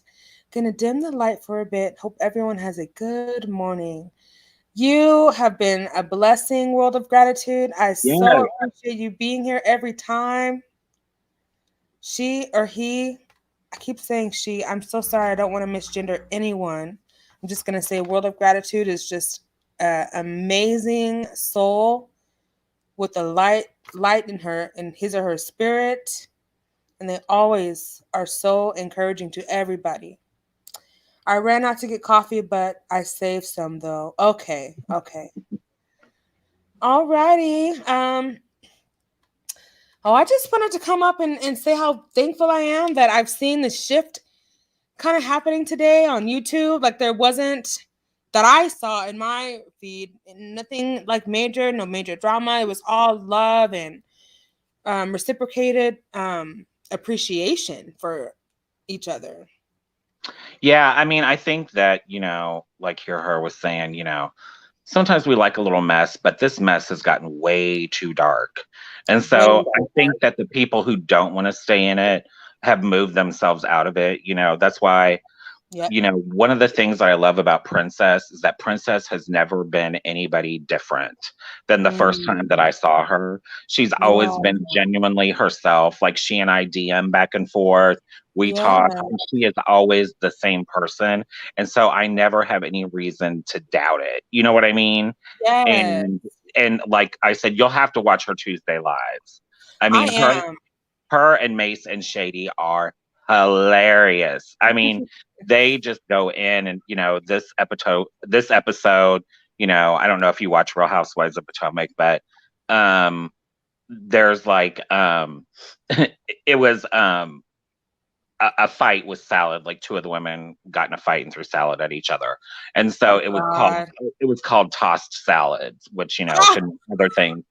Speaker 1: Gonna dim the light for a bit. Hope everyone has a good morning. You have been a blessing, World of Gratitude. I so appreciate you being here every time. She or he, I keep saying she. I'm so sorry. I don't want to misgender anyone. I'm just going to say World of Gratitude is just an amazing soul with a light in his or her spirit. And they always are so encouraging to everybody. I ran out to get coffee, but I saved some though. Okay. Alrighty. Oh, I just wanted to come up and say how thankful I am that I've seen the shift kind of happening today on YouTube. Like there wasn't that I saw in my feed, nothing like no major drama. It was all love and reciprocated appreciation for each other.
Speaker 3: Yeah, I mean, I think that, like Hear Her was saying, sometimes we like a little mess, but this mess has gotten way too dark. And so I think that the people who don't want to stay in it have moved themselves out of it. That's why
Speaker 1: Yep.
Speaker 3: you know, one of the things that I love about Princess is that Princess has never been anybody different than the first time that I saw her. She's always
Speaker 1: Yeah.
Speaker 3: been genuinely herself. Like she and I DM back and forth. We
Speaker 1: Yeah.
Speaker 3: talk, and she is always the same person. And so I never have any reason to doubt it. You know what I mean?
Speaker 1: Yes.
Speaker 3: And like I said, you'll have to watch her Tuesday lives. I
Speaker 1: I
Speaker 3: mean,
Speaker 1: am.
Speaker 3: her and Mace and Shady are hilarious. I mean, they just go in and, you know, this episode, you know, I don't know if you watch Real Housewives of Potomac, but there's like it was a fight with salad. Like two of the women got in a fight and threw salad at each other. And so
Speaker 1: Oh God.
Speaker 3: it was called tossed salads, which, you know, could mean other things.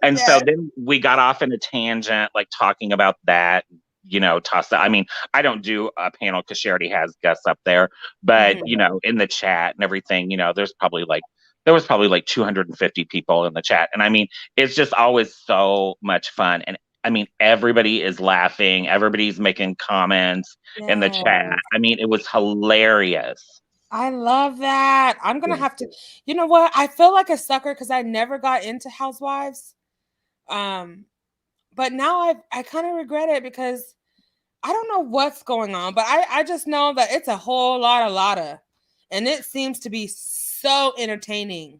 Speaker 3: And so
Speaker 1: Yes.
Speaker 3: then we got off in a tangent, like talking about that, you know, I mean, I don't do a panel because she already has guests up there, but, you know, in the chat and everything, you know, there was probably like 250 people in the chat. And I mean, it's just always so much fun. And I mean, everybody is laughing, everybody's making comments in the chat.
Speaker 1: Yes.
Speaker 3: I mean, it was hilarious.
Speaker 1: I love that. I'm gonna
Speaker 3: Yeah.
Speaker 1: have to. You know what? I feel like a sucker because I never got into Housewives. But now I kind of regret it because I don't know what's going on, but I just know that it's a whole lot of, and it seems to be so entertaining.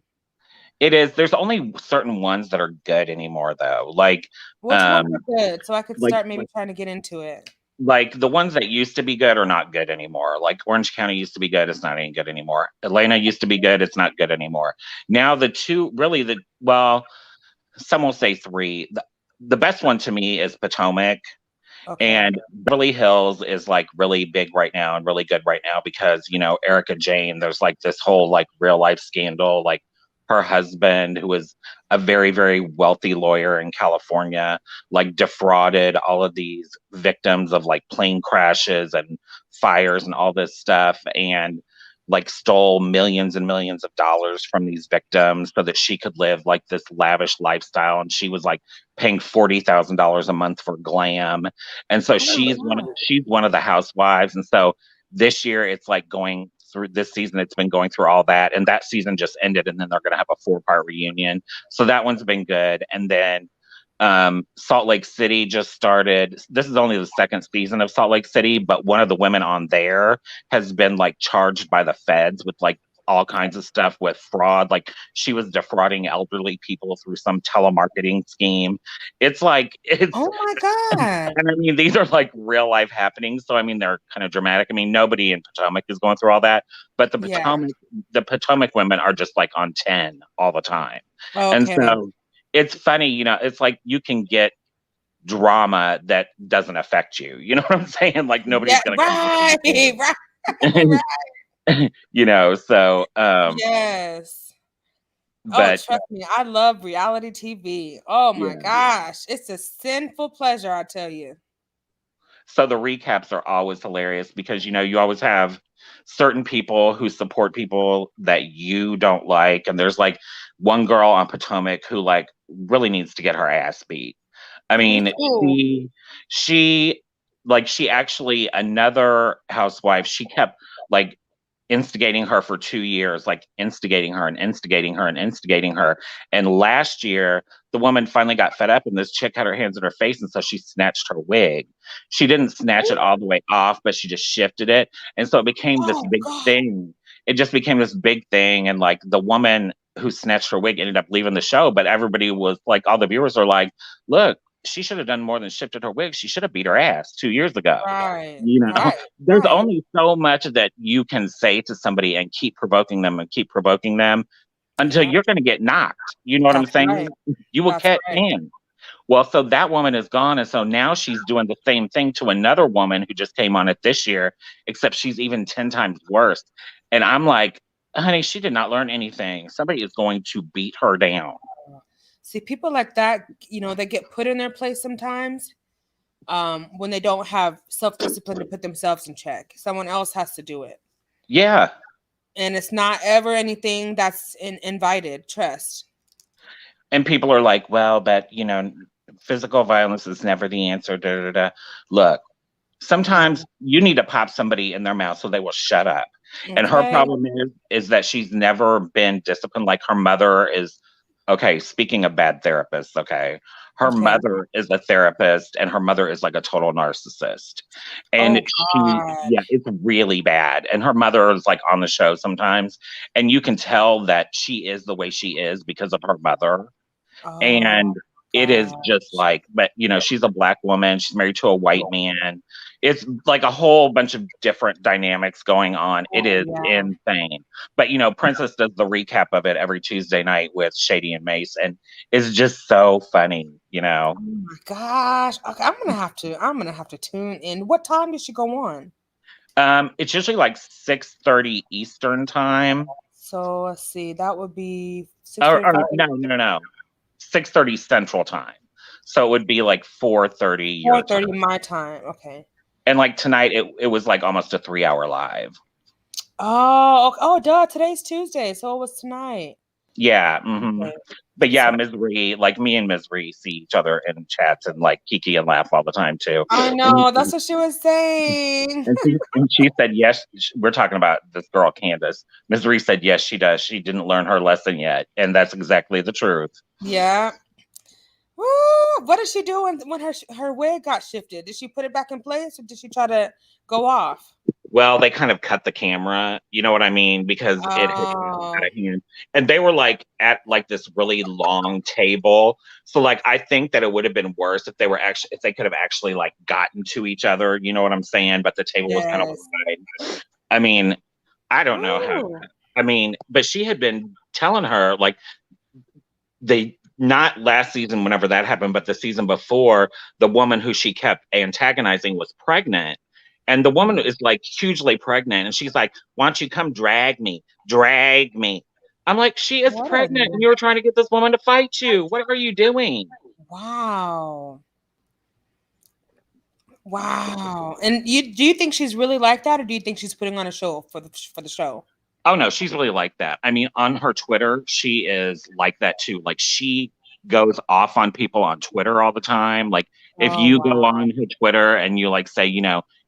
Speaker 3: It is. There's only certain ones that are good anymore, though.
Speaker 1: Which ones are good? So I could
Speaker 3: like
Speaker 1: start maybe trying to get into it.
Speaker 3: like the ones that used to be good are not good anymore. Like Orange County used to be good, it's not any good anymore. Atlanta used to be good, it's not good anymore. Now the two, really some will say three. The best one to me is Potomac.
Speaker 1: Okay.
Speaker 3: And Beverly Hills is like really big right now and really good right now because, you know, Erica Jane, there's like this whole like real life scandal. Like her husband, who was a very, very wealthy lawyer in California, like defrauded all of these victims of like plane crashes and fires and all this stuff. And like stole millions and millions of dollars from these victims so that she could live like this lavish lifestyle. And she was like paying $40,000 a month for glam. And so
Speaker 1: Oh my God.
Speaker 3: she's one of the housewives. And so this year it's like going through this season, it's been going through all that. And that season just ended, and then they're gonna have a 4-part reunion. So that one's been good. And then Salt Lake City just started. This is only the second season of Salt Lake City, but one of the women on there has been like charged by the feds with like all kinds of stuff with fraud. Like she was defrauding elderly people through some telemarketing scheme. It's
Speaker 1: Oh my God.
Speaker 3: and I mean, these are like real life happenings. So I mean, they're kind of dramatic. I mean, nobody in Potomac is going through all that, but
Speaker 1: Yeah.
Speaker 3: The Potomac women are just like on 10 all the time. And
Speaker 1: Okay.
Speaker 3: so it's funny, you know, it's like you can get drama that doesn't affect you. You know what I'm saying? Like nobody's
Speaker 1: Yeah.
Speaker 3: gonna
Speaker 1: Right.
Speaker 3: come
Speaker 1: Right.
Speaker 3: you know, so
Speaker 1: Yes. Oh,
Speaker 3: but
Speaker 1: trust me, I love reality TV. Oh my
Speaker 3: yeah.
Speaker 1: gosh. It's a sinful pleasure, I tell you.
Speaker 3: So the recaps are always hilarious because you know you always have certain people who support people that you don't like, and there's like one girl on Potomac who like really needs to get her ass beat. I mean,
Speaker 1: Ooh.
Speaker 3: she actually, another housewife, she kept like instigating her for 2 years, like instigating her and instigating her and instigating her. And last year, the woman finally got fed up and this chick had her hands in her face. And so she snatched her wig. She didn't snatch it all the way off, but she just shifted it. And so it became this
Speaker 1: Oh
Speaker 3: big
Speaker 1: God.
Speaker 3: thing. It just became this big thing. And like the woman who snatched her wig ended up leaving the show. But everybody was like, all the viewers are like, look, she should have done more than shifted her wig. She should have beat her ass 2 years ago.
Speaker 1: Right.
Speaker 3: You know,
Speaker 1: Right.
Speaker 3: there's
Speaker 1: Right.
Speaker 3: only so much that you can say to somebody and keep provoking them and keep provoking them until
Speaker 1: Yeah.
Speaker 3: you're going to get knocked. You know what I'm
Speaker 1: That's
Speaker 3: saying?
Speaker 1: right.
Speaker 3: You will
Speaker 1: That's
Speaker 3: catch
Speaker 1: right.
Speaker 3: in. Well, so that woman is gone. And so now she's doing the same thing to another woman who just came on it this year, except she's even 10 times worse. And I'm like, honey, she did not learn anything. Somebody is going to beat her down.
Speaker 1: See, people like that, you know, they get put in their place sometimes when they don't have self-discipline to put themselves in check. Someone else has to do it.
Speaker 3: Yeah.
Speaker 1: And it's not ever anything that's invited. Trust.
Speaker 3: And people are like, well, but, you know, physical violence is never the answer. Da, da, da. Look, sometimes you need to pop somebody in their mouth so they will shut up. And her
Speaker 1: Okay.
Speaker 3: problem is that she's never been disciplined. Like her mother is, okay, speaking of bad therapists, okay, her
Speaker 1: Okay.
Speaker 3: mother is a therapist and her mother is like a total narcissist. And
Speaker 1: Oh God.
Speaker 3: yeah, it's really bad. And her mother is like on the show sometimes. And you can tell that she is the way she is because of her mother.
Speaker 1: Oh
Speaker 3: And it is just
Speaker 1: gosh.
Speaker 3: like, but she's a black woman, she's married to a white man. It's like a whole bunch of different dynamics going on. It is
Speaker 1: Yeah.
Speaker 3: insane. But Princess does the recap of it every Tuesday night with Shady and Mace, and it's just so funny.
Speaker 1: Oh my gosh. Okay, I'm gonna have to tune in. What time does she go on?
Speaker 3: It's usually like 6:30 Eastern time.
Speaker 1: So let's see. That would be
Speaker 3: Or
Speaker 1: 6:35.
Speaker 3: no. 6:30 Central time. So it would be like 4:30 your time.
Speaker 1: 4:30 my time. Okay.
Speaker 3: And like tonight, it was like almost a 3-hour live.
Speaker 1: Oh, duh. Today's Tuesday, so it was tonight.
Speaker 3: Yeah. Mm-hmm.
Speaker 1: Okay.
Speaker 3: But yeah,
Speaker 1: So
Speaker 3: Misery, like me and Misery see each other in chats and like kiki and laugh all the time too.
Speaker 1: I know. That's what she was saying.
Speaker 3: And she said, yes, we're talking about this girl, Candace. Misery said, yes, she does. She didn't learn her lesson yet. And that's exactly the truth.
Speaker 1: Yeah. Woo! What did she do when her wig got shifted? Did she put it back in place or did she try to go off?
Speaker 3: Well, they kind of cut the camera, you know what I mean? Because it had gotten out of hand. And they were like at like this really long table. So like I think that it would have been worse if they could have actually like gotten to each other, you know what I'm saying? But the table was kind of wide. I mean, I don't know how. I mean, but she had been telling her like not last season whenever that happened, but the season before, the woman who she kept antagonizing was pregnant. And the woman is like hugely pregnant. And she's like, why don't you come drag me? Drag me. I'm like, she is pregnant and you're trying to get this woman to fight you. What are you doing?
Speaker 1: Wow. And do you think she's really like that, or do you think she's putting on a show for the show?
Speaker 3: Oh no, she's really like that. I mean, on her Twitter, she is like that too. Like she goes off on people on Twitter all the time. Like if you go on her Twitter and you like say,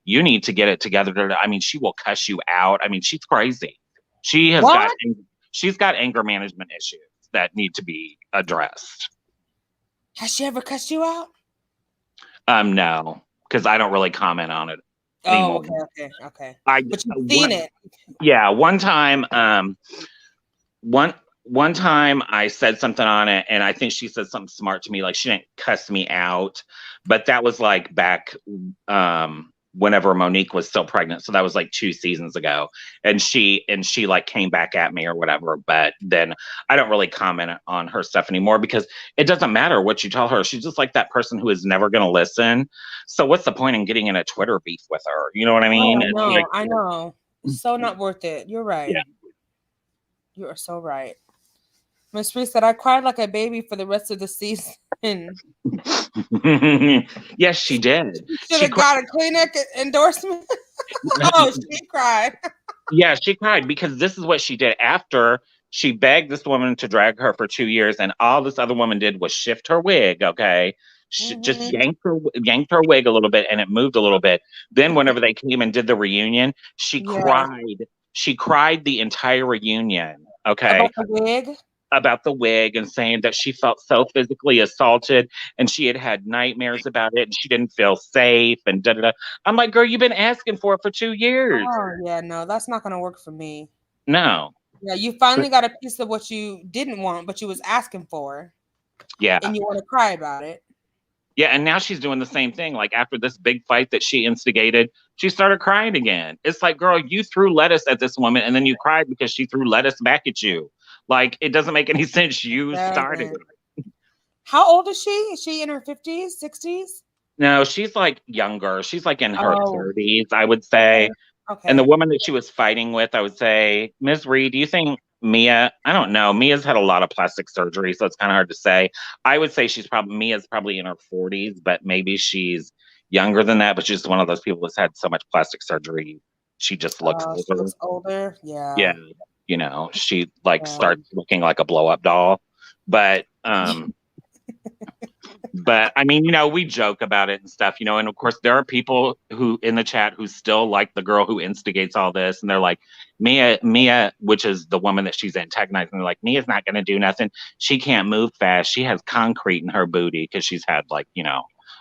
Speaker 3: you need to get it together. I mean, she will cuss you out. I mean, she's crazy. She's got anger management issues that need to be addressed.
Speaker 1: Has she ever cussed you out?
Speaker 3: No, because I don't really comment on it anymore.
Speaker 1: Okay.
Speaker 3: But
Speaker 1: you've seen it.
Speaker 3: Yeah, one time I said something on it and I think she said something smart to me. Like she didn't cuss me out, but that was like back whenever Monique was still pregnant. So that was like 2 seasons ago. And she like came back at me or whatever. But then I don't really comment on her stuff anymore because it doesn't matter what you tell her. She's just like that person who is never going to listen. So what's the point in getting in a Twitter beef with her? You know what I mean?
Speaker 1: I know. It's so not worth it. You're right.
Speaker 3: Yeah.
Speaker 1: You are so right. Miss Reese said, I cried like a baby for the rest of the season.
Speaker 3: Yes, she did.
Speaker 1: Should have got a Kleenex endorsement. Oh, she cried.
Speaker 3: Yeah, she cried because this is what she did after she begged this woman to drag her for 2 years, and all this other woman did was shift her wig. Okay, she just yanked her wig a little bit, and it moved a little bit. Then, whenever they came and did the reunion, she cried. She cried the entire reunion. Okay,
Speaker 1: about the wig.
Speaker 3: About the wig and saying that she felt so physically assaulted and she had nightmares about it and she didn't feel safe and da-da-da. I'm like, girl, you've been asking for it for 2 years.
Speaker 1: Oh, yeah, no, that's not going to work for me.
Speaker 3: No.
Speaker 1: Yeah, you finally got a piece of what you didn't want, but you was asking for.
Speaker 3: Yeah.
Speaker 1: And you want to cry about it.
Speaker 3: Yeah, and now she's doing the same thing. Like after this big fight that she instigated, she started crying again. It's like, girl, you threw lettuce at this woman and then you cried because she threw lettuce back at you. Like, it doesn't make any sense. You started it.
Speaker 1: How old is she? Is she in her 50s, 60s?
Speaker 3: No, she's like younger. She's like in her 30s, I would say.
Speaker 1: Okay.
Speaker 3: And the woman that she was fighting with, I would say, Ms. Reed, do you think Mia, I don't know. Mia's had a lot of plastic surgery, so it's kind of hard to say. I would say Mia's probably in her 40s, but maybe she's younger than that, but she's one of those people that's had so much plastic surgery. She just looks older.
Speaker 1: She looks older, yeah.
Speaker 3: Yeah. She starts looking like a blow-up doll. But But I mean, we joke about it and stuff, and of course there are people who in the chat who still like the girl who instigates all this, and they're like, Mia, which is the woman that she's antagonizing, they're like, Mia's not gonna do nothing. She can't move fast. She has concrete in her booty because she's had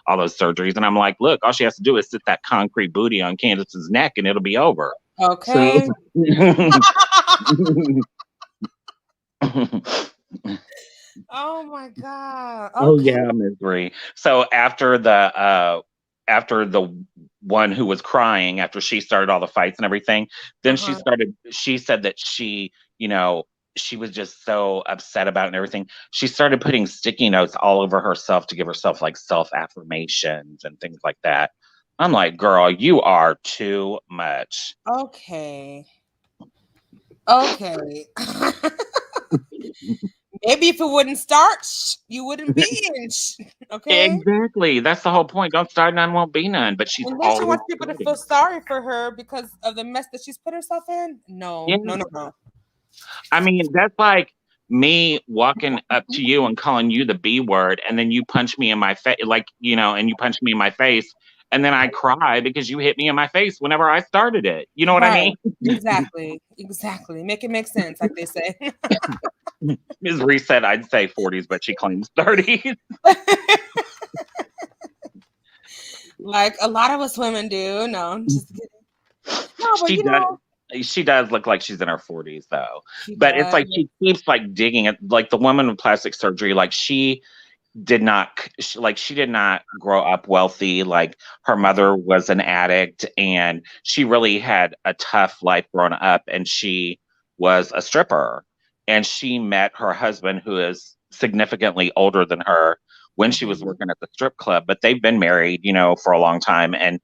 Speaker 3: all those surgeries. And I'm like, look, all she has to do is sit that concrete booty on Candace's neck and it'll be over.
Speaker 1: Okay.
Speaker 3: So
Speaker 1: Oh my God. Okay.
Speaker 3: Oh yeah, misery. So after the one who was crying, after she started all the fights and everything, then she said that she was just so upset about it and everything. She started putting sticky notes all over herself to give herself like self-affirmations and things like that. I'm like, girl, you are too much.
Speaker 1: Okay. Maybe if it wouldn't start, you wouldn't be in. Okay.
Speaker 3: Exactly. That's the whole point. Don't start none, won't be none. But she's
Speaker 1: And then
Speaker 3: always
Speaker 1: she wants people
Speaker 3: starting.
Speaker 1: to feel sorry for her because of the mess that she's put herself in. No.
Speaker 3: I mean, that's like me walking up to you and calling you the B word, and then you punch me in my face, and you punch me in my face, and then I cry because you hit me in my face whenever I started it. You know what I mean?
Speaker 1: Exactly. Make it make sense, like they say.
Speaker 3: Ms. Reese said I'd say 40s, but she claims 30s.
Speaker 1: Like a lot of us women do. No, I'm just kidding. No, but
Speaker 3: she does look like she's in her 40s though. But
Speaker 1: does.
Speaker 3: it's like she keeps like digging at like the woman with plastic surgery, like she did not grow up wealthy. Like her mother was an addict and she really had a tough life growing up, and she was a stripper, and she met her husband who is significantly older than her when she was working at the strip club, but they've been married for a long time, and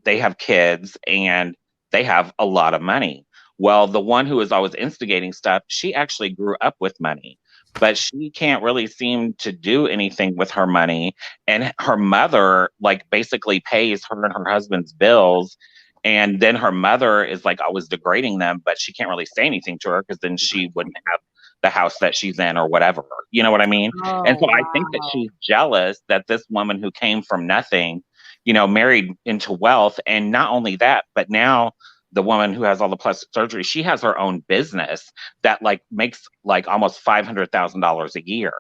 Speaker 3: they have kids and they have a lot of money. Well, the one who is always instigating stuff, she actually grew up with money, but she can't really seem to do anything with her money. And her mother, like, basically pays her and her husband's bills. And then her mother is like always degrading them, but she can't really say anything to her because then she wouldn't have the house that she's in or whatever. You know what I mean? And so I think that she's jealous that this woman who came from nothing, married into wealth. And not only that, but now the woman who has all the plastic surgery, she has her own business that like makes like almost $500,000 a year.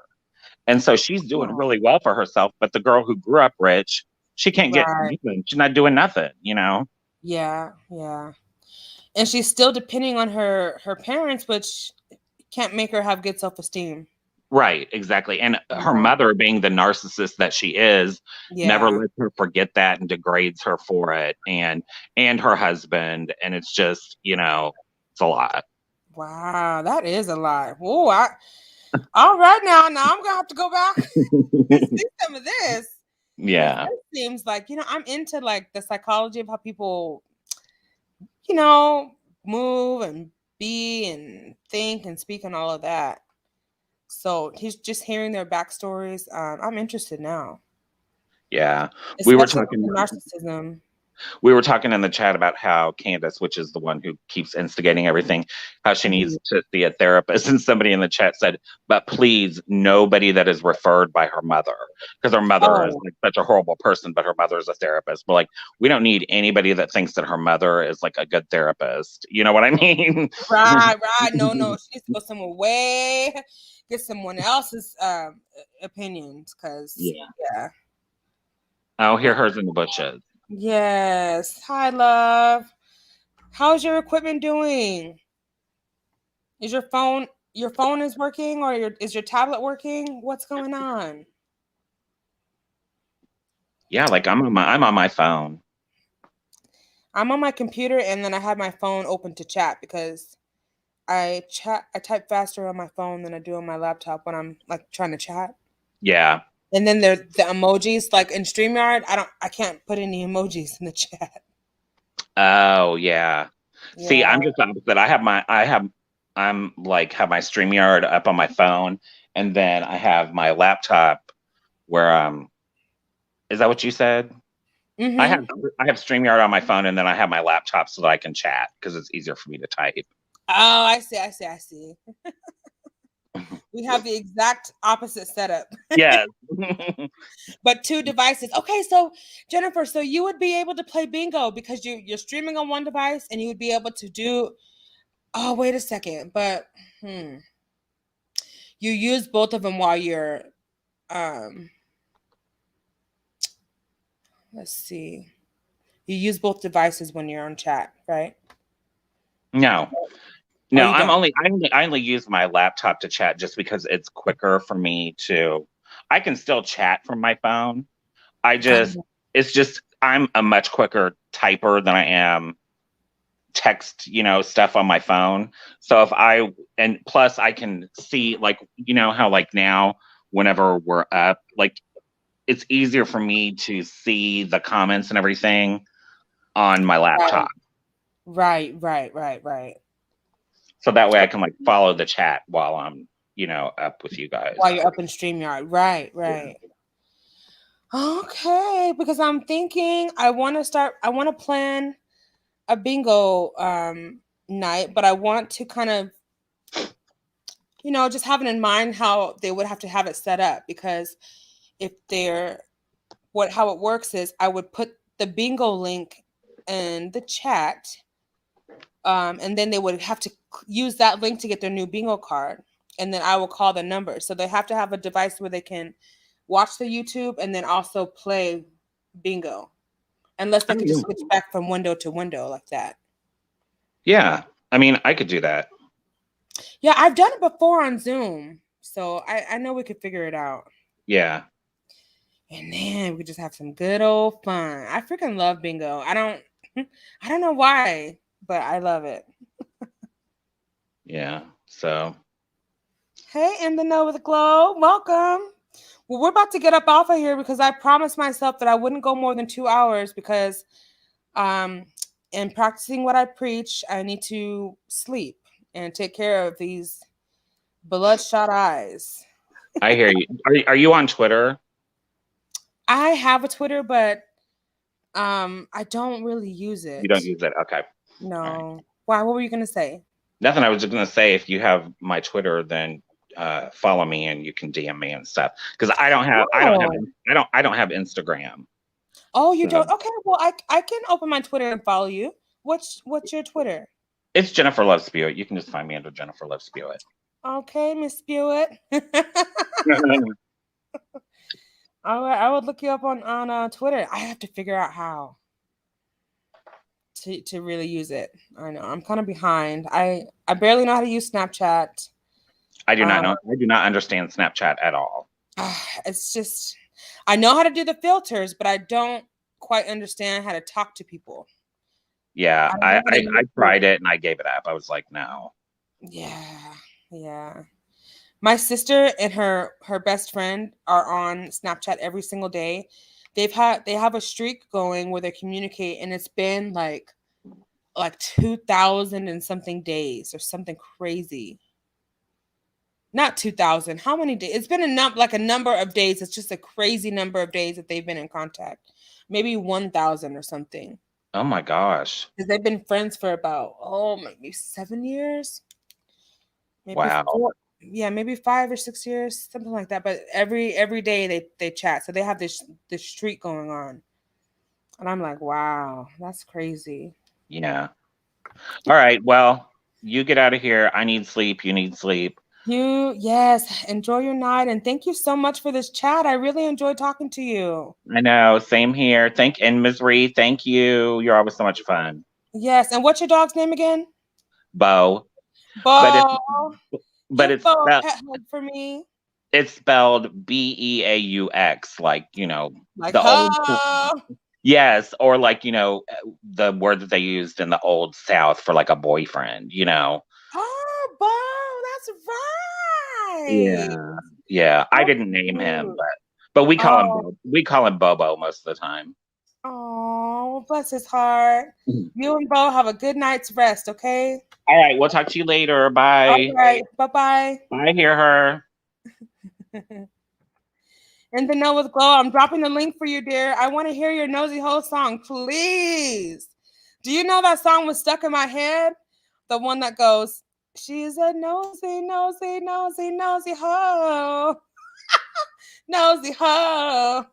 Speaker 3: And so she's doing really well for herself. But the girl who grew up rich, she can't get anything. She's not doing nothing,
Speaker 1: Yeah. And she's still depending on her parents, which can't make her have good self-esteem.
Speaker 3: Right, exactly. And her mother, being the narcissist that she is, never lets her forget that and degrades her for it, and her husband. And it's just, it's a lot.
Speaker 1: Wow, that is a lot. Whoa, all right now I'm gonna have to go back and see some of this.
Speaker 3: Yeah.
Speaker 1: It seems like, I'm into like the psychology of how people, move and be and think and speak and all of that. So he's just hearing their backstories. I'm interested now.
Speaker 3: Yeah.
Speaker 1: Especially
Speaker 3: We were talking
Speaker 1: narcissism.
Speaker 3: We were talking in the chat about how Candace, which is the one who keeps instigating everything, how she needs to see a therapist. And somebody in the chat said, but please, nobody that is referred by her mother, because her mother is like such a horrible person, but her mother is a therapist. But like, we don't need anybody that thinks that her mother is like a good therapist. You know what I mean?
Speaker 1: Right. No. She needs to go somewhere way, get someone else's opinions, because yeah.
Speaker 3: I'll hear hers in the bushes.
Speaker 1: Yes. Hi, love. How's your equipment doing? Is your phone is working, or is your tablet working? What's going on?
Speaker 3: Yeah, like I'm on my phone.
Speaker 1: I'm on my computer, and then I have my phone open to chat because I type faster on my phone than I do on my laptop when I'm like trying to chat.
Speaker 3: Yeah.
Speaker 1: And then the emojis, like in StreamYard, I can't put any emojis in the chat.
Speaker 3: Oh yeah. See, I'm just opposite. I'm have my StreamYard up on my phone, and then I have my laptop where is that what you said?
Speaker 1: Mm-hmm.
Speaker 3: I have StreamYard on my phone, and then I have my laptop so that I can chat because it's easier for me to type.
Speaker 1: Oh, I see. We have the exact opposite setup.
Speaker 3: Yes.
Speaker 1: But 2 devices. Okay, so Jennifer, so you would be able to play bingo because you're streaming on one device and you would be able to do. Oh, wait a second, but you use both of them while you're let's see. You use both devices when you're on chat, right?
Speaker 3: No.
Speaker 1: Oh,
Speaker 3: No,
Speaker 1: you don't.
Speaker 3: I only use my laptop to chat just because it's quicker for me to. I can still chat from my phone. It's just I'm a much quicker typer than I am text, stuff on my phone. So and plus I can see, like, how like now whenever we're up, like it's easier for me to see the comments and everything on my laptop.
Speaker 1: Right.
Speaker 3: So that way I can like follow the chat while I'm, up with you guys.
Speaker 1: While you're up in StreamYard. Right. Yeah. Okay, because I'm thinking I want to plan a bingo night, but I want to kind of, just having in mind how they would have to have it set up, because if how it works is I would put the bingo link in the chat, and then they would have to use that link to get their new bingo card, and then I will call the number. So they have to have a device where they can watch the YouTube and then also play bingo, unless they could just switch back from window to window like that.
Speaker 3: Yeah, I mean, I could do that.
Speaker 1: Yeah, I've done it before on Zoom, so I know we could figure it out.
Speaker 3: Yeah.
Speaker 1: And then we just have some good old fun. I freaking love bingo. I don't know why, but I love it.
Speaker 3: Yeah. So.
Speaker 1: Hey, In the Know with Glow, welcome. Well, we're about to get up off of here because I promised myself that I wouldn't go more than 2 hours because, in practicing what I preach, I need to sleep and take care of these bloodshot eyes.
Speaker 3: I hear you. Are you on Twitter?
Speaker 1: I have a Twitter, but I don't really use it.
Speaker 3: You don't use it? Okay.
Speaker 1: No. Right. Why? What were you gonna say?
Speaker 3: Nothing. I was just gonna say, if you have my Twitter, then follow me and you can DM me and stuff. Because I don't have Instagram.
Speaker 1: Oh, you don't? Okay. Well, I can open my Twitter and follow you. What's your Twitter?
Speaker 3: It's Jennifer Love Spewitt. You can just find me under Jennifer Love Spewitt.
Speaker 1: Okay, Miss Spewitt. I would look you up on Twitter. I have to figure out how to really use it. I know I'm kind of behind. I barely know how to use Snapchat.
Speaker 3: I do not know. I do not understand Snapchat at all.
Speaker 1: It's just, I know how to do the filters, but I don't quite understand how to talk to people.
Speaker 3: Yeah, I tried it and I gave it up. I was like, no.
Speaker 1: Yeah. My sister and her best friend are on Snapchat every single day. They have a streak going where they communicate, and it's been like 2,000 and something days or something crazy. Not 2,000. How many days? It's been a number of days. It's just a crazy number of days that they've been in contact. Maybe 1,000 or something.
Speaker 3: Oh my gosh.
Speaker 1: Because they've been friends for about maybe 7 years. Maybe
Speaker 3: wow.
Speaker 1: 4, yeah, maybe 5 or 6 years, something like that. But every day they chat. So they have this streak going on. And I'm like, wow, that's crazy.
Speaker 3: Yeah. All right. Well, you get out of here. I need sleep. You need sleep.
Speaker 1: Yes. Enjoy your night. And thank you so much for this chat. I really enjoyed talking to you.
Speaker 3: I know. Same here. And Misery, thank you. You're always so much fun.
Speaker 1: Yes. And what's your dog's name again?
Speaker 3: Bo.
Speaker 1: Bo.
Speaker 3: But it's
Speaker 1: Bo a pet hug for me.
Speaker 3: It's spelled BEAUX, like,
Speaker 1: like
Speaker 3: the old. Yes, or like, the word that they used in the old South for like a boyfriend,
Speaker 1: Oh, Bo, that's right.
Speaker 3: Yeah. I didn't name him, but we call him Bobo most of the time.
Speaker 1: Oh, bless his heart. You and Bo have a good night's rest, okay?
Speaker 3: All right, we'll talk to you later. Bye.
Speaker 1: All right, bye-bye.
Speaker 3: I hear her.
Speaker 1: In the Know with Glow, I'm dropping the link for you, dear. I want to hear your Nosy Hole song, please. Do you know that song was stuck in my head? The one that goes, She's a nosy, nosy, nosy, nosy hoe. Nosy hoe.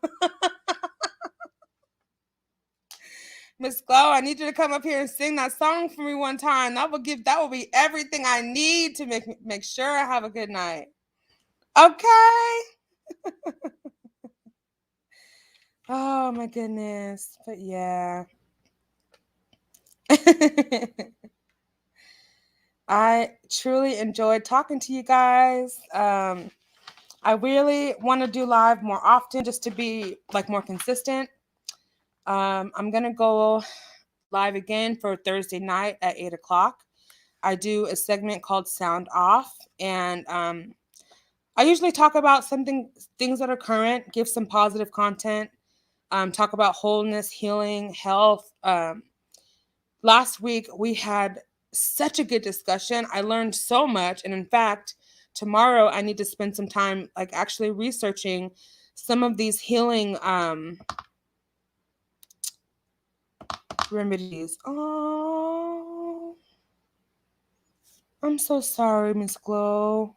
Speaker 1: Miss Glow, I need you to come up here and sing that song for me one time. That will be everything I need to make sure I have a good night. Okay. Oh my goodness. But yeah. I truly enjoyed talking to you guys. I really want to do live more often just to be like more consistent. I'm gonna go live again for Thursday night at 8 o'clock. I do a segment called Sound Off, and I usually talk about things that are current, give some positive content, talk about wholeness, healing, health. Last week we had such a good discussion. I learned so much, and in fact, tomorrow I need to spend some time like actually researching some of these healing remedies. Oh, I'm so sorry, Miss Glow.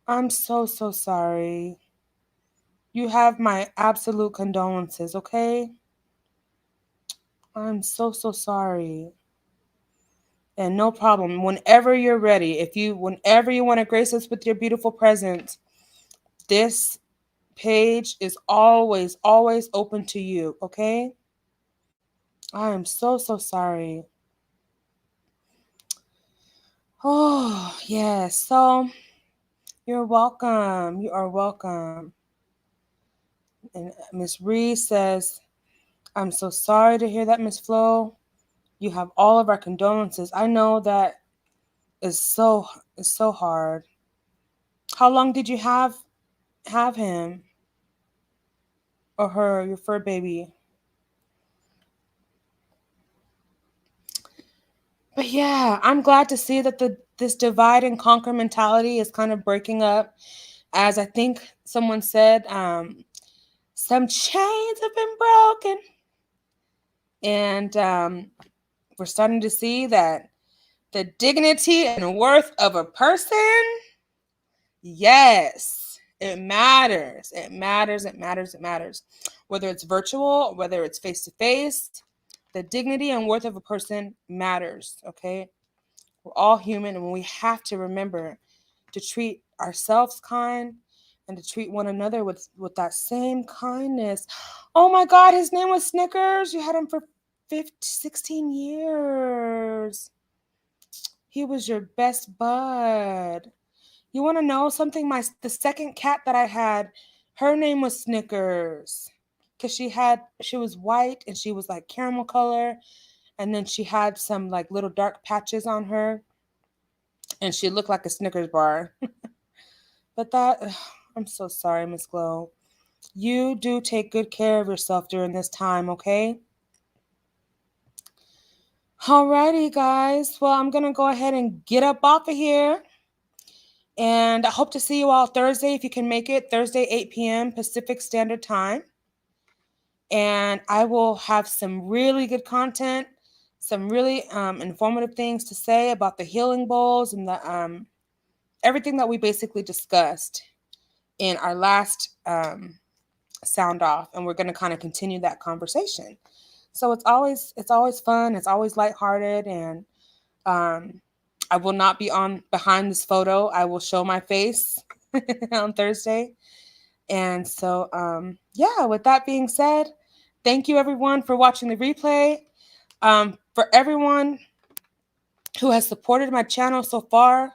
Speaker 1: I'm so sorry. You have my absolute condolences, okay? I'm so sorry. And no problem. Whenever you're ready, whenever you want to grace us with your beautiful presence, this page is always open to you, okay? I am so sorry. Oh, yes. So, you're welcome. You are welcome. And Miss Reese says, I'm so sorry to hear that, Miss Flo. You have all of our condolences. I know that is so hard. How long did you have him or her, your fur baby? But yeah, I'm glad to see that this divide and conquer mentality is kind of breaking up. As I think someone said, some chains have been broken, and we're starting to see that the dignity and worth of a person, yes, it matters. It matters. It matters. It matters. Whether it's virtual, whether it's face to face, the dignity and worth of a person matters. Okay. We're all human, and we have to remember to treat ourselves kind and to treat one another with that same kindness. Oh my God, his name was Snickers. You had him for 16 years. He was your best bud. You want to know something? The second cat that I had, her name was Snickers because she was white and she was like caramel color, and then she had some like little dark patches on her, and she looked like a Snickers bar. But I'm so sorry, Miss Glow. You do take good care of yourself during this time, okay? Alrighty, guys. Well, I'm going to go ahead and get up off of here. And I hope to see you all Thursday, if you can make it, Thursday, 8 p.m. Pacific Standard Time. And I will have some really good content, some really informative things to say about the healing bowls and the everything that we basically discussed in our last sound off, and we're going to kind of continue that conversation. So it's always fun, it's always lighthearted, and I will not be on behind this photo. I will show my face on Thursday. And so yeah, with that being said, thank you everyone for watching the replay. For everyone who has supported my channel so far,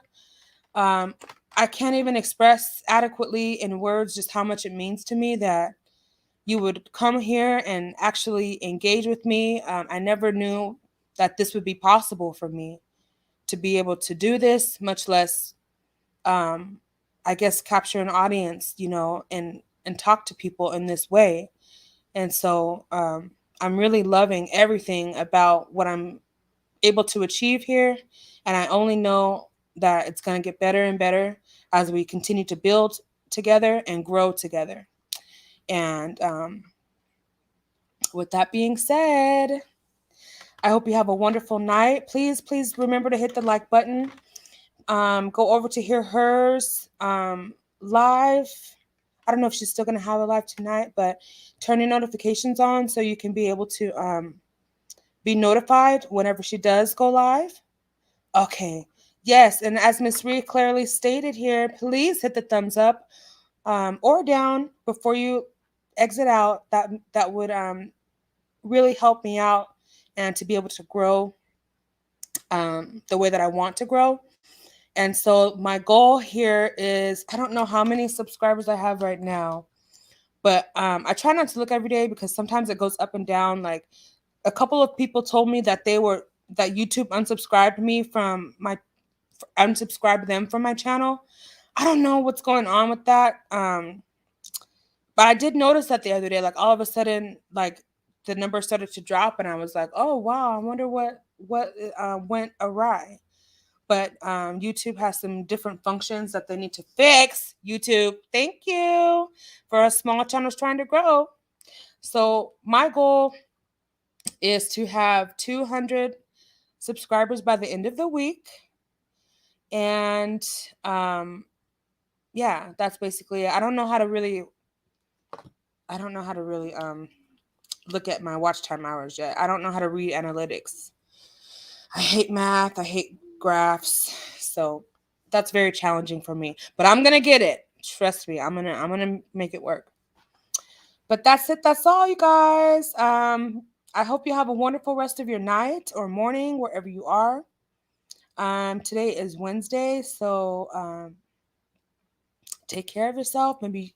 Speaker 1: I can't even express adequately in words just how much it means to me that you would come here and actually engage with me. I never knew that this would be possible for me to be able to do this, much less, I guess, capture an audience, and talk to people in this way. And so I'm really loving everything about what I'm able to achieve here. And I only know that it's going to get better and better as we continue to build together and grow together. And with that being said, I hope you have a wonderful night. Please remember to hit the like button. Go over to hear hers live. I don't know if she's still gonna have a live tonight, but turn your notifications on so you can be able to be notified whenever she does go live. Okay. Yes, and as Miss Ree clearly stated here, please hit the thumbs up or down before you exit out. That would really help me out and to be able to grow the way that I want to grow. And so my goal here is, I don't know how many subscribers I have right now, but I try not to look every day because sometimes it goes up and down. Like a couple of people told me that that YouTube unsubscribed them from my channel. I don't know what's going on with that. But I did notice that the other day, like all of a sudden, like the number started to drop, and I was like, "Oh wow, I wonder what went awry." But YouTube has some different functions that they need to fix. YouTube, thank you for us small channels trying to grow. So my goal is to have 200 subscribers by the end of the week, and yeah, that's basically it. I don't know how to really look at my watch time hours yet. I don't know how to read analytics. I hate math. I hate graphs. So that's very challenging for me. But I'm gonna get it. Trust me. I'm gonna make it work. But that's it. That's all, you guys. I hope you have a wonderful rest of your night or morning wherever you are. Today is Wednesday, so take care of yourself. Maybe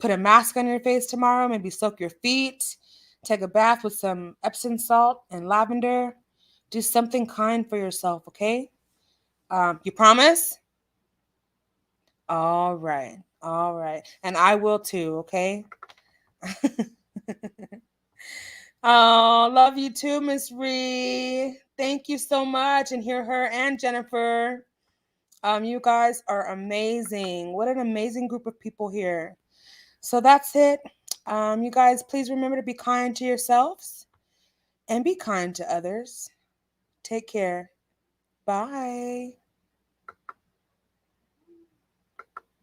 Speaker 1: put a mask on your face tomorrow. Maybe soak your feet. Take a bath with some Epsom salt and lavender. Do something kind for yourself, okay? You promise? All right. All right. And I will too, okay? Oh, love you too, Miss Ree. Thank you so much. And hear her and Jennifer. You guys are amazing. What an amazing group of people here. So that's it. You guys, please remember to be kind to yourselves and be kind to others. Take care. Bye.